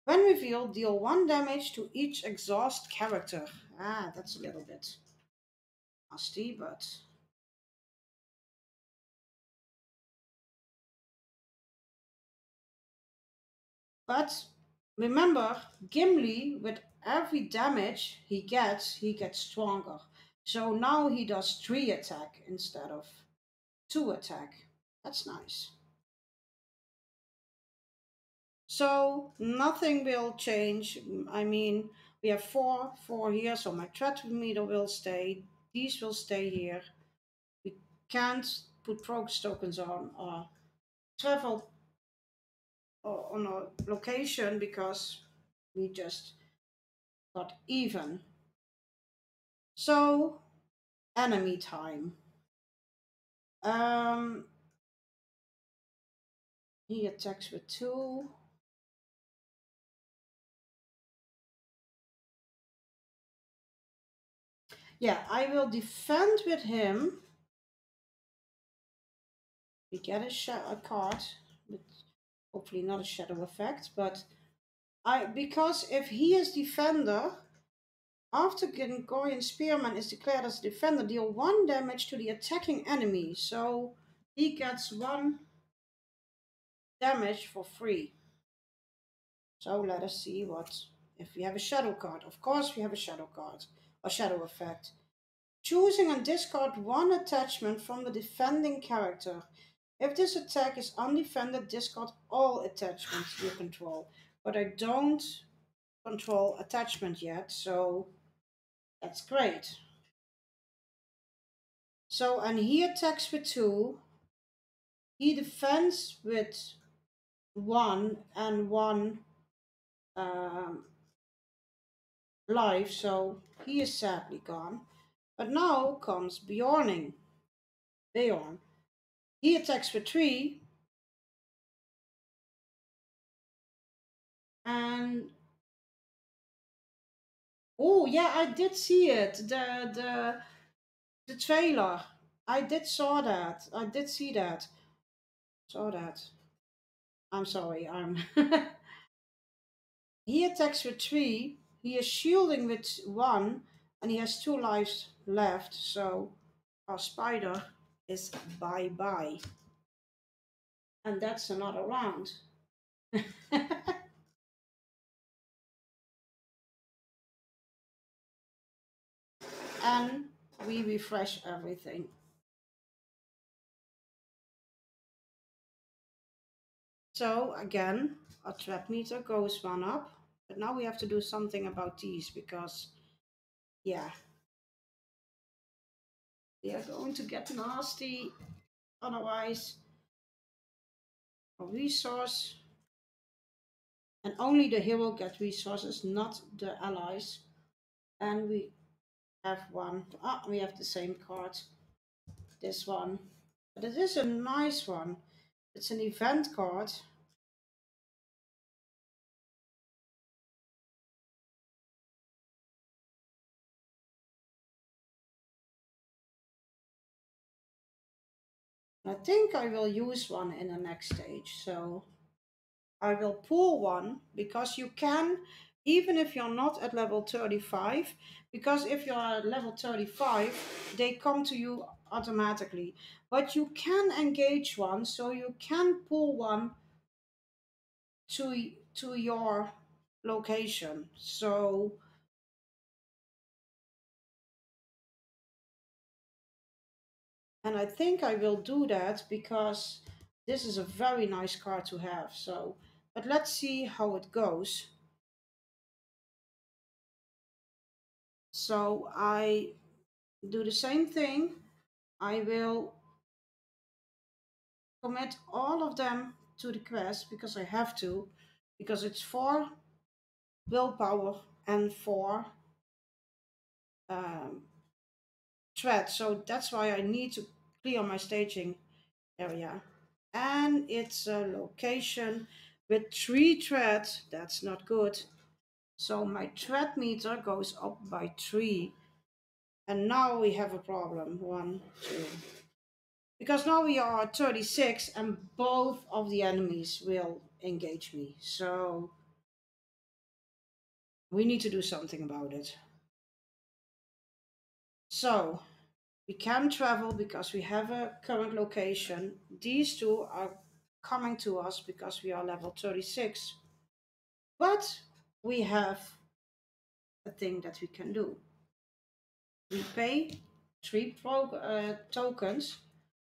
When revealed, deal 1 damage to each exhaust character. Ah, that's a little bit nasty, but remember, Gimli, with every damage he gets stronger. So now he does 3 attack instead of 2 attack. That's nice. So nothing will change. I mean, we have 4 here, so my threat meter will stay. These will stay here. We can't put progress tokens on or travel on a location because we just got even. So enemy time. Um, he attacks with 2. Yeah, I will defend with him. We get a card, but hopefully not a shadow effect. But because if he is defender, after Gregorian Spearman is declared as defender, deal 1 damage to the attacking enemy. So he gets 1 damage for free. So let us see what if we have a shadow card. Of course we have a shadow card, a shadow effect. Choosing and discard 1 attachment from the defending character. If this attack is undefended, discard all attachments you control. But I don't control attachment yet, so that's great. So, and he attacks with 2. He defends with 1 and 1 life, so he is sadly gone. But now comes Bjorn. He attacks with 3. And oh yeah, I did see it. The trailer. I did saw that. I did see that. Saw that. I'm sorry. I'm He attacks with 3. He is shielding with 1, and he has 2 lives left. So our spider is bye bye. And that's another round. And we refresh everything. So again, our trap meter goes 1 up. But now we have to do something about these because, yeah, they are going to get nasty. Otherwise, a resource, and only the hero gets resources, not the allies. And we have one. Ah, we have the same card. This one, but it is a nice one. It's an event card. I think I will use one in the next stage. So I will pull one because you can, even if you're not at level 35, because if you're at level 35, they come to you automatically. But you can engage one, so you can pull one to your location. So and I think I will do that because this is a very nice card to have. So, but let's see how it goes. So I do the same thing. I will commit all of them to the quest because I have to, because it's 4 willpower and 4 um, threat. So that's why I need to clear my staging area. And it's a location with 3 threat. That's not good. So my threat meter goes up by 3. And now we have a problem. 1, 2. Because now we are at 36 and both of the enemies will engage me. So we need to do something about it. So we can travel because we have a current location. These two are coming to us because we are level 36. But we have a thing that we can do. We pay 3 tokens.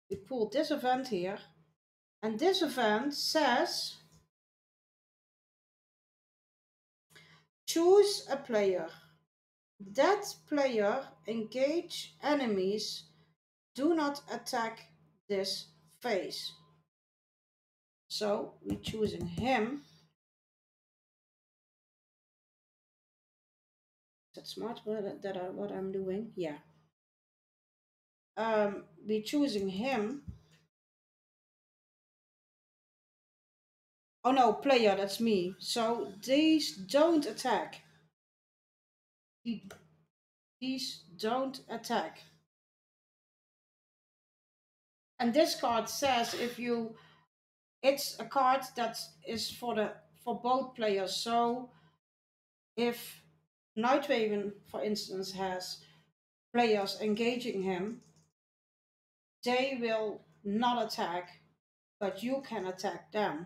We pull this event here. And this event says choose a player. That player engage enemies. Do not attack this phase. So we're choosing him. That's smart what I'm doing. Yeah. We're choosing him. Oh no, player, that's me. So these don't attack. These don't attack. And this card says if you, it's a card that is for both players. So if Night Raven, for instance, has players engaging him, they will not attack, but you can attack them.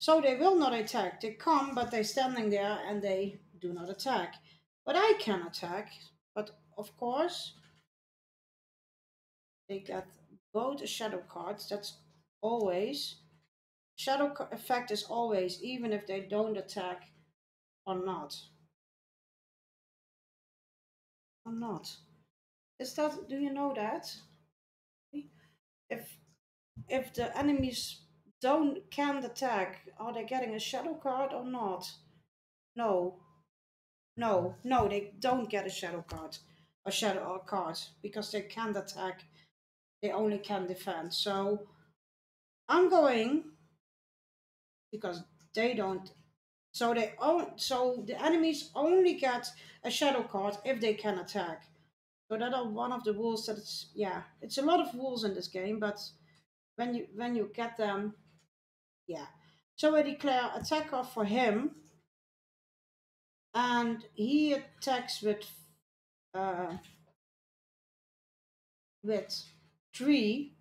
So they will not attack. They come, but they're standing there and they do not attack. But I can attack. But of course, they get both a shadow card. That's always. Shadow effect is always, even if they don't attack or not. Or not. Is that, do you know that? If the enemies can't attack, are they getting a shadow card or not? No. No, they don't get a shadow card. A shadow card because they can't attack. They only can defend. So I'm going because they don't. So so the enemies only get a shadow card if they can attack. So that are one of the rules that it's a lot of rules in this game, but when you get them, yeah. So I declare attacker for him, and he attacks uh, with 3.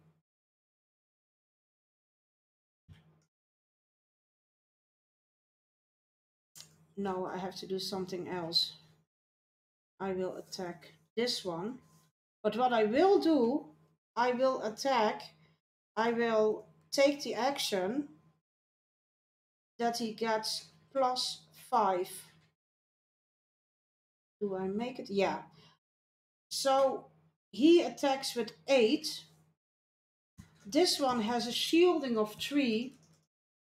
No, I have to do something else. I will attack this one. But what I will do, I will attack, I will take the action that he gets +5. Do I make it? Yeah. So he attacks with 8. This one has a shielding of 3,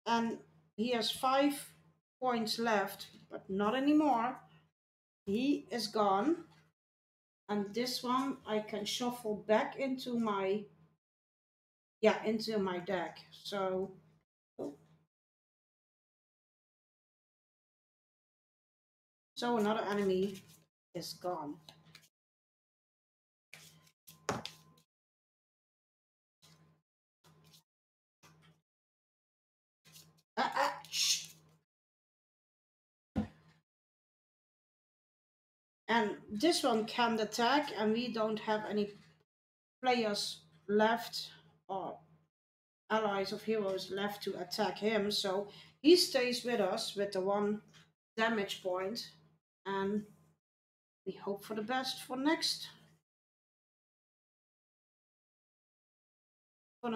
and he has 5 points left, but not anymore. He is gone. And this one I can shuffle back into my deck. So another enemy is gone. Shh. And this one can't attack, and we don't have any players left or allies of heroes left to attack him, so he stays with us with the 1 damage point, and we hope for the best for the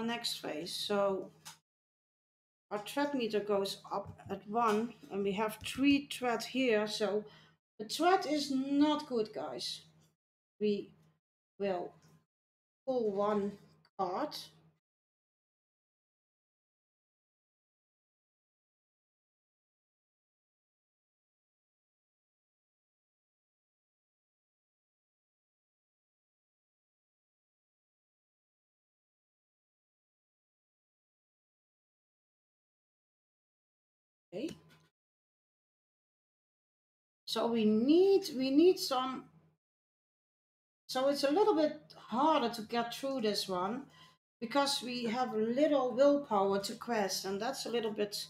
next phase. So our threat meter goes up at 1, and we have 3 threat here, so the threat is not good, guys. We will pull 1 card. Okay. So we need some. So it's a little bit harder to get through this one because we have little willpower to quest, and that's a little bit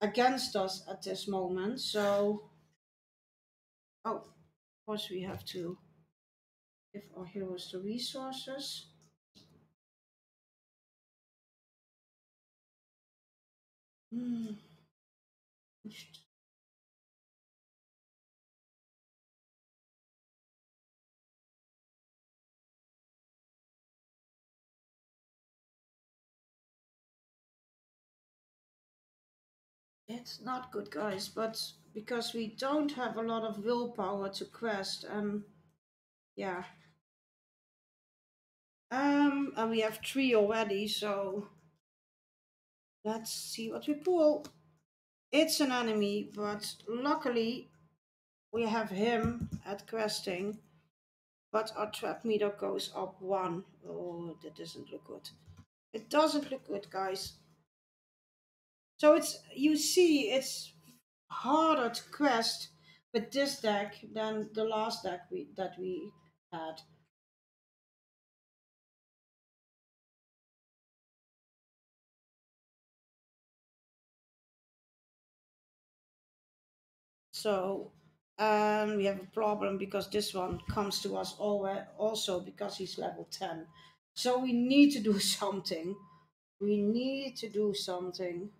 against us at this moment. So, oh, of course we have to give our heroes the resources. It's not good, guys, but because we don't have a lot of willpower to quest, yeah. And we have 3 already, so let's see what we pull. It's an enemy, but luckily we have him at questing, but our trap meter goes up 1. Oh, that doesn't look good. It doesn't look good, guys. So you see, it's harder to quest with this deck than the last deck that we had. So we have a problem because this one comes to us also because he's level 10. So we need to do something. We need to do something.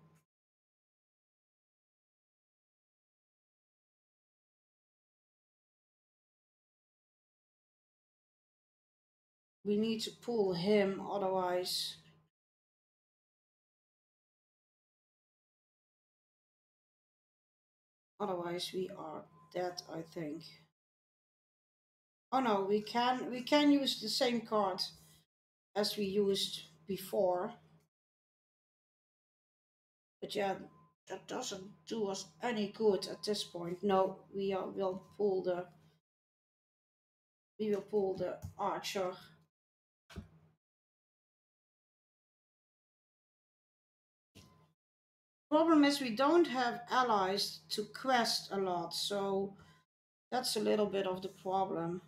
We need to pull him, otherwise we are dead, I think. Oh no, we can use the same card as we used before. But yeah, that doesn't do us any good at this point. No, we will pull the archer. Problem is we don't have allies to quest a lot, so that's a little bit of the problem.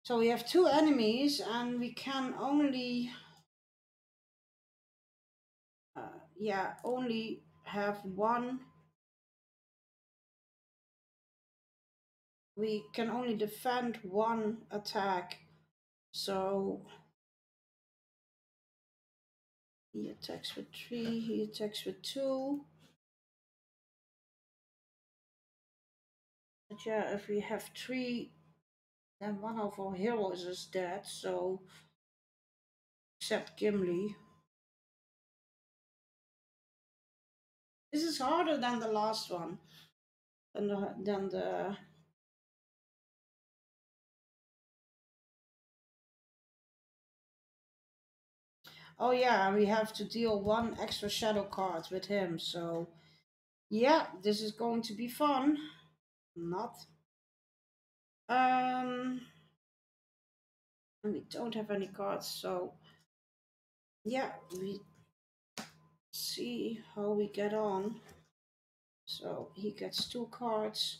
So we have 2 enemies and we can only only have 1. We can only defend 1 attack. So he attacks with 3, he attacks with 2. But yeah, if we have 3, then one of our heroes is dead, so except Gimli. This is harder than the last one. Than the Oh yeah, we have to deal 1 extra shadow card with him, so yeah, this is going to be fun. Not. And we don't have any cards, so yeah, we see how we get on. So he gets 2 cards.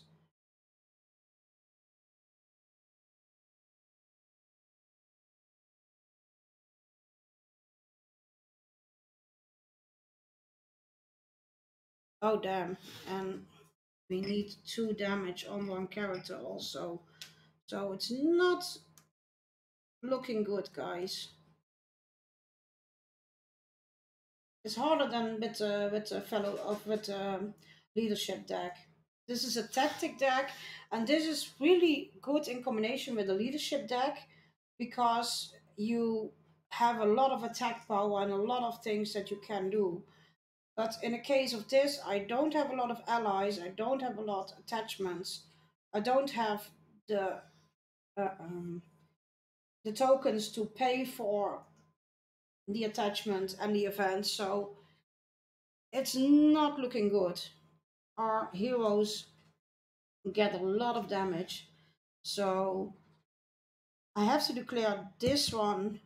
Oh damn, and we need 2 damage on 1 character also. So it's not looking good, guys. It's harder than with leadership deck. This is a tactic deck, and this is really good in combination with the leadership deck because you have a lot of attack power and a lot of things that you can do. But in the case of this, I don't have a lot of allies. I don't have a lot of attachments. I don't have the uh, um, the tokens to pay for the attachment and the events. So it's not looking good. Our heroes get a lot of damage. So I have to declare this one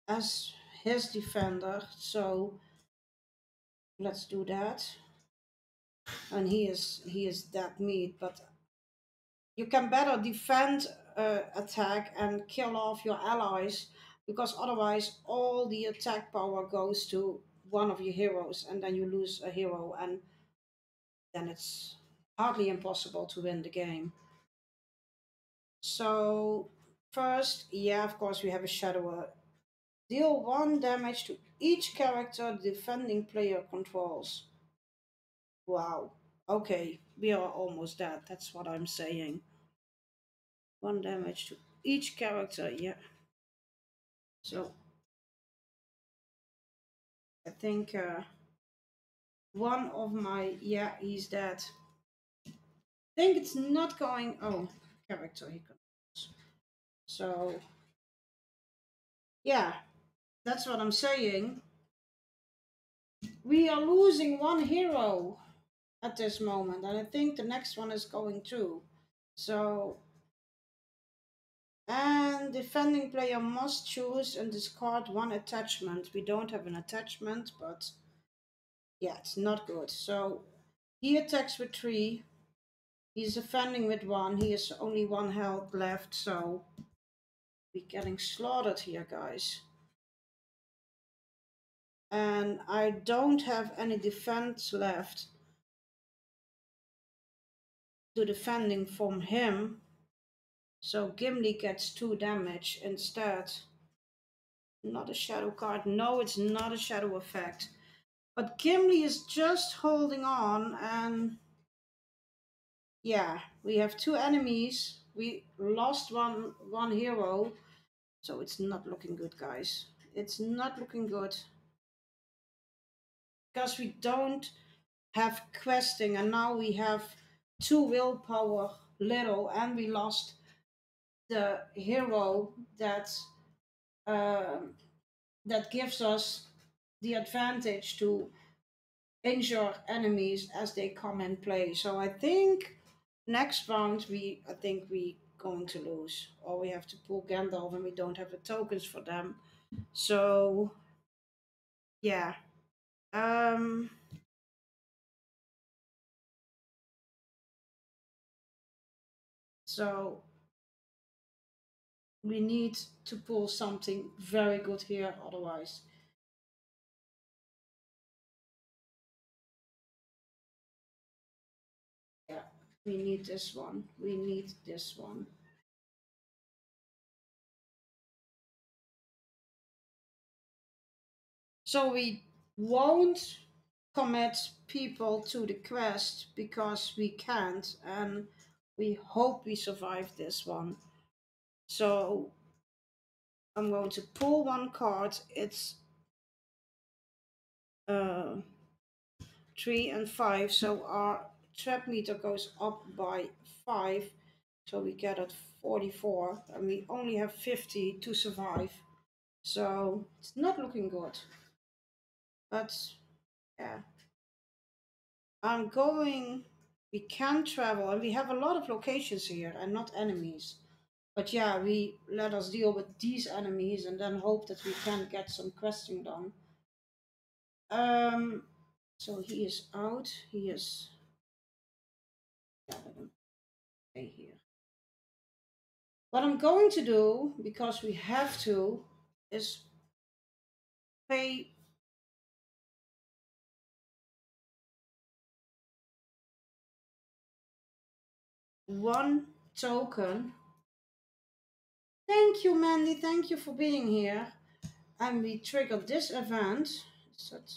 as his defender. So let's do that. And he is dead meat, but you can better defend attack and kill off your allies because otherwise all the attack power goes to one of your heroes and then you lose a hero and then it's hardly impossible to win the game. So first, yeah, of course we have a shadower. Deal 1 damage to each character the defending player controls. Wow. Okay, we are almost dead. That's what I'm saying. 1 damage to each character, yeah. So I think one of my, yeah, he's dead. I think it's not going, oh, character he controls. So yeah, that's what I'm saying. We are losing 1 hero at this moment, and I think the next one is going too. So, and defending player must choose and discard 1 attachment. We don't have an attachment, but yeah, it's not good. So he attacks with 3. He's defending with 1. He has only 1 health left, so we're getting slaughtered here, guys. And I don't have any defense left to defending from him. So Gimli gets 2 damage instead. Not a shadow card. No, it's not a shadow effect. But Gimli is just holding on, and yeah, we have 2 enemies. We lost one hero, so it's not looking good, guys. It's not looking good because we don't have questing, and now we have 2 willpower little, and we lost the hero um, that gives us the advantage to injure enemies as they come and play. So I think next round I think we going to lose, or we have to pull Gandalf and we don't have the tokens for them. So yeah. Um so we need to pull something very good here, otherwise. Yeah, we need this one. We need this one. So we won't commit people to the quest because we can't, and we hope we survive this one. So I'm going to pull one card. It's 3 and 5, so our trap meter goes up by 5, so we get at 44, and we only have 50 to survive. So it's not looking good. But yeah, we can travel, and we have a lot of locations here and not enemies. But yeah, we let us deal with these enemies and then hope that we can get some questing done. So he is out. He is. Yeah, let him stay here. What I'm going to do, because we have to, is pay one token. Thank you, Mandy. Thank you for being here. And we trigger this event. Is that...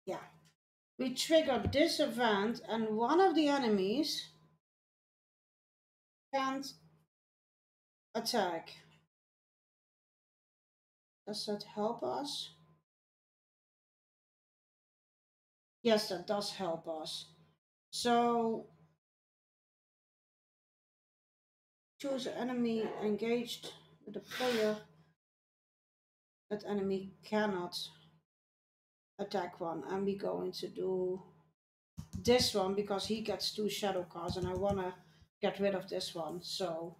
yeah. We trigger this event, and one of the enemies can't attack. Does that help us? Yes, that does help us. So choose an enemy engaged with a player. That enemy cannot attack one, and we're going to do this one because he gets 2 shadow cards, and I want to get rid of this one. So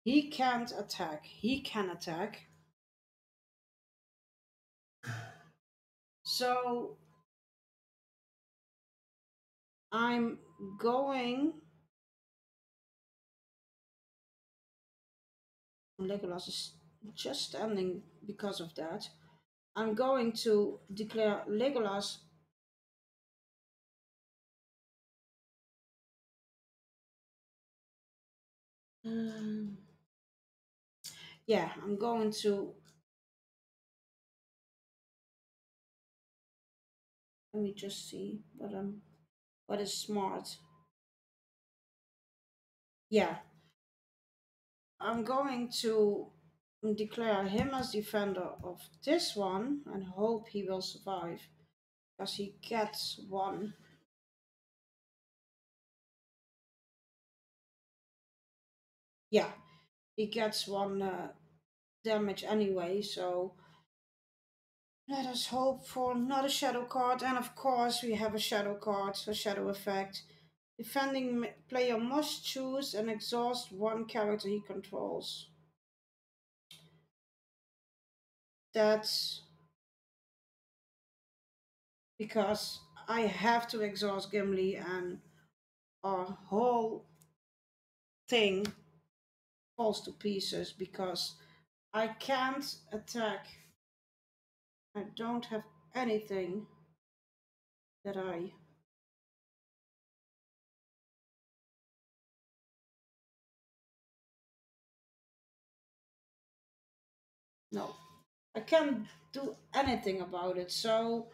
he can't attack. He can attack. So I'm going. Legolas is just standing because of that. I'm going to declare Legolas yeah, I'm going to, let me just see what is smart. Yeah, I'm going to declare him as defender of this one and hope he will survive because he gets one. Yeah, he gets one damage anyway, so let us hope for not a shadow card. And of course we have a shadow card, a shadow effect. Defending player must choose and exhaust one character he controls. That's because I have to exhaust Gimli, and our whole thing falls to pieces because I can't attack. I don't have anything that I... No, I can't do anything about it. So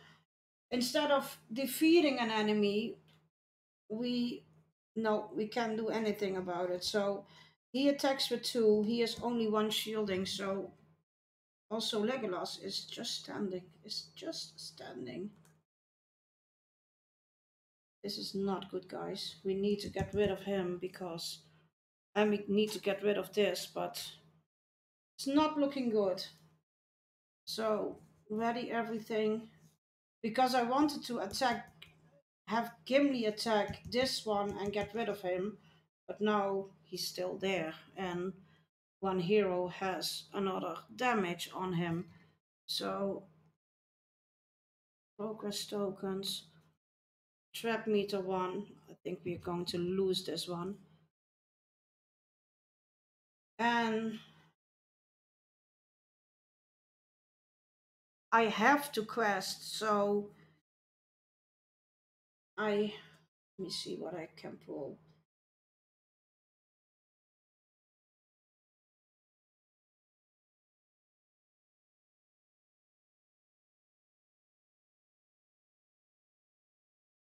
instead of defeating an enemy, we can't do anything about it. So he attacks with 2. He has only 1 shielding. So also Legolas is just standing. This is not good, guys. We need to get rid of him because, and we need to get rid of this, but it's not looking good. So ready everything, because I wanted to have Gimli attack this one and get rid of him, but now he's still there, and one hero has another damage on him. So progress tokens, trap meter 1. I think we're going to lose this one. And I have to quest, so let me see what I can pull.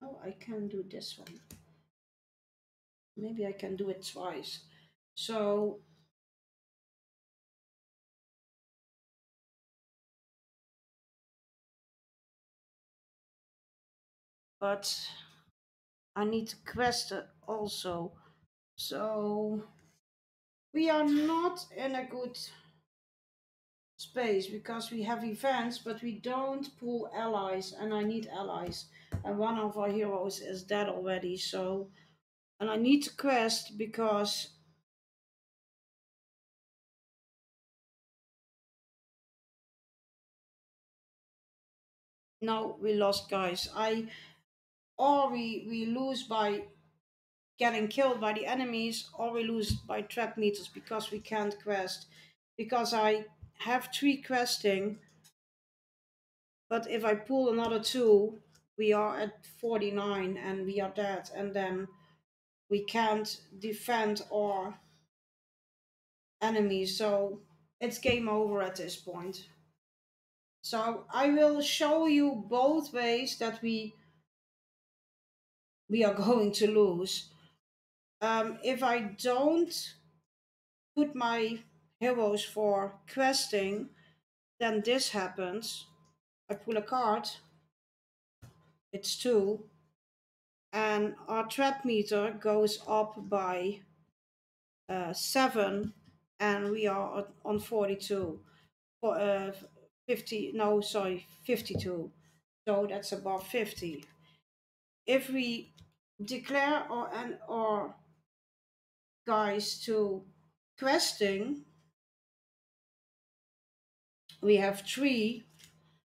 Oh, I can do this one. Maybe I can do it twice. So but I need to quest it also. So we are not in a good space because we have events, but we don't pull allies, and I need allies. And one of our heroes is dead already, so and I need to quest because no, we lost, guys. Or we lose by getting killed by the enemies, or we lose by trap meters because we can't quest. Because I have 3 questing, but if I pull another 2, we are at 49 and we are dead, and then we can't defend our enemies, so it's game over at this point. So I will show you both ways that we are going to lose. If I don't put my heroes for questing, then this happens. I pull a card, it's 2, and our trap meter goes up by 7, and we are on 42. For 50, no, sorry, 52. So that's above 50. If we declare our guys to questing, we have 3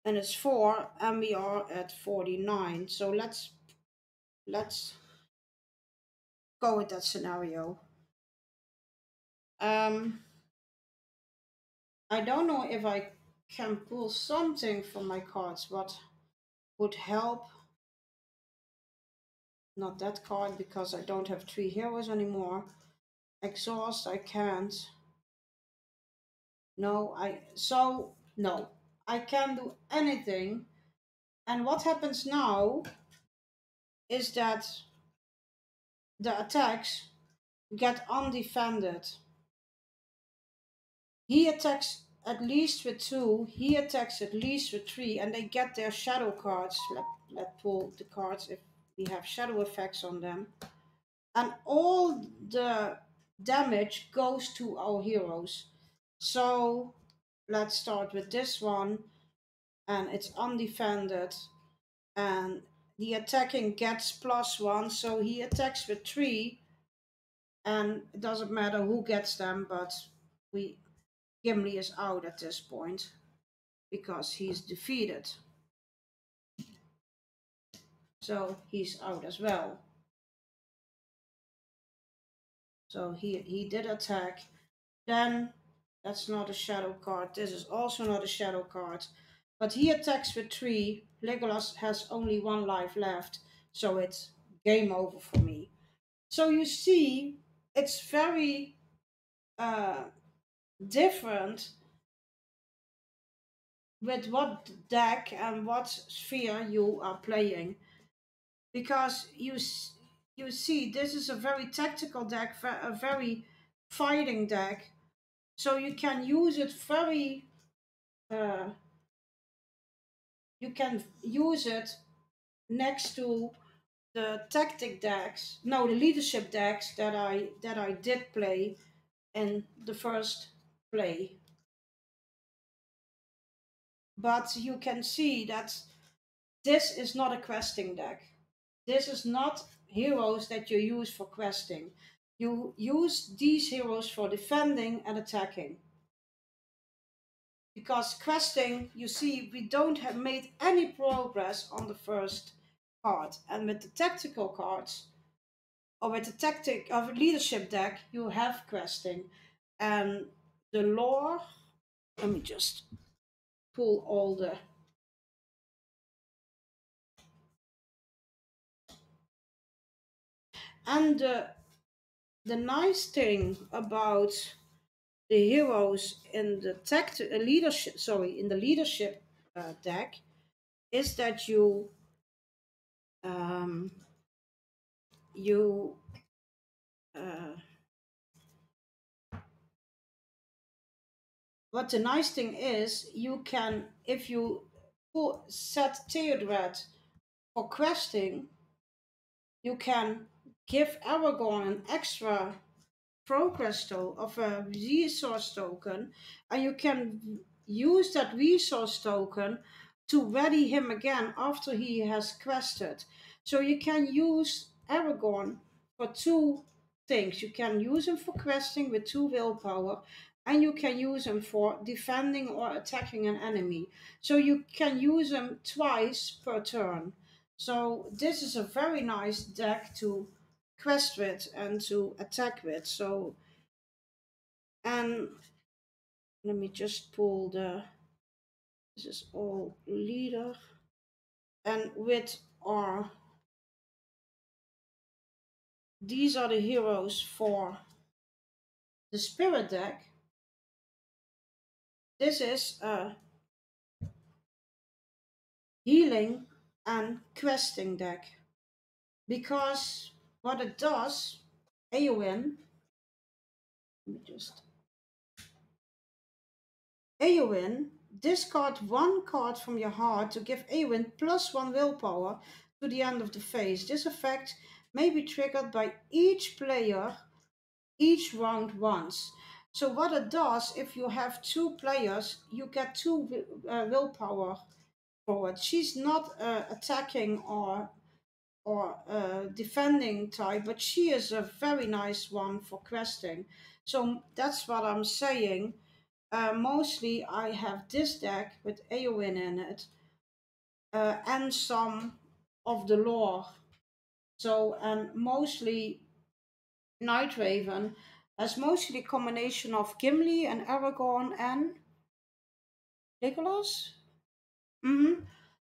and it's 4 and we are at 49. So let's go with that scenario. I don't know if I can pull something from my cards what would help. Not that card because I don't have 3 heroes anymore. Exhaust, I can't. No, no, I can't do anything. And what happens now is that the attacks get undefended. He attacks at least with 2, he attacks at least with 3, and they get their shadow cards. Let's pull the cards if we have shadow effects on them. And all the damage goes to our heroes. So let's start with this one, and it's undefended, and the attacking gets +1, so he attacks with 3, and it doesn't matter who gets them, but Gimli is out at this point because he's defeated. So he's out as well. So he did attack. Then that's not a shadow card. This is also not a shadow card. But he attacks with 3. Legolas has only 1 life left. So it's game over for me. So you see, it's very different with what deck and what sphere you are playing. Because you see, this is a very tactical deck, a very fighting deck. So you can use it very you can use it next to the tactic decks, no, the leadership decks that I did play in the first play. But you can see that this is not a questing deck. This is not heroes that you use for questing. You use these heroes for defending and attacking. Because questing, you see, we don't have made any progress on the first card. And with the tactical cards, or with the tactic of leadership deck, you have questing. And the lore, let me just pull all the And the nice thing about the heroes in the leadership, sorry, in the leadership deck is that um, you uh, what the nice thing is, you can, if you set Theodred for questing, you can give Aragorn an extra progress of a resource token, and you can use that resource token to ready him again after he has quested. So you can use Aragorn for two things. You can use him for questing with 2 willpower, and you can use him for defending or attacking an enemy. So you can use him twice per turn. So this is a very nice deck to quest with and to attack with. So, and let me just pull this is all leader, and with our, these are the heroes for the spirit deck. This is a healing and questing deck, because what it does, Eowyn, let me just, Eowyn, discard 1 card from your heart to give Eowyn +1 willpower to the end of the phase. This effect may be triggered by each player each round once. So what it does, if you have 2 players, you get 2 willpower forward. She's not attacking or defending type, but she is a very nice one for questing. So that's what I'm saying. Mostly I have this deck with Eowyn in it, and some of the lore. So, and mostly Night Raven has mostly a combination of Gimli and Aragorn and Legolas.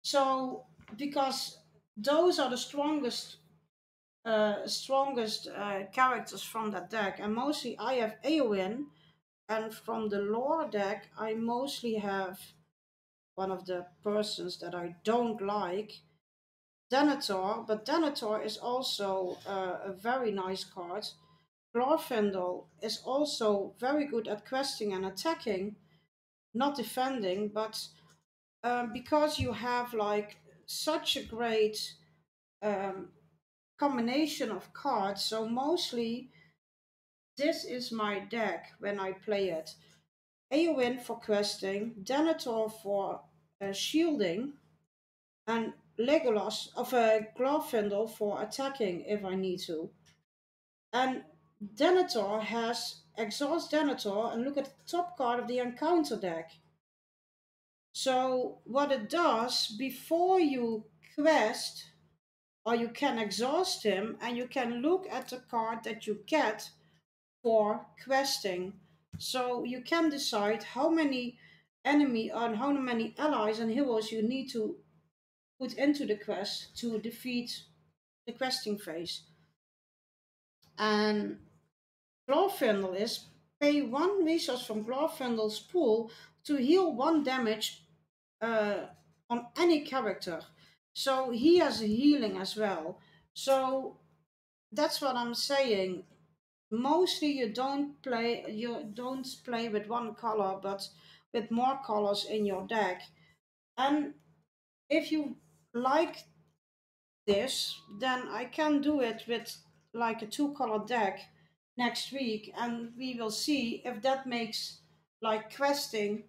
So, because those are the strongest characters from that deck, and mostly I have Eowyn, and from the lore deck I mostly have one of the persons that I don't like, Denethor, but Denethor is also a very nice card. Glorfindel is also very good at questing and attacking, not defending, but because you have like such a great um, combination of cards, so mostly this is my deck when I play it. Eowyn for questing, Denethor for shielding, and Legolas of a Glorfindel for attacking if I need to. And Denethor has Exhaust Denethor, and look at the top card of the encounter deck. So what it does, before you quest, or you can exhaust him, and you can look at the card that you get for questing. So you can decide how many enemy and how many allies and heroes you need to put into the quest to defeat the questing phase. And Glorfindel is pay 1 resource from Glorfindel's pool to heal 1 damage on any character. So he has a healing as well. So that's what I'm saying. Mostly you don't play with 1 color, but with more colors in your deck. And if you like this, then I can do it with like a 2-color deck next week, and we will see if that makes like questing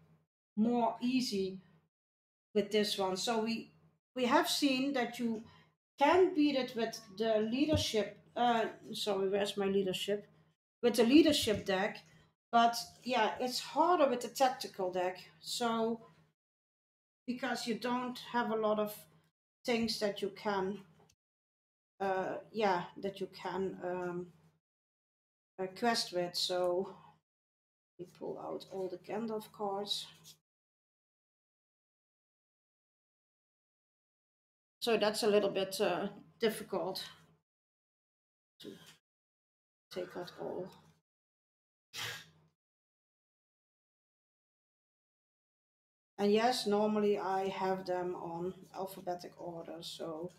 more easy with this one. So we have seen that you can beat it with the leadership. Sorry, where's my leadership? With the leadership deck, but yeah, it's harder with the tactical deck. So because you don't have a lot of things that you can quest with. So we pull out all the Gandalf cards. So that's a little bit difficult. to take that all. And yes, normally I have them on alphabetic order, so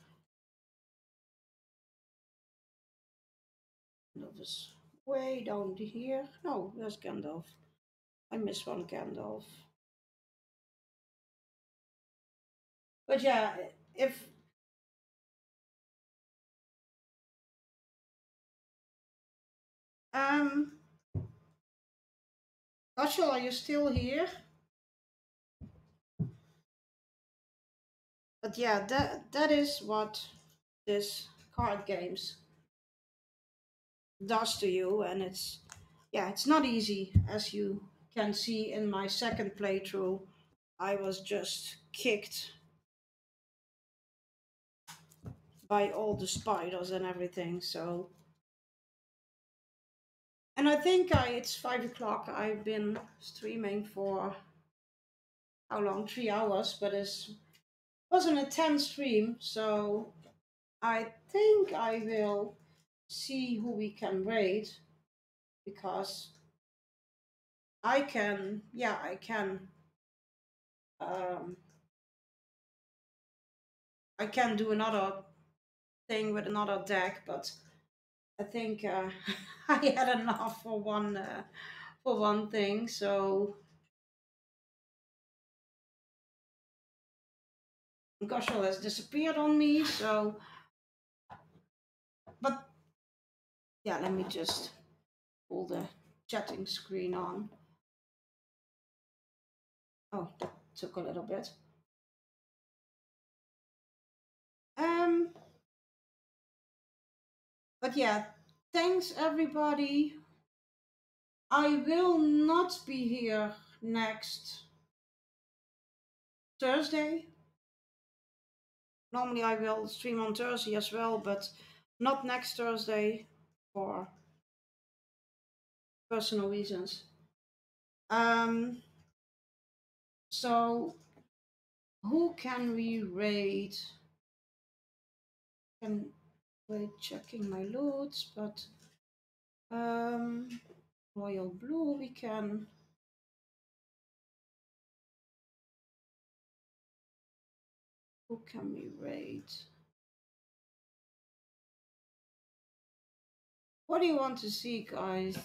Gandalf is way down here. No, where's Gandalf? I missed one Gandalf. But yeah, if Rachel, are you still here? But yeah, that is what this card games does to you, and it's not easy, as you can see in my second playthrough. I was just kicked by all the spiders and everything. So, and I think it's 5 o'clock. I've been streaming for how long? 3 hours, but it was an intense stream. So I think I will see who we can raid, because I can, um, I can do another thing with another deck, but I think I had enough for one thing. So Goshel has disappeared on me. So, but yeah, let me just pull the chatting screen on. Oh, that took a little bit. But yeah, thanks everybody. I will not be here next Thursday. Normally I will stream on Thursday as well, but not next Thursday for personal reasons. So who can we raid? Can wait checking my loot, but royal blue we can. Who can we raid? What do you want to see, guys?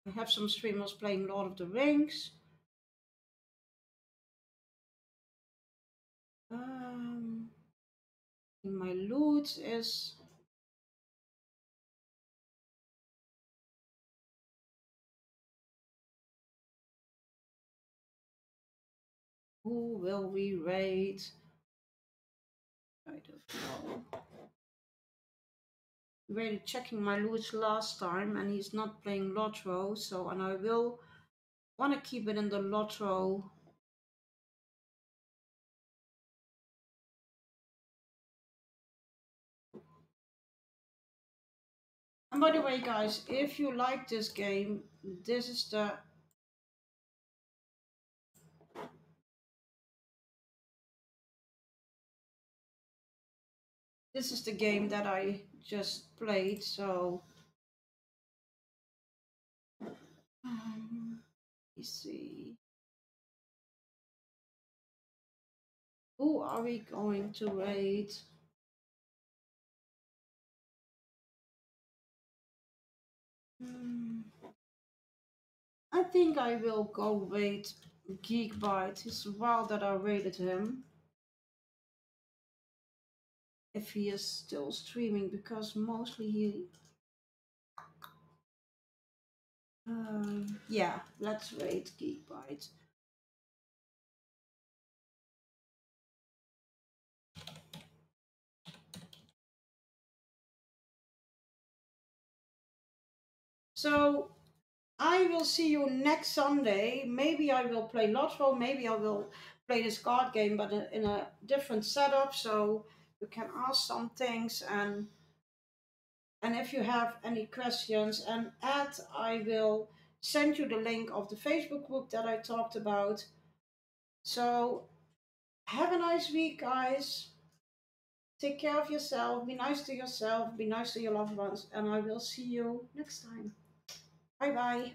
I have some streamers playing Lord of the Rings. My loot is who will we raid? I don't know. We raided checking my loot last time, and he's not playing Lotro, so and I will want to keep it in the Lotro. And by the way, guys, if you like this game, this is the game that I just played. So let's see, who are we going to raid? I think I will go raid Geekbite. It's a while that I raided him. If he is still streaming, because mostly he. Yeah, let's raid Geekbite. So I will see you next Sunday. Maybe I will play Lotro. Maybe I will play this card game, but in a different setup. So you can ask some things, and if you have any questions, and I will send you the link of the Facebook group that I talked about. So have a nice week, guys. Take care of yourself. Be nice to yourself. Be nice to your loved ones. And I will see you next time. Bye bye.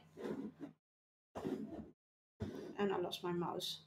And I lost my mouse.